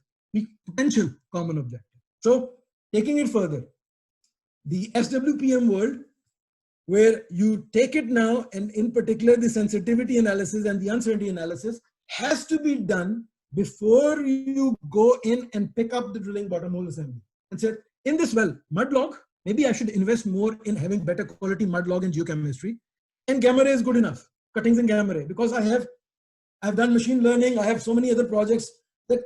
potential common objective. So taking it further, the SWPM world, where you take it now, and in particular the sensitivity analysis and the uncertainty analysis has to be done before you go in and pick up the drilling bottom hole assembly and say, in this well, mud log, maybe I should invest more in having better quality mud log and geochemistry, and gamma ray is good enough, cuttings in gamma ray, because I've done machine learning, I have so many other projects that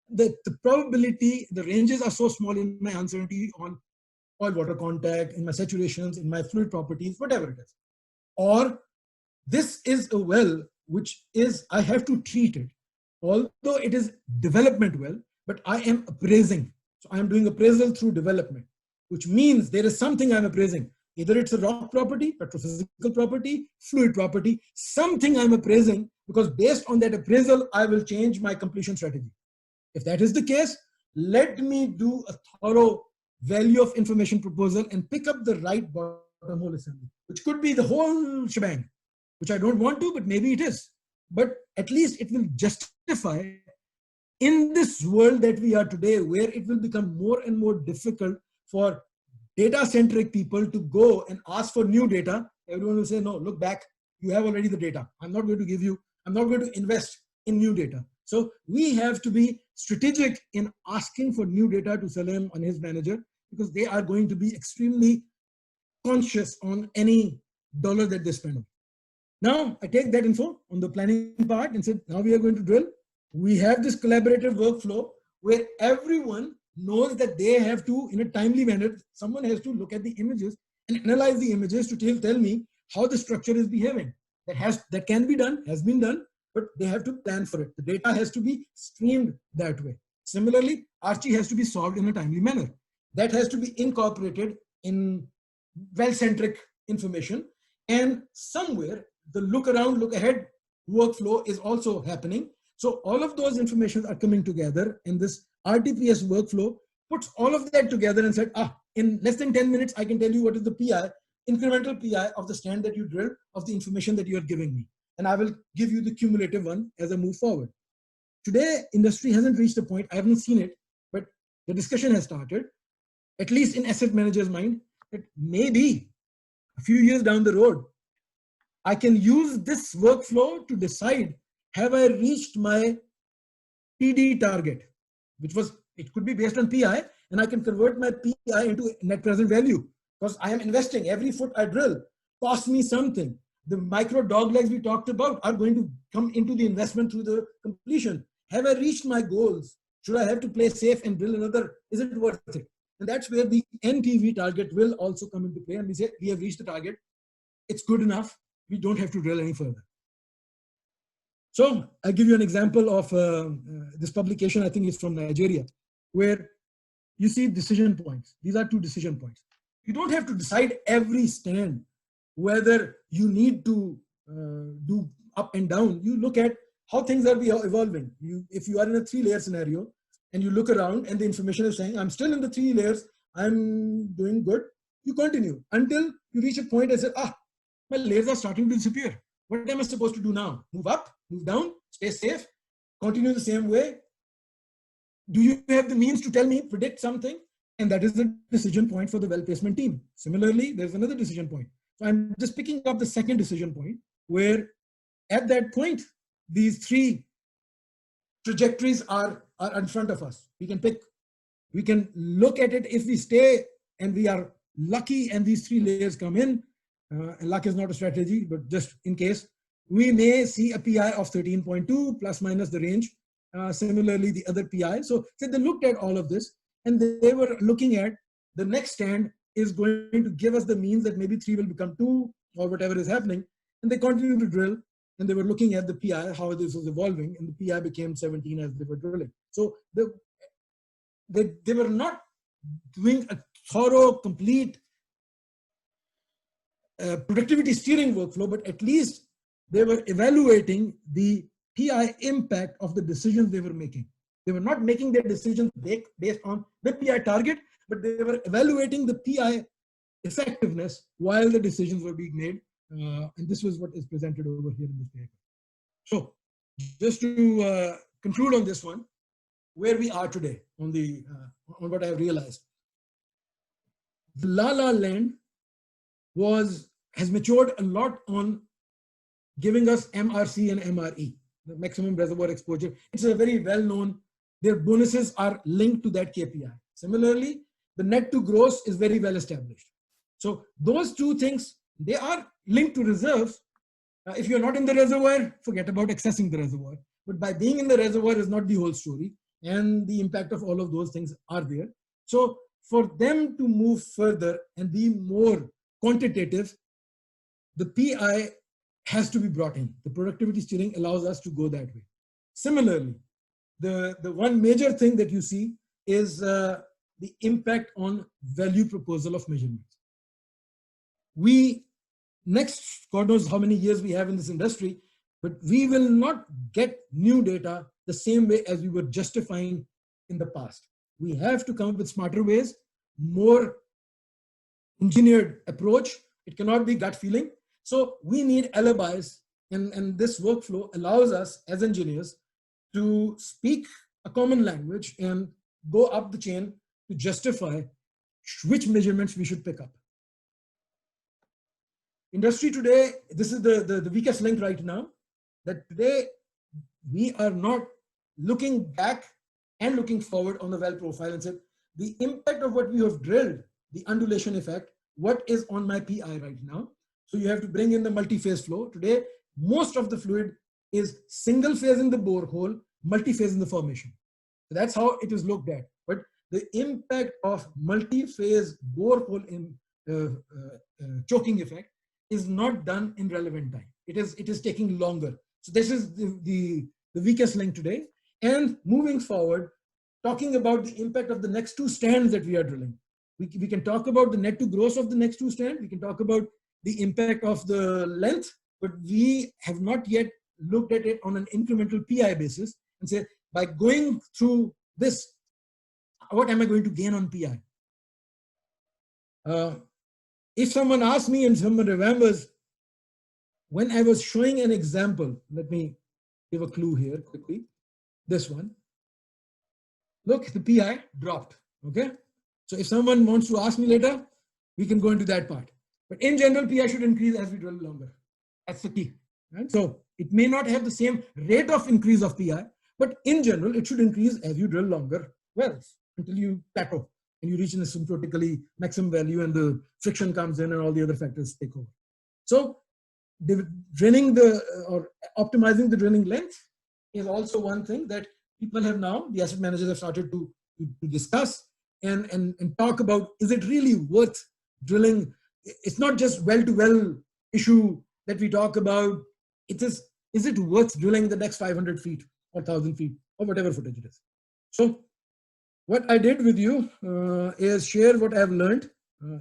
the probability, the ranges are so small in my uncertainty on oil water contact, in my saturations, in my fluid properties, whatever it is. Or this is a well which is, I have to treat it, although it is development well, but I am appraising. So I am doing appraisal through development, which means there is something I'm appraising. Either it's a rock property, petrophysical property, fluid property, something I'm appraising, because based on that appraisal, I will change my completion strategy. If that is the case, let me do a thorough value of information proposal and pick up the right bottom hole assembly, which could be the whole shebang, which I don't want to, but maybe it is. But at least it will justify in this world that we are today, where it will become more and more difficult for data-centric people to go and ask for new data. Everyone will say, no, look back, you have already the data. I'm not going to give you, I'm not going to invest in new data. So we have to be strategic in asking for new data to Salim and his manager, because they are going to be extremely conscious on any dollar that they spend on. Now I take that info on the planning part and said, now we are going to drill. We have this collaborative workflow where everyone knows that they have to, in a timely manner, someone has to look at the images and analyze the images to tell me how the structure is behaving. That can be done, has been done, but they have to plan for it. The data has to be streamed that way. Similarly, Archie has to be solved in a timely manner. That has to be incorporated in well-centric information, and somewhere the look around, look ahead workflow is also happening. So all of those information are coming together, and this RTPS workflow puts all of that together and said, in less than 10 minutes, I can tell you what is the PI, incremental PI of the stand that you drilled, of the information that you are giving me. And I will give you the cumulative one as I move forward. Today, industry hasn't reached a point, I haven't seen it, but the discussion has started, at least in asset manager's mind, that maybe a few years down the road, I can use this workflow to decide, have I reached my PD target, which was, it could be based on PI, and I can convert my PI into net present value, because I am investing. Every foot I drill costs me something. The micro dog legs we talked about are going to come into the investment through the completion. Have I reached my goals? Should I have to play safe and drill another? Is it worth it? And that's where the NPV target will also come into play. And we say, we have reached the target. It's good enough. We don't have to drill any further. So I'll give you an example of this publication. I think it's from Nigeria, where you see decision points. These are 2 decision points. You don't have to decide every stand whether you need to do up and down. You look at how things are evolving. If you are in a 3-layer scenario and you look around and the information is saying, I'm still in the 3 layers, I'm doing good, you continue until you reach a point and say, my layers are starting to disappear. What am I supposed to do now? Move up, move down, stay safe, continue the same way? Do you have the means to tell me, predict something? And that is the decision point for the well placement team. Similarly, there's another decision point. So I'm just picking up the second decision point, where at that point, these 3 trajectories are in front of us. We can look at it. If we stay and we are lucky and these 3 layers come in, and luck is not a strategy, but just in case, we may see a PI of 13.2 plus minus the range. Similarly, the other PI. So they looked at all of this and they were looking at the next stand is going to give us the means that maybe 3 will become 2 or whatever is happening. And they continued to drill and they were looking at the PI, how this was evolving, and the PI became 17 as they were drilling. So they were not doing a thorough, complete productivity steering workflow, but at least they were evaluating the PI impact of the decisions they were making. They were not making their decisions based on the PI target, but they were evaluating the PI effectiveness while the decisions were being made. And this was what is presented over here in this paper. So just to conclude on this one, where we are today on what I have realized. The La La Land has matured a lot on giving us MRC and MRE, the maximum reservoir exposure. It's a very well-known, their bonuses are linked to that KPI. Similarly, the net to gross is very well established. So those 2 things, they are linked to reserves. If you're not in the reservoir, forget about accessing the reservoir. But by being in the reservoir is not the whole story, and the impact of all of those things are there. So for them to move further and be more quantitative, the PI has to be brought in. The productivity steering allows us to go that way. Similarly, the one major thing that you see is the impact on value proposal of measurements. Next, God knows how many years we have in this industry, but we will not get new data the same way as we were justifying in the past. We have to come up with smarter ways, more engineered approach. It cannot be gut feeling. So we need alibis, and this workflow allows us as engineers to speak a common language and go up the chain to justify which measurements we should pick up. Industry today, this is the weakest link right now, that today we are not looking back and looking forward on the well profile and say, the impact of what we have drilled, the undulation effect, what is on my PI right now? So you have to bring in the multi-phase flow. Today, most of the fluid is single phase in the borehole, multi-phase in the formation. So that's how it is looked at. But the impact of multi-phase borehole in choking effect is not done in relevant time. It is taking longer. So this is the weakest link today. And moving forward, talking about the impact of the next 2 stands that we are drilling. We can talk about the net to gross of the next 2 stands. We can talk about the impact of the length, but we have not yet looked at it on an incremental PI basis and say, by going through this, what am I going to gain on PI? If someone asks me and someone remembers, when I was showing an example, let me give a clue here quickly, this one. Look, the PI dropped, okay? So if someone wants to ask me later, we can go into that part. But in general, PI should increase as we drill longer. That's the key, right? So it may not have the same rate of increase of PI, but in general, it should increase as you drill longer wells until you plateau and you reach an asymptotically maximum value and the friction comes in and all the other factors take over. So drilling or optimizing the drilling length is also one thing that people have now, the asset managers have started to discuss and talk about, is it really worth drilling? It's not just well to well issue that we talk about. Is it worth drilling the next 500 feet or 1,000 feet or whatever footage it is? So what I did with you is share what I've learned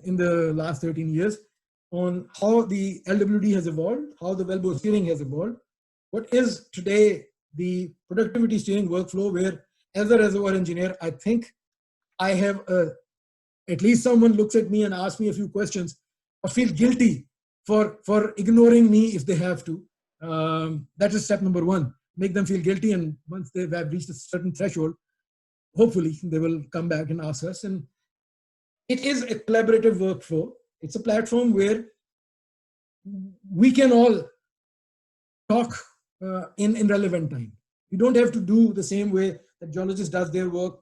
in the last 13 years on how the LWD has evolved, how the wellbore steering has evolved, what is today the productivity steering workflow where as a reservoir engineer, I think I have at least someone looks at me and asks me a few questions or feel guilty for ignoring me if they have to. That is step number one. Make them feel guilty, and once they have reached a certain threshold, hopefully they will come back and ask us. And it is a collaborative workflow. It's a platform where we can all talk in relevant time. You don't have to do the same way that geologist does their work,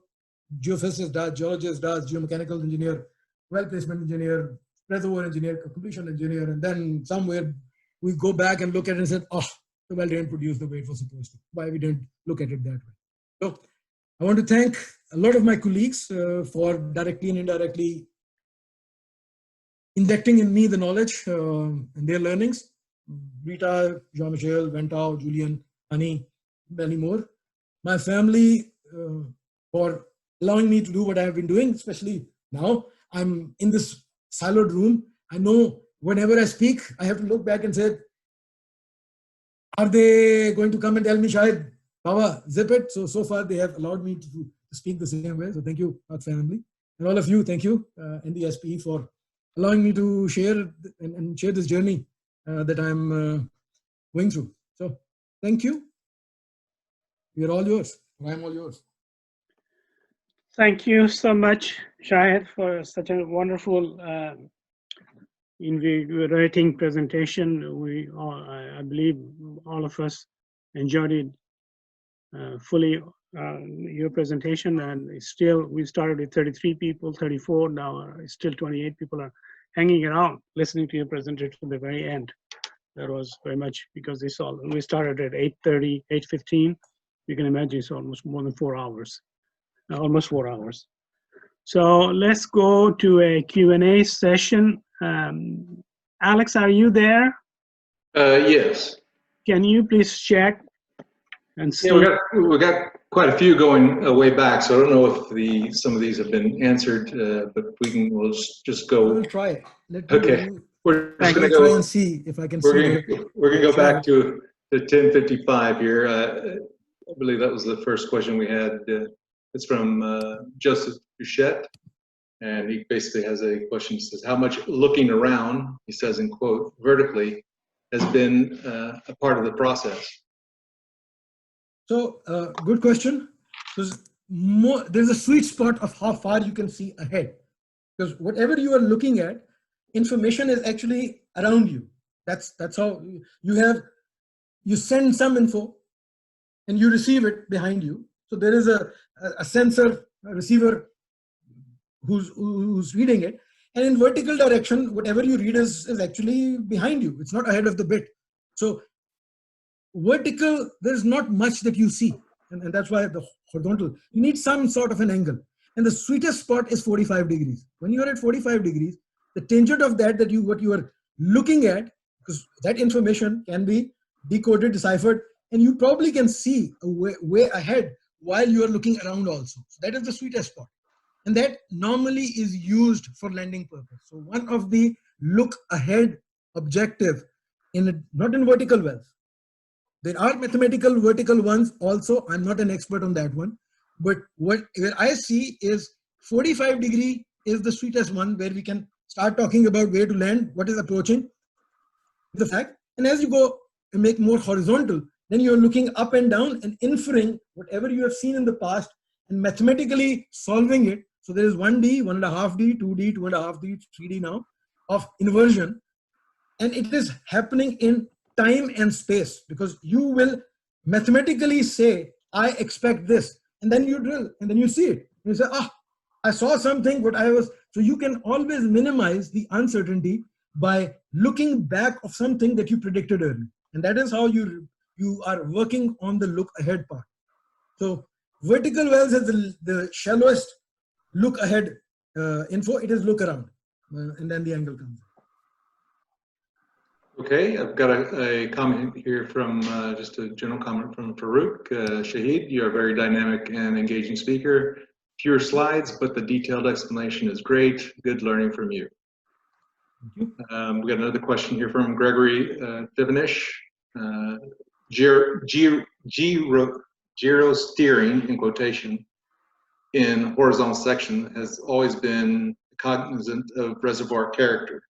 geophysicist does, geologist does, geomechanical engineer, well placement engineer, reservoir engineer, completion engineer, and then somewhere we go back and look at it and say, oh, the well didn't produce the way it was supposed to. Why we didn't look at it that way? So I want to thank a lot of my colleagues for directly and indirectly injecting in me the knowledge and their learnings. Rita, Jean-Michel, Ventao, Julian, Ani, many more. My family for allowing me to do what I have been doing, especially now. I'm in this siloed room. I know whenever I speak, I have to look back and say, are they going to come and tell me, Shahid, Baba, zip it? So far they have allowed me to speak the same way. So thank you, our family. And all of you, thank you, NDSP, for allowing me to share and share this journey that I'm going through. So thank you. We are all yours. I'm all yours. Thank you so much, Shahid, for such a wonderful invigorating presentation. I believe all of us enjoyed it fully, your presentation, and still we started with 33 people, 34, now still 28 people are hanging around listening to your presentation to the very end. That was very much because we started at 8:30, 8:15. You can imagine it's almost more than 4 hours, almost 4 hours. So let's go to a Q&A session. Alex, are you there? Yes. Can you please check and see? Yeah, we got quite a few going way back, so I don't know if some of these have been answered, but we'll just go. We'll try. Okay. We're just going to try go and see if I can we're see. We're going to go back to 10:55 here. I believe that was the first question we had. It's from Joseph Bouchette, and he basically has a question. He says, how much looking around, he says in quote, vertically, has been a part of the process? So good question. There's a sweet spot of how far you can see ahead, because whatever you are looking at, information is actually around you. That's how you send some info and you receive it behind you. So there is a sensor, a receiver who's reading it. And in vertical direction, whatever you read is actually behind you. It's not ahead of the bit. So vertical, there's not much that you see. And that's why the horizontal, you need some sort of an angle. And the sweetest spot is 45 degrees. When you are at 45 degrees, the tangent of what you are looking at, because that information can be decoded, deciphered, and you probably can see way ahead while you are looking around also. So that is the sweetest spot. And that normally is used for landing purpose. So one of the look ahead objective not in vertical wells. There are mathematical vertical ones also. I'm not an expert on that one. But where I see is 45 degree is the sweetest one where we can start talking about where to land, what is approaching the fact. And as you go and make more horizontal, then you're looking up and down and inferring whatever you have seen in the past and mathematically solving it. So there is 1D, 1.5D, 2D, 2.5D, 3D now of inversion. And it is happening in time and space, because you will mathematically say, I expect this. And then you drill and then you see it. You say, I saw something, but so you can always minimize the uncertainty by looking back of something that you predicted early. And that is how you are working on the look ahead part. So vertical wells is the shallowest look ahead info. It is look around, and then the angle comes. Okay, I've got a comment here from just a general comment from Farouk. Shahid, you're a very dynamic and engaging speaker. Fewer slides, but the detailed explanation is great. Good learning from you. Thank you. We got another question here from Gregory Divanish. gyro steering, in quotation, in horizontal section has always been cognizant of reservoir character.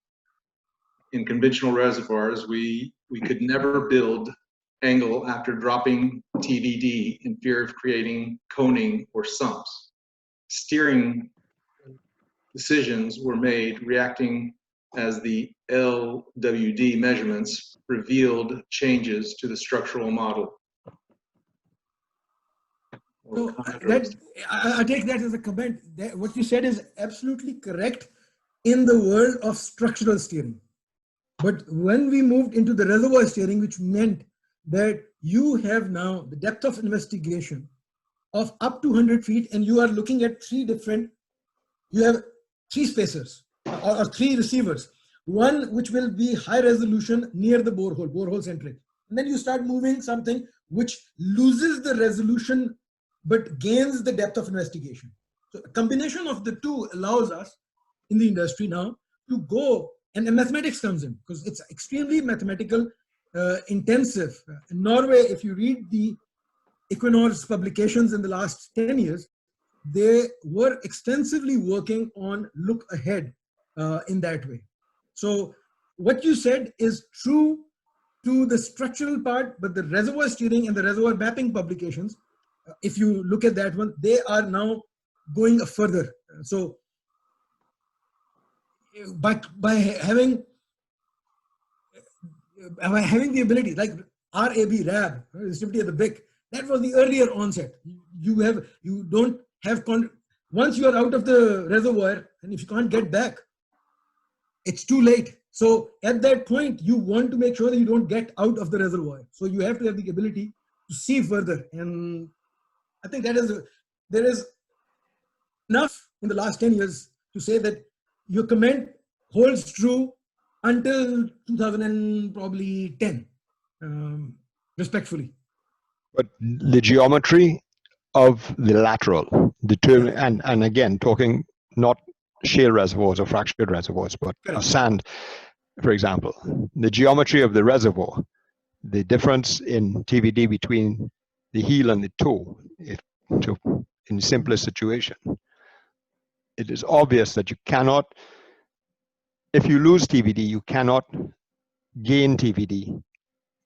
In conventional reservoirs, we could never build angle after dropping TVD in fear of creating coning or sumps. Steering decisions were made reacting as the LWD measurements revealed changes to the structural model. So I take that as a comment. What you said is absolutely correct in the world of structural steering. But when we moved into the reservoir steering, which meant that you have now the depth of investigation of up to 100 feet, and you are looking at you have three spacers or three receivers. One which will be high resolution near the borehole centric. And then you start moving something which loses the resolution but gains the depth of investigation. So a combination of the two allows us in the industry now to go, and mathematics comes in because it's extremely mathematical intensive. In Norway, if you read the Equinor's publications in the last 10 years, they were extensively working on look ahead in that way. So what you said is true to the structural part, but the reservoir steering and the reservoir mapping publications, if you look at that one, they are now going further. So by having the ability, like RAB, resistivity of the BIC, that was the earlier onset. You don't have, once you are out of the reservoir, and if you can't get back, it's too late. So at that point, you want to make sure that you don't get out of the reservoir. So you have to have the ability to see further. And I think there is enough in the last 10 years to say that your comment holds true until 2010, respectfully. But the geometry of the lateral determine, and again, talking not shale reservoirs or fractured reservoirs, but a sand, for example, the geometry of the reservoir, the difference in TVD between the heel and the toe, in the simplest situation, it is obvious that you cannot, if you lose TVD, you cannot gain TVD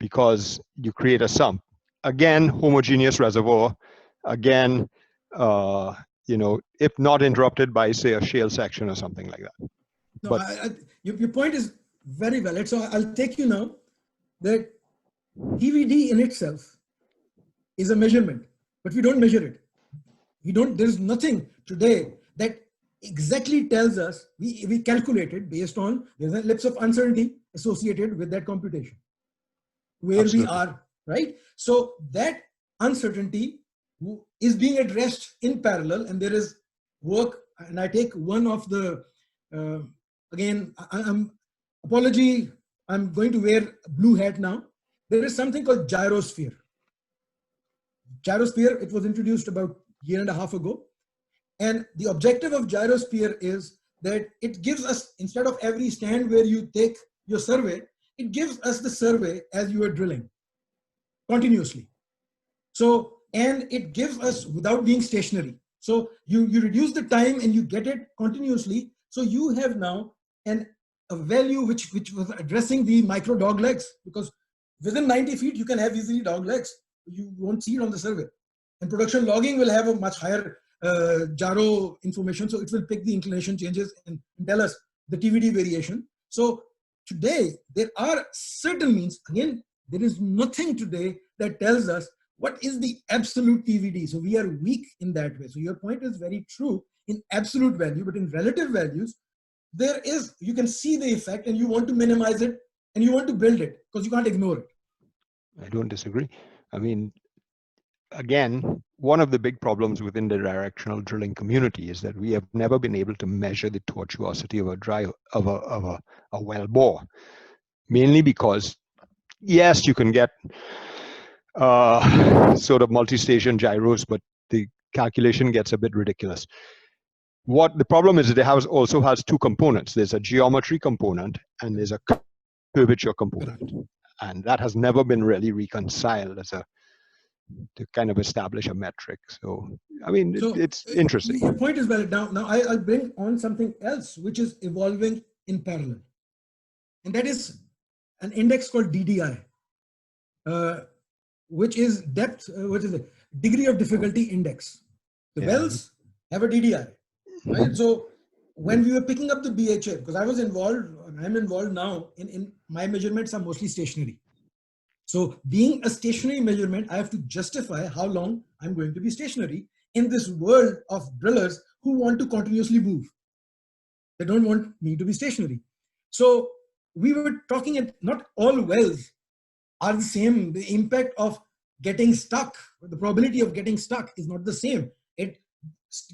because you create a sump. Again, homogeneous reservoir, again, if not interrupted by, say, a shale section or something like that. No, but your point is very valid. So I'll take you now that TVD in itself is a measurement, but we don't measure it. There's nothing today that exactly tells us, we calculate it based on, there's an ellipse of uncertainty associated with that computation, where Absolutely. we are, right? So that uncertainty is being addressed in parallel, and there is work, and I take one of the, again, apology, I'm going to wear a blue hat now. There is something called gyrosphere. Gyrosphere, it was introduced about a year and a half ago. And the objective of gyrosphere is that it gives us, instead of every stand where you take your survey, it gives us the survey as you are drilling continuously. So, and it gives us without being stationary. So you reduce the time and you get it continuously. So you have now a value which was addressing the micro dog legs, because within 90 feet, you can have easily dog legs. You won't see it on the survey. And production logging will have a much higher gyro information. So it will pick the inclination changes and tell us the TVD variation. So today, there are certain means, again, there is nothing today that tells us what is the absolute TVD. So we are weak in that way. So your point is very true in absolute value, but in relative values, there is, you can see the effect and you want to minimize it and you want to build it because you can't ignore it. I don't disagree. I mean, again, one of the big problems within the directional drilling community is that we have never been able to measure the tortuosity of a well bore, mainly because, yes, you can get sort of multi-station gyros, but the calculation gets a bit ridiculous. What the problem is, it also has two components. There's a geometry component and there's a curvature component. And that has never been really reconciled as a, to kind of establish a metric. So, I mean, So, it's interesting. Your point is valid. Now I'll bring on something else which is evolving in parallel. And that is an index called DDI, which is depth, what is it? Degree of difficulty index. The wells have a DDI, right? So when we were picking up the BHA, because I was involved, I'm involved now in my measurements are mostly stationary. So being a stationary measurement, I have to justify how long I'm going to be stationary in this world of drillers who want to continuously move. They don't want me to be stationary. So we were talking at not all wells are the same. The impact of getting stuck, the probability of getting stuck is not the same.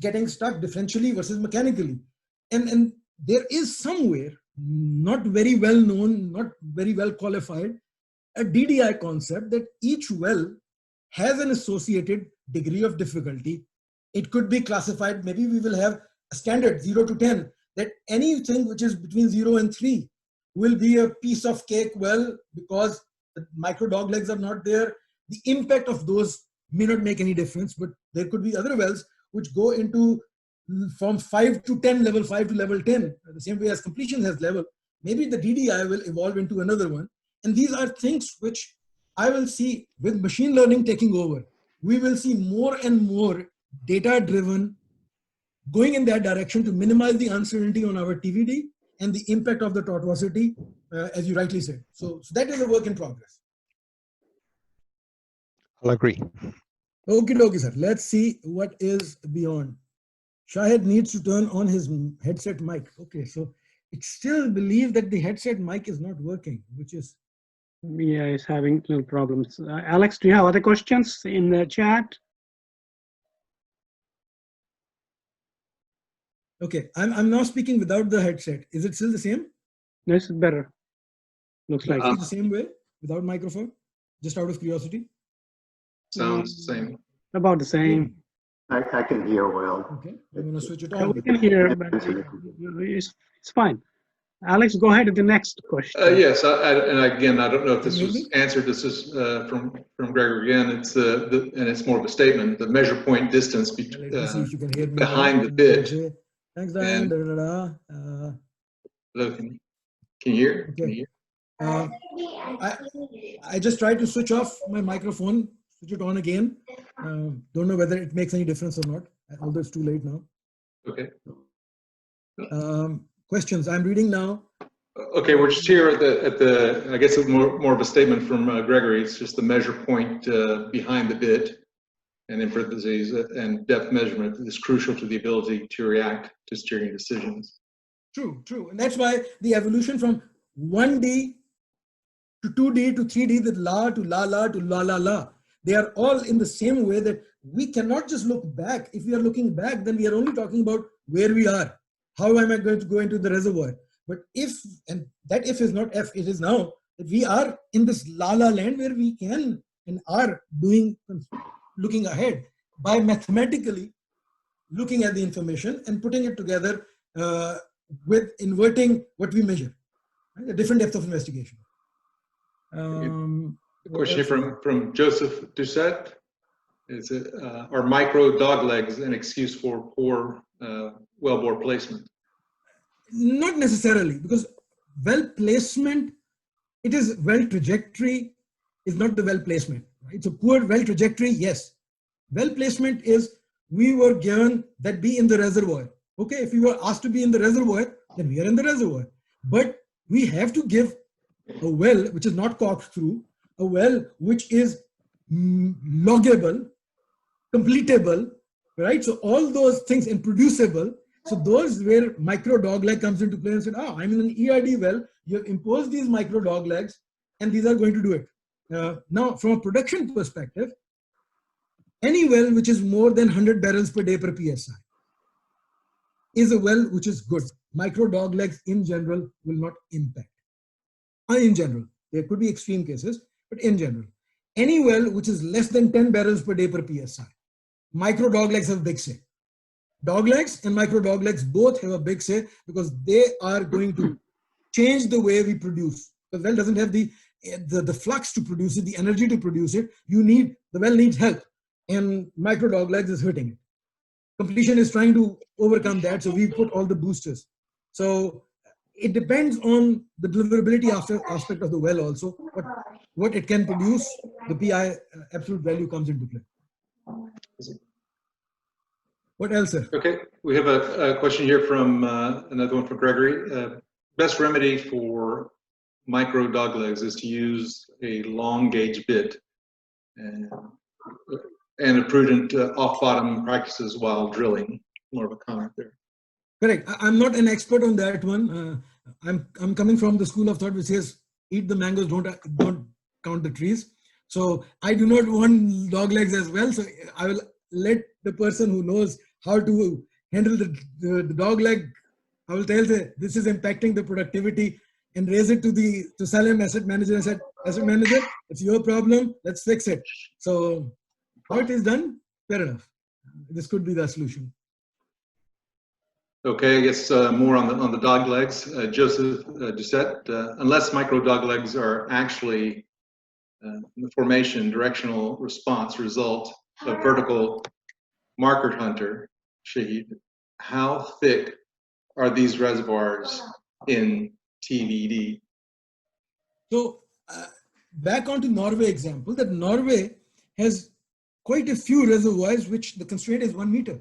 Getting stuck differentially versus mechanically. And there is somewhere, not very well known, not very well qualified, a DDI concept that each well has an associated degree of difficulty. It could be classified, maybe we will have a standard 0 to 10, that anything which is between 0 and 3 will be a piece of cake well, because the micro dog legs are not there. The impact of those may not make any difference, but there could be other wells which go into from 5 to 10, level 5 to level 10, the same way as completion has level. Maybe the DDI will evolve into another one. And these are things which I will see with machine learning taking over. We will see more and more data-driven going in that direction to minimize the uncertainty on our TVD and the impact of the tortuosity, as you rightly said. So that is a work in progress. I'll agree. Okay, dokie, sir. Let's see what is beyond. Shahid needs to turn on his headset mic. Okay, so it still believes that the headset mic is not working, which is... Yeah, it's having little problems. Alex, do you have other questions in the chat? Okay, I'm now speaking without the headset. Is it still the same? This is better. Looks like It's the same way, without microphone, just out of curiosity. Sounds the same. about the same. I can hear well. Okay, I'm gonna switch it Yeah, on. we can hear, but it's fine. Alex, go ahead to the next question. Yes, and again, I don't know if this Can you was hear me? answered. This is from Gregor again. It's and it's more of a statement. The measure point distance Let me see if you can hear me. behind the bit. Thanks, Diane. And- Da, da, da. Hello, can you hear? Can Okay. you hear? I just tried to switch off my microphone, switch it on again. Don't know whether it makes any difference or not, although it's too late now. Okay. Questions, I'm reading now. Okay, we're just here at the I guess it's more of a statement from Gregory. It's just the measure point behind the bit, and in parentheses, and depth measurement is crucial to the ability to react to steering decisions. True, true. And that's why the evolution from 1D to 2D to 3D, the la to la la to la la la, they are all in the same way that we cannot just look back. If we are looking back, then we are only talking about where we are. How am I going to go into the reservoir? But if, and that if is not F, it is now, that we are in this la la land where we can and are doing, looking ahead by mathematically looking at the information and putting it together with inverting what we measure, right? A different depth of investigation. A question from Joseph Doucette is it, are micro dog legs an excuse for poor wellbore placement? Not necessarily, because well placement, it is well trajectory is not the well placement, right? So poor well trajectory, yes. Well placement is we were given that be in the reservoir. Okay, if we were asked to be in the reservoir, then we are in the reservoir. But we have to give a well which is not corked through, a well which is loggable, completable, right? So all those things and producible. So those where micro dog leg comes into play and said, I'm in an ERD well, you have imposed these micro dog legs and these are going to do it. Now, from a production perspective, any well which is more than 100 barrels per day per PSI is a well which is good. Micro dog legs in general will not impact. In general, there could be extreme cases, but in general, any well which is less than 10 barrels per day per PSI, micro dog legs have a big say. Dog legs and micro dog legs both have a big say because they are going to change the way we produce. The well doesn't have the the flux to produce it, the energy to produce it, the well needs help, and micro doglegs is hurting it. Completion is trying to overcome that, so we put all the boosters. So it depends on the deliverability aspect of the well also, but what it can produce, the PI absolute value comes into play. What else, sir? Okay, we have a question here from another one from Gregory. Best remedy for micro doglegs is to use a long gauge bit and a prudent off-bottom practices while drilling. More of a comment there. Correct. I'm not an expert on that one. I'm coming from the school of thought which says eat the mangoes, don't count the trees. So I do not want dog legs as well. So I will let the person who knows how to handle the dog leg, I will tell them this is impacting the productivity and raise it to Salem asset manager and said, asset manager, it's your problem, let's fix it. So how it is done, fair enough. This could be the solution. Okay, I guess more on the dog legs. Joseph Doucette, unless micro dog legs are actually the formation directional response result of vertical marker hunter, Shahid, how thick are these reservoirs in TVD? So back onto Norway example, that Norway has quite a few reservoirs which the constraint is 1 meter.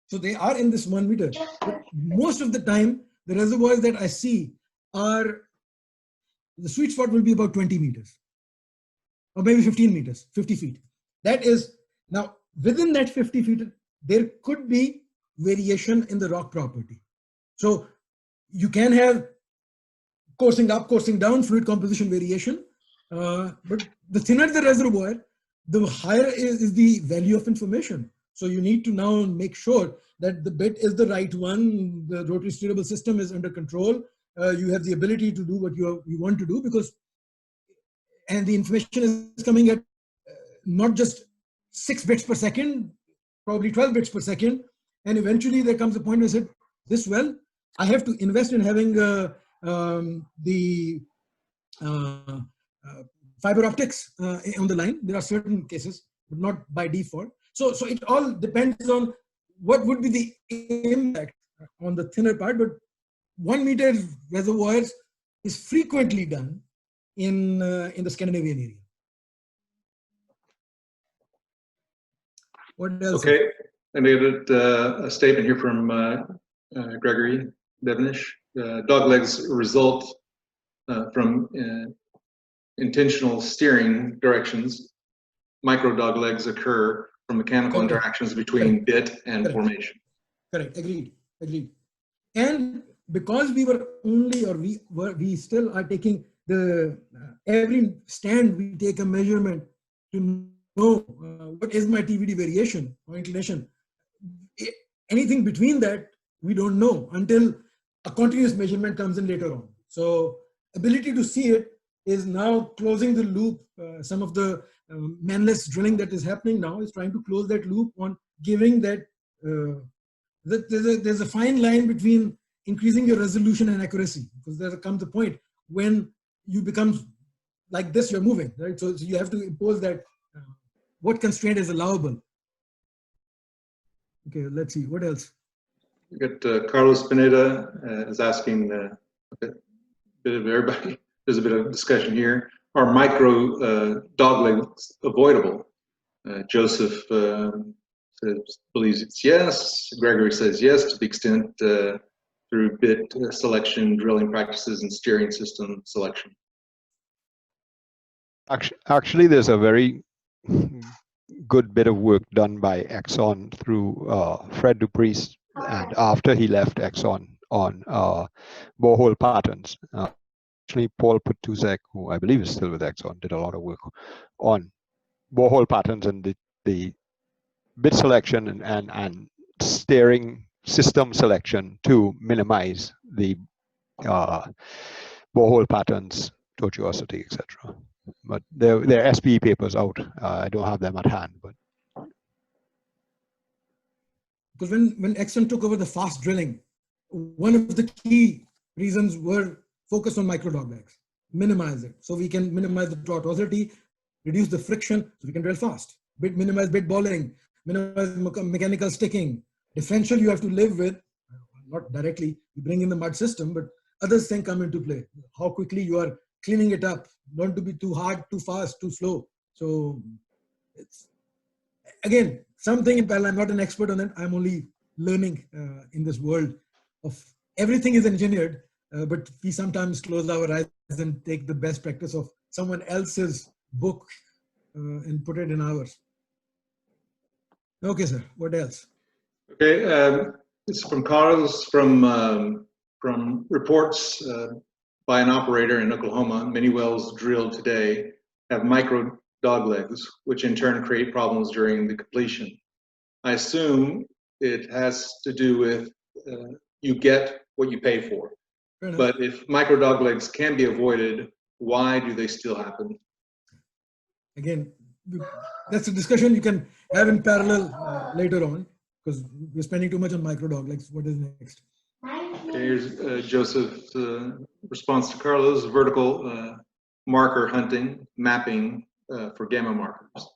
So they are in this 1 meter. But most of the time, the reservoirs that I see are, the sweet spot will be about 20 meters or maybe 15 meters, 50 feet. That is, now within that 50 feet, there could be variation in the rock property. So you can have coursing up, coursing down, fluid composition variation. But the thinner the reservoir, the higher is the value of information. So you need to now make sure that the bit is the right one, the rotary steerable system is under control, you have the ability to do what you want to do, because, and the information is coming at not just 6 bits per second, probably 12 bits per second, and eventually there comes a point where I said, this well, I have to invest in having the fiber optics on the line. There are certain cases, but not by default. So it all depends on what would be the impact on the thinner part, but 1 meter reservoirs is frequently done in the Scandinavian area. What else? Okay, I made a statement here from Gregory Devenish. Doglegs result from intentional steering directions. Micro doglegs occur from mechanical interactions between bit and formation. Correct. Agreed. And because we were only, or we still are taking the every stand, we take a measurement to know what is my TVD variation or inclination. Anything between that, we don't know until a continuous measurement comes in later on. So ability to see it is now closing the loop. Some of the manless drilling that is happening now is trying to close that loop on giving that. There's a fine line between increasing your resolution and accuracy, because there comes a point when you become like this, you're moving, right? So you have to impose that, what constraint is allowable. Okay, let's see, what else? We got Carlos Pineda is asking a bit of everybody. There's a bit of discussion here. Are micro doglegs avoidable? Joseph believes it's yes. Gregory says yes, to the extent through bit selection, drilling practices, and steering system selection. Actually, there's a very good bit of work done by Exxon through Fred Dupreece, and after he left Exxon, on borehole patterns. Actually, Paul Patuzek, who I believe is still with Exxon, did a lot of work on borehole patterns and the bit selection and steering system selection to minimize the borehole patterns, tortuosity, etc. But there are SPE papers out. I don't have them at hand, but because when Exxon took over the fast drilling, one of the key reasons were focused on micro doglegs. minimize it. So we can minimize the tortuosity, reduce the friction, so we can drill fast. Minimize bit balling, minimize mechanical sticking. Differential you have to live with, not directly, you bring in the mud system, but other things come into play. How quickly you are cleaning it up, not to be too hard, too fast, too slow. So it's, again, something in parallel. I'm not an expert on it. I'm only learning in this world of everything is engineered, but we sometimes close our eyes and take the best practice of someone else's book and put it in ours. Okay, sir. What else? Okay, this is from Carlos from reports by an operator in Oklahoma. Many wells drilled today have micro doglegs, which in turn create problems during the completion. I assume it has to do with you get what you pay for. But if micro doglegs can be avoided, why do they still happen? Again, that's a discussion you can have in parallel later on, because we're spending too much on micro doglegs. What is next? Okay, here's Joseph's response to Carlos. Vertical marker hunting, mapping for gamma markers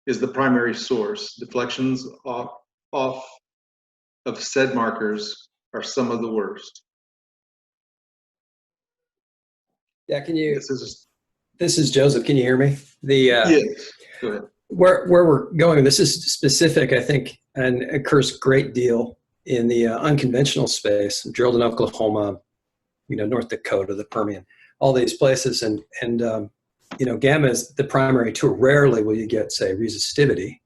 is the primary source. Deflections off of said markers are some of the worst. Yeah, can you? This is This is Joseph. Can you hear me? yes. Go ahead. Where we're going, this is specific, I think, and occurs a great deal in the unconventional space. Drilled in Oklahoma, North Dakota, the Permian, all these places, and gamma is the primary tool. Rarely will you get, say, resistivity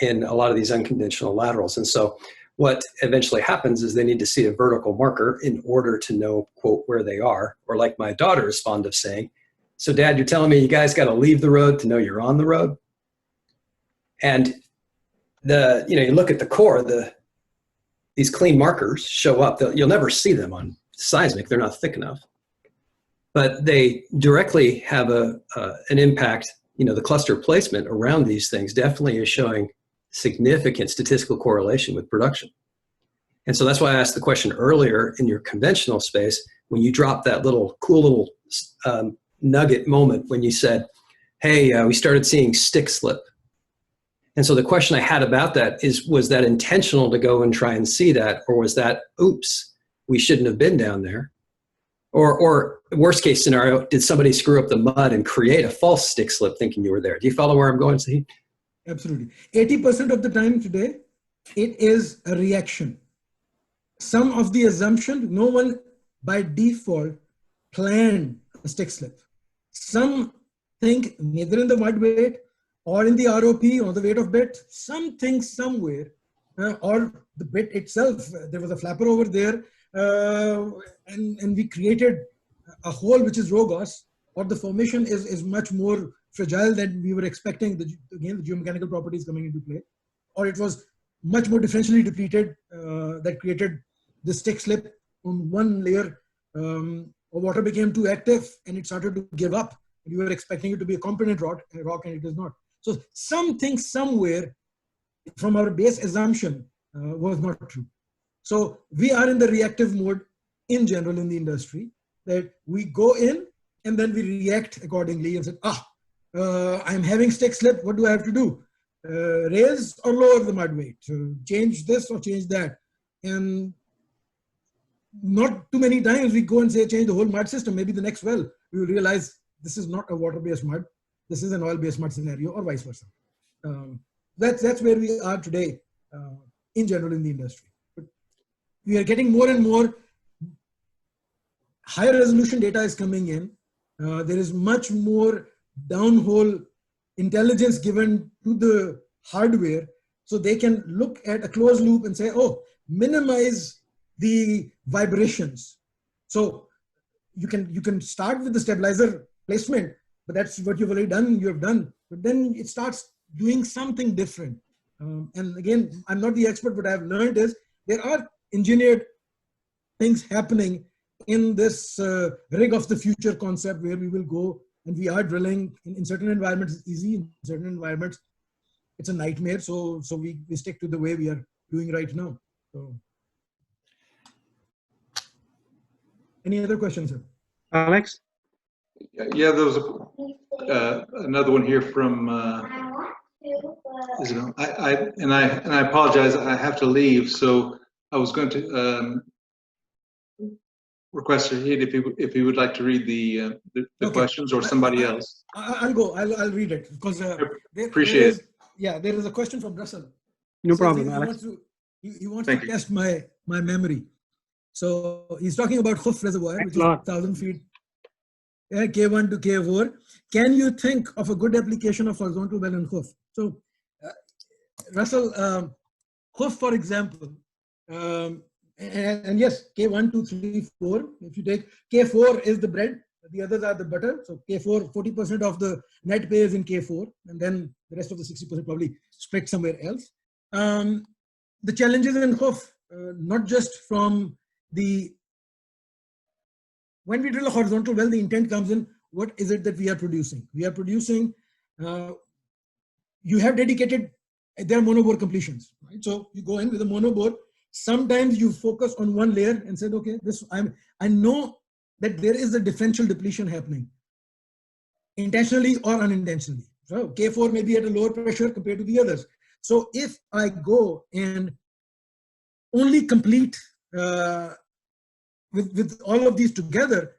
in a lot of these unconventional laterals, and so what eventually happens is they need to see a vertical marker in order to know, quote, where they are, or like my daughter is fond of saying, so Dad, you're telling me you guys got to leave the road to know you're on the road? And you look at the core, these clean markers show up. You'll never see them on seismic. They're not thick enough. But they directly have an impact. The cluster placement around these things definitely is showing significant statistical correlation with production. And so that's why I asked the question earlier in your conventional space, when you dropped that cool little nugget moment when you said, hey, we started seeing stick slip. And so the question I had about that is, was that intentional to go and try and see that, or was that, oops, we shouldn't have been down there? Or worst case scenario, did somebody screw up the mud and create a false stick slip thinking you were there? Do you follow where I'm going, Shahid? Absolutely. 80% of the time today, it is a reaction. Some of the assumption, no one by default planned a stick slip. Some think neither in the mud weight or in the ROP or the weight of bit, something somewhere, or the bit itself, there was a flapper over there, and we created a hole which is rogos, or the formation is much more fragile than we were expecting, again, the geomechanical properties coming into play, or it was much more differentially depleted that created the stick slip on one layer, or water became too active and it started to give up. And you were expecting it to be a competent rock and it is not. So something somewhere from our base assumption was not true. So we are in the reactive mode in general in the industry, that we go in and then we react accordingly and say, I'm having stick slip, what do I have to do? Raise or lower the mud weight, change this or change that. And not too many times we go and say change the whole mud system. Maybe the next well we will realize this is not a water-based mud, this is an oil-based mud scenario, or vice versa. That's where we are today in general in the industry. But we are getting more and more higher resolution data is coming in. There is much more downhole intelligence given to the hardware, so they can look at a closed loop and say, oh, minimize the vibrations. So you can start with the stabilizer placement, but that's what you've already done, you have done. But then it starts doing something different. And again, I'm not the expert, but I've learned is there are engineered things happening in this rig of the future concept, where we will go and we are drilling in certain environments. It's easy, in certain environments it's a nightmare. So we stick to the way we are doing right now. So, any other questions, sir? Alex? Yeah, there was another one here from. I apologize. I have to leave, so I was going to request Shahid if he would like to read the Okay. questions, or somebody else. I'll go. I'll read it because Appreciate it. Yeah, there is a question from Russell. No Says problem, he Alex. wants Thank to you. test my memory. So he's talking about Khuf Reservoir, Thanks which a is lot. 1,000 feet, K1 to K4. Can you think of a good application of horizontal well in Khuf? So, Russell, Khuf, for example, and yes, K1, 2, 3, 4. If you take K4 is the bread, the others are the butter. So K4, 40% of the net pay is in K4, and then the rest of the 60% probably spread somewhere else. The challenges in Khuf, not just from when we drill a horizontal well, the intent comes in, what is it that we are producing? We are producing, you have dedicated, there are monobore completions, right? So you go in with a monobore. Sometimes you focus on one layer and said, okay, I know that there is a differential depletion happening, intentionally or unintentionally. So K4 may be at a lower pressure compared to the others. So if I go and only complete with all of these together,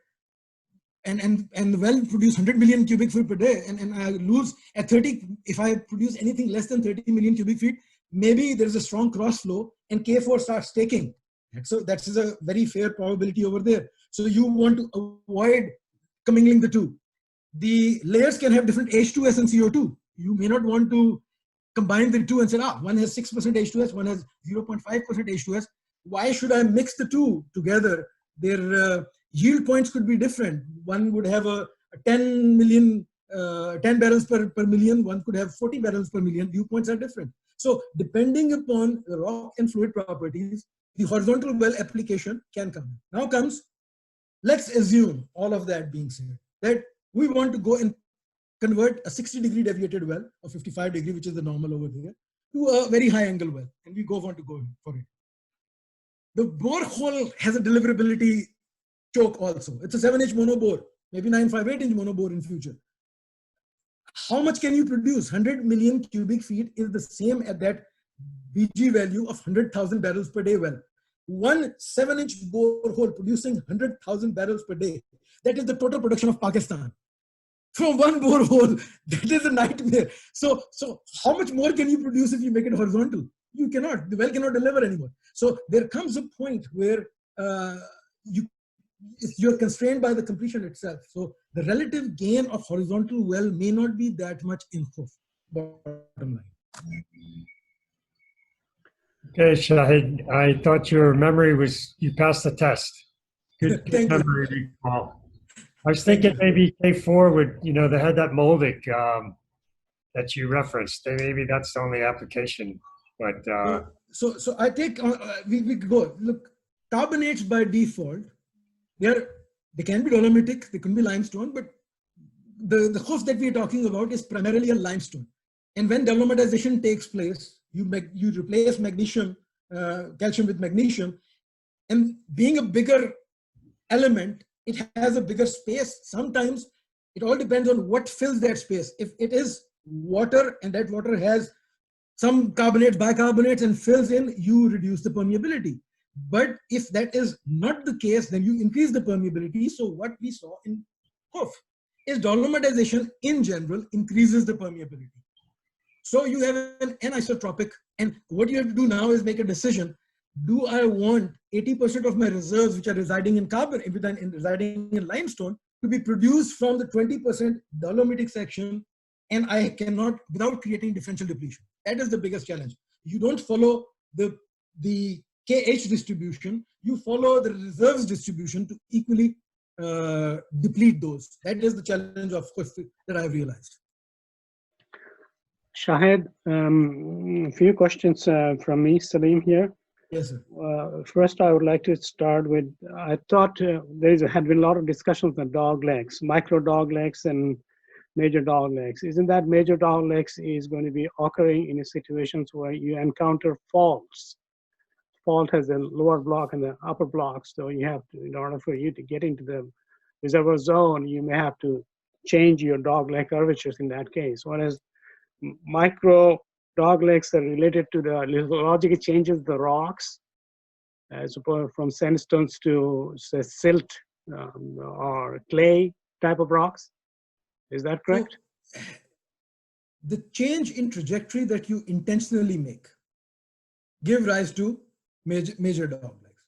and the well produce 100 million cubic feet per day, and I lose at 30, if I produce anything less than 30 million cubic feet, maybe there's a strong cross flow and K4 starts taking. So that is a very fair probability over there. So you want to avoid commingling the two. The layers can have different H2S and CO2. You may not want to combine the two and say, one has 6% H2S, one has 0.5% H2S. Why should I mix the two together? Their yield points could be different. One would have a 10 barrels per million. One could have 40 barrels per million. Viewpoints are different. So depending upon the rock and fluid properties, the horizontal well application can come. Now comes, let's assume all of that being said, that we want to go and convert a 60-degree deviated well, or 55-degree, which is the normal over there, to a very high angle well, and we want to go for it. The borehole has a deliverability choke also. It's a 7-inch monobore, maybe 958-inch monobore in future. How much can you produce? 100 million cubic feet is the same at that BG value of 100,000 barrels per day well. One 7-inch borehole producing 100,000 barrels per day. That is the total production of Pakistan. From one borehole, that is a nightmare. So how much more can you produce if you make it horizontal? You cannot. The well cannot deliver anymore. So there comes a point where you're constrained by the completion itself. So the relative gain of horizontal well may not be that much in Khuf. Bottom line. Okay, Shahid, I thought your memory was, you passed the test. Good memory recall. I was thinking maybe K4 would, they had that Moldic that you referenced. Maybe that's the only application, but. So I take, we go, look, carbonates by default, they can be dolomitic, they can be limestone, but the Khuf that we're talking about is primarily a limestone. And when dolomitization takes place, you replace magnesium, calcium with magnesium, and being a bigger element, it has a bigger space. Sometimes it all depends on what fills that space. If it is water and that water has some carbonates, bicarbonates and fills in, you reduce the permeability. But if that is not the case, then you increase the permeability. So what we saw in Khuf is dolomitization in general increases the permeability. So you have an anisotropic, and what you have to do now is make a decision. Do I want 80% of my reserves, which are residing in carbon, residing in limestone, to be produced from the 20% dolomitic section, and I cannot, without creating differential depletion? That is the biggest challenge. You don't follow the KH distribution, you follow the reserves distribution to equally deplete those. That is the challenge of Khuf that I've realized. Shahid, a few questions from me, Salim here. Yes, sir. First, I would like to start with, I thought had been a lot of discussions on dog legs, micro dog legs and major dog legs. Isn't that major dog legs is going to be occurring in situations where you encounter faults? Fault has a lower block and the upper block, so you have to, in order for you to get into the reservoir zone, you may have to change your dogleg curvatures in that case. Whereas micro doglegs are related to the lithological changes of the rocks, as opposed from sandstones to say, silt or clay type of rocks. Is that correct? So, the change in trajectory that you intentionally make give rise to major doglegs.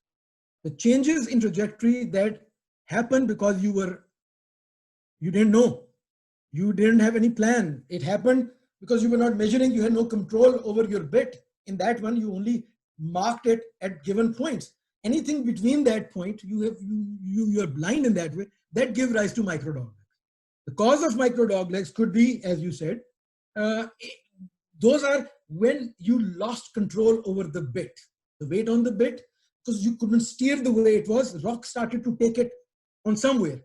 The changes in trajectory that happen because you didn't know, you didn't have any plan. It happened because you were not measuring, you had no control over your bit. In that one, you only marked it at given points. Anything between that point, you're blind in that way, that give rise to micro doglegs. The cause of micro doglegs could be, as you said, those are when you lost control over the bit, the weight on the bit, because you couldn't steer the way it was, the rock started to take it on somewhere.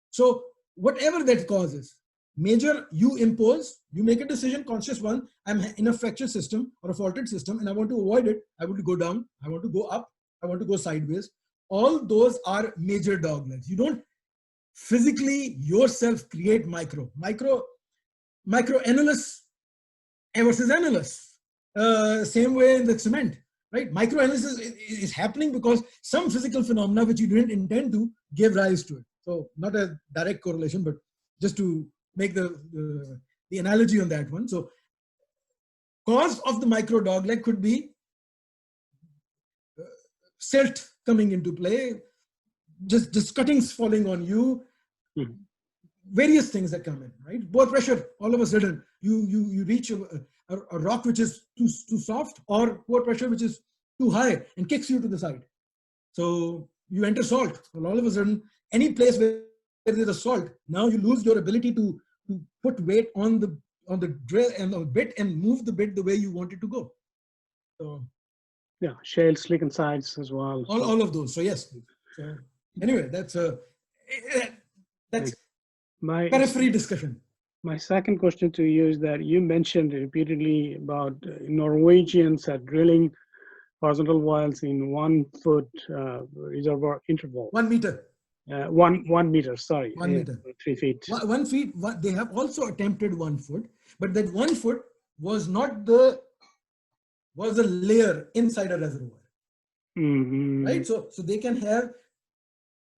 So whatever that causes, major, you impose, you make a decision, conscious one, I'm in a fractured system or a faulted system and I want to avoid it. I want to go down, I want to go up, I want to go sideways. All those are major doglegs. You don't physically yourself create micro annulus versus annulus. Same way in the cement, right? Micro annulus is happening because some physical phenomena which you didn't intend to give rise to it. So not a direct correlation, but just to make the analogy on that one. So cause of the micro dogleg could be silt coming into play, just cuttings falling on you, various things that come in, right? Bore pressure, all of a sudden, you reach a rock which is too soft, or bore pressure which is too high and kicks you to the side. So you enter salt. Well, all of a sudden, any place where there's a salt, now you lose your ability to put weight on the drill and the bit and move the bit the way you want it to go. So yeah, shale, slick and sides as well. All of those. So yes. So anyway, that's periphery discussion. My second question to you is that you mentioned repeatedly about Norwegians are drilling horizontal wells in 1 foot reservoir interval. 1 meter. 1 meter, sorry. 1 meter. 3 feet. 1 feet. They have also attempted 1 foot, but that 1 foot was not the layer inside a reservoir. Mm-hmm. Right? So they can have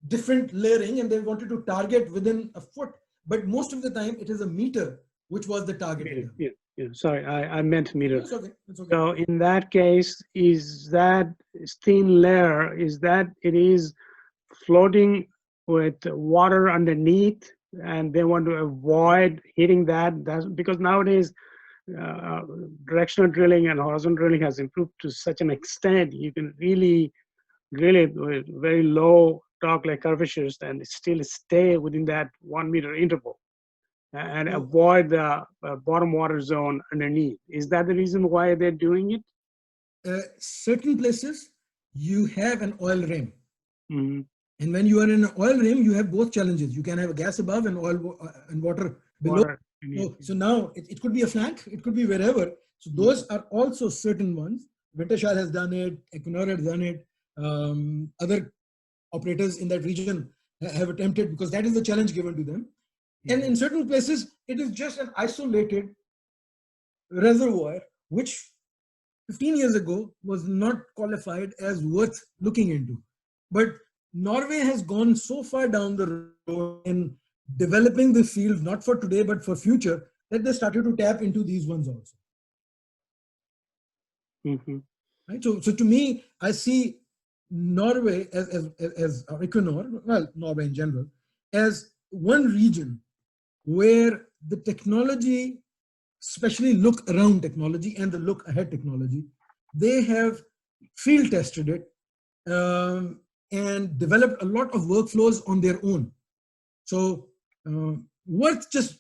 different layering and they wanted to target within a foot, but most of the time it is a meter which was the target. Yeah. Sorry, I meant meter. It's okay. It's okay. So in that case, is that thin layer, is that it is floating with water underneath and they want to avoid hitting that? That's because nowadays directional drilling and horizontal drilling has improved to such an extent you can really drill it with very low dogleg curvatures and still stay within that 1 meter interval and avoid the bottom water zone underneath. Is that the reason why they're doing it? Certain places you have an oil rim. Mm-hmm. And when you are in an oil rim, you have both challenges. You can have a gas above and oil and water below. So now it could be a flank, it could be wherever. So those are also certain ones. Wintershire has done it, Equinor has done it. Other operators in that region have attempted because that is the challenge given to them. And in certain places, it is just an isolated reservoir, which 15 years ago was not qualified as worth looking into. But Norway has gone so far down the road in developing the field, not for today, but for future, that they started to tap into these ones also. Mm-hmm. Right? So to me, I see Norway as Equinor, well, Norway in general, as one region where the technology, especially look around technology and the look ahead technology, they have field tested it and developed a lot of workflows on their own. So worth just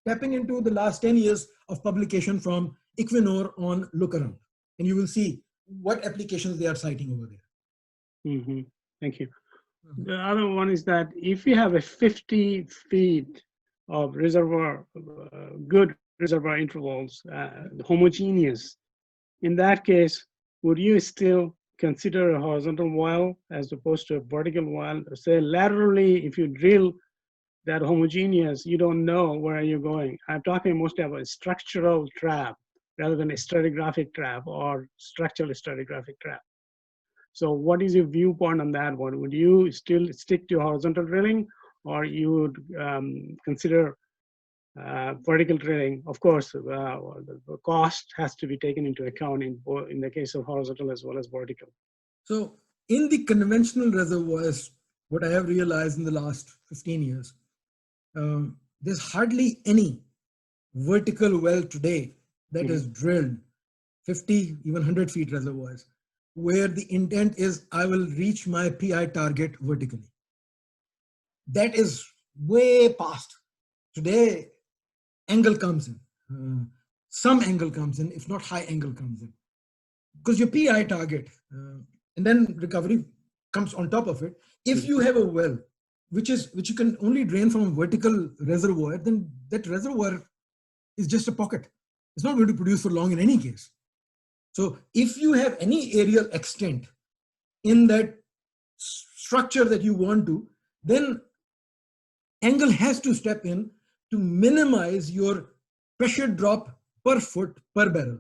tapping into the last 10 years of publication from Equinor on look around, and you will see what applications they are citing over there. Mm-hmm. Thank you. The other one is that if you have a 50 feet of reservoir, good reservoir intervals, homogeneous, in that case, would you still consider a horizontal well as opposed to a vertical well? Say laterally, if you drill that homogeneous, you don't know where you're going. I'm talking mostly about a structural trap rather than a stratigraphic trap or structural stratigraphic trap. So what is your viewpoint on that one? Would you still stick to horizontal drilling, or you would consider vertical drilling? Of course, the cost has to be taken into account in the case of horizontal as well as vertical. So in the conventional reservoirs, what I have realized in the last 15 years, there's hardly any vertical well today that is drilled 50, even 100 feet reservoirs, where the intent is I will reach my PI target vertically. That is way past. Today, angle comes in. Some angle comes in, if not high angle comes in. Because your PI target, and then recovery comes on top of it. If you have a well, which you can only drain from a vertical reservoir, then that reservoir is just a pocket. It's not going to produce for long in any case. So if you have any aerial extent in that structure that you want to, then angle has to step in to minimize your pressure drop per foot per barrel.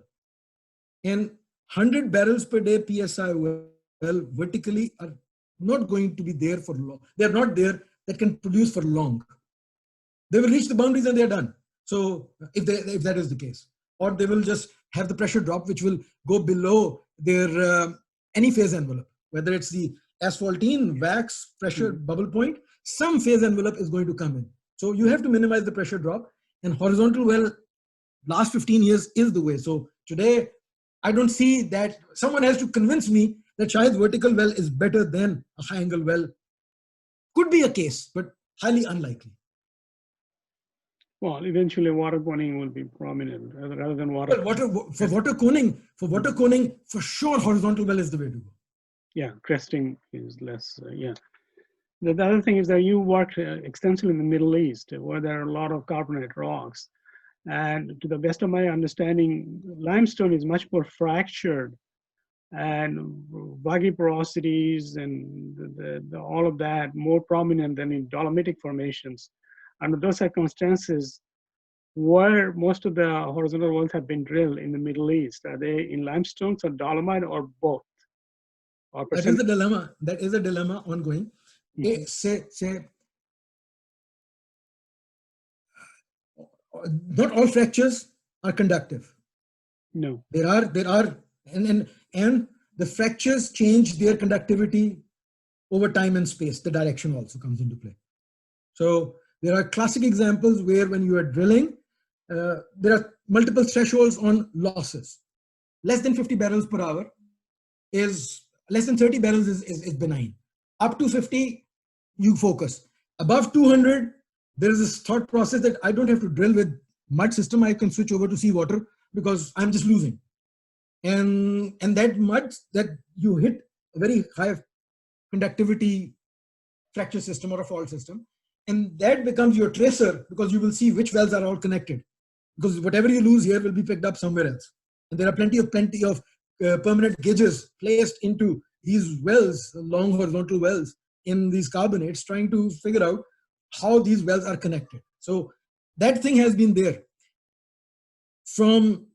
And 100 barrels per day PSI well vertically are not going to be there for long. They're not there that can produce for long. They will reach the boundaries and they're done. So if that is the case, or they will just have the pressure drop, which will go below their any phase envelope, whether it's the asphaltene, wax, pressure, bubble point, some phase envelope is going to come in. So you have to minimize the pressure drop, and horizontal well, last 15 years is the way. So today, I don't see that. Someone has to convince me that Shahid vertical well is better than a high angle well. Could be a case, but highly unlikely. Well, eventually water coning will be prominent rather than water. Well, for water coning, for sure, horizontal well is the way to go. Yeah, cresting is less. Yeah. The other thing is that you worked extensively in the Middle East, where there are a lot of carbonate rocks. And to the best of my understanding, limestone is much more fractured and boggy porosities and all of that more prominent than in dolomitic formations. Under those circumstances, where most of the horizontal wells have been drilled in the Middle East, are they in limestones or dolomite or both? Or that is the dilemma. That is a dilemma ongoing. Say, not all fractures are conductive. No. There are, and the fractures change their conductivity over time and space. The direction also comes into play. So there are classic examples where when you are drilling, there are multiple thresholds on losses. Less than 50 barrels per hour is, less than 30 barrels is benign. Up to 50, you focus. Above 200, there is this thought process that I don't have to drill with mud system. I can switch over to seawater because I'm just losing. And that mud that you hit a very high conductivity fracture system or a fault system, and that becomes your tracer because you will see which wells are all connected. Because whatever you lose here will be picked up somewhere else. And there are plenty of permanent gauges placed into these wells, long horizontal wells in these carbonates, trying to figure out how these wells are connected. So that thing has been there. From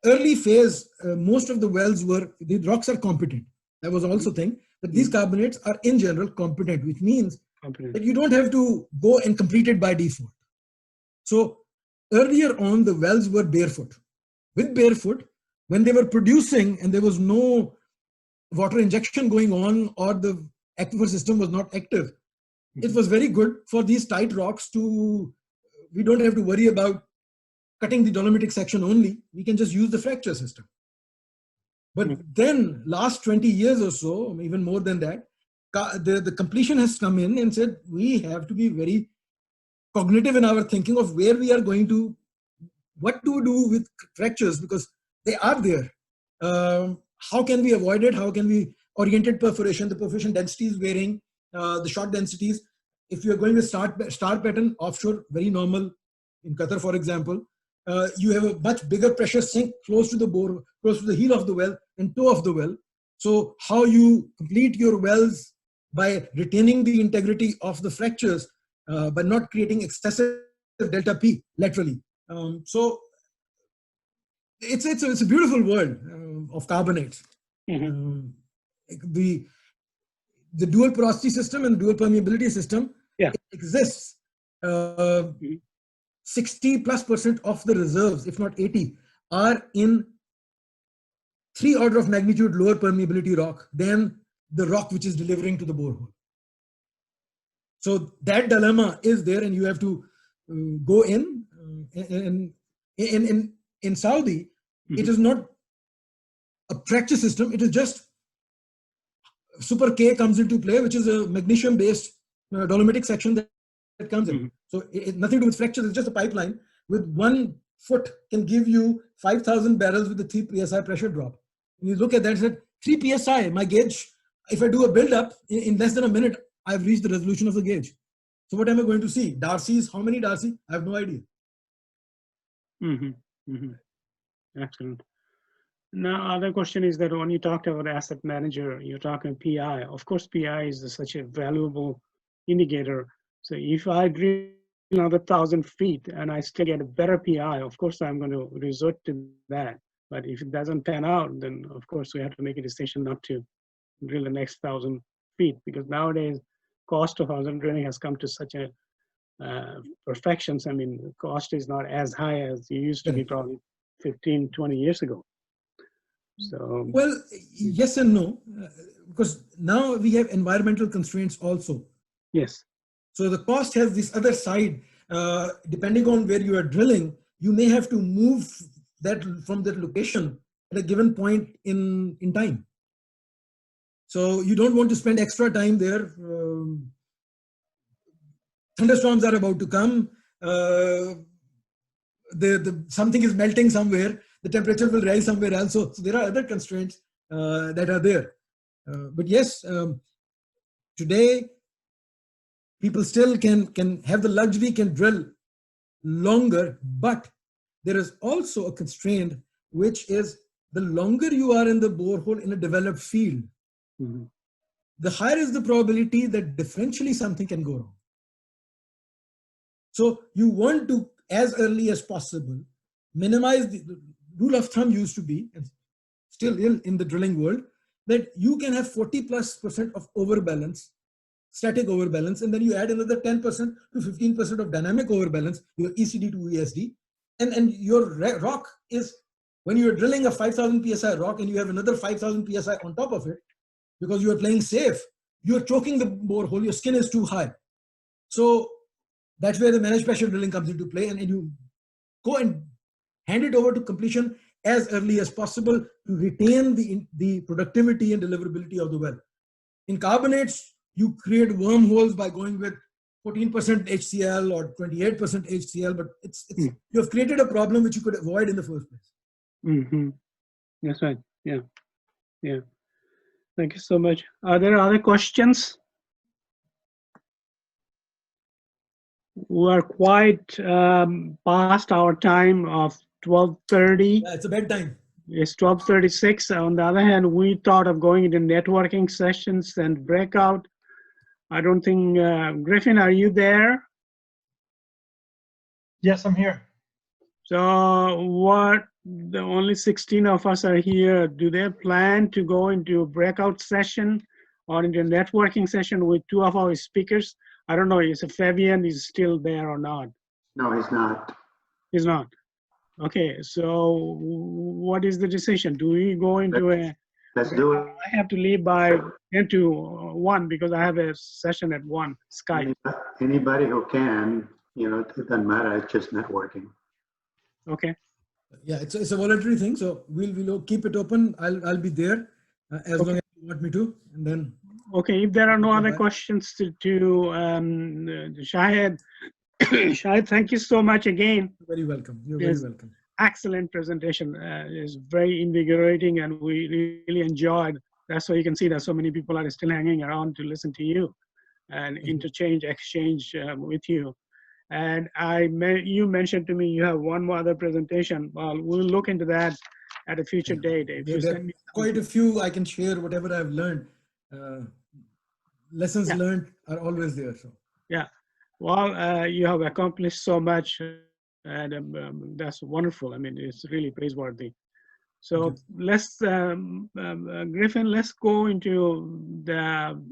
early phase, most of the wells the rocks are competent. That was also a thing, but these carbonates are in general competent, which means that you don't have to go and complete it by default. So earlier on, the wells were barefoot. With barefoot, when they were producing and there was no water injection going on or the aquifer system was not active, it was very good for these tight rocks we don't have to worry about cutting the dolomitic section only. We can just use the fracture system. But then last 20 years or so, even more than that, the completion has come in and said, we have to be very cognitive in our thinking of where we are going to, what to do with fractures, because they are there. How can we avoid it? How can we oriented perforation? The perforation density is varying, the shot densities. If you are going with star pattern offshore, very normal. In Qatar, for example, you have a much bigger pressure sink close to the bore, close to the heel of the well and toe of the well. So how you complete your wells by retaining the integrity of the fractures, but not creating excessive delta P laterally. So it's a beautiful world of carbonates. Mm-hmm. The dual porosity system and dual permeability system, Yeah. it exists. 60+% of the reserves, if not 80, are in 3 order of magnitude lower permeability rock than the rock which is delivering to the borehole. So that dilemma is there, and you have to go in. In Saudi, it is not a fracture system. It is just Super K comes into play, which is a magnesium-based dolomitic section that comes in. So nothing to do with fracture. It's just a pipeline with 1 foot can give you 5,000 barrels with a 3 psi pressure drop. And you look at that and said, 3 psi, my gauge, if I do a build-up, in less than a minute, I've reached the resolution of the gauge. So what am I going to see? Darcy's, how many Darcy? I have no idea. Excellent. Now, other question is that when you talked about asset manager, you're talking PI. Of course, PI is such a valuable indicator. So if I drill another 1,000 feet and I still get a better PI, of course, I'm going to resort to that. But if it doesn't pan out, then of course we have to make a decision not to drill the next 1,000 feet, because nowadays cost of horizontal drilling has come to such a perfections. I mean, the cost is not as high as it used to be probably 15, 20 years ago. So, well, yes and no, because now we have environmental constraints also. Yes. So the cost has this other side. Depending on where you are drilling, you may have to move that from that location at a given point in time. So you don't want to spend extra time there. Thunderstorms are about to come. Something is melting somewhere. The temperature will rise somewhere else. So there are other constraints that are there. But yes, today people still can have the luxury, can drill longer, but there is also a constraint, which is the longer you are in the borehole in a developed field, the higher is the probability that differentially something can go wrong. So you want to, as early as possible, minimize the rule of thumb used to be, and still in the drilling world, that you can have 40+% of overbalance, static overbalance, and then you add another 10% to 15% of dynamic overbalance, your ECD to ESD, and your rock is, when you're drilling a 5,000 psi rock and you have another 5,000 psi on top of it, because you are playing safe, you're choking the borehole, your skin is too high. So that's where the managed pressure drilling comes into play, and you go and hand it over to completion as early as possible to retain the productivity and deliverability of the well. In carbonates, you create wormholes by going with 14% HCl or 28% HCl, but you have created a problem which you could avoid in the first place. That's right. Yeah. Yeah. Thank you so much. Are there other questions? We are quite past our time of 12:30. Yeah, it's a bedtime. It's 12:36. On the other hand, we thought of going into networking sessions and breakout. I don't think, Griffin, are you there? Yes, I'm here. So the only 16 of us are here. Do they plan to go into a breakout session or into a networking session with 2 of our speakers? I don't know, is Fabian is still there or not? No, he's not. He's not. Okay, so what is the decision? Do we go into Let's do it. I have to leave by 10 to 1 because I have a session at 1, Skype. Anybody who can, it doesn't matter, it's just networking. Okay. Yeah, it's a voluntary thing, so we'll keep it open. I'll be there as long as you want me to, and then. Okay, if there are no other questions to Shahid, Shahid, thank you so much again. You're very welcome. You're very welcome. Excellent presentation. It's very invigorating, and we really enjoyed. That's why you can see that so many people are still hanging around to listen to you and exchange with you. And you mentioned to me you have one more other presentation. Well, we'll look into that at a future date. If you There send are me quite a few. I can share whatever I've learned. Lessons Yeah. learned are always there. So yeah, well, you have accomplished so much, and that's wonderful. I mean, it's really praiseworthy. So let's, Griffin, let's go into the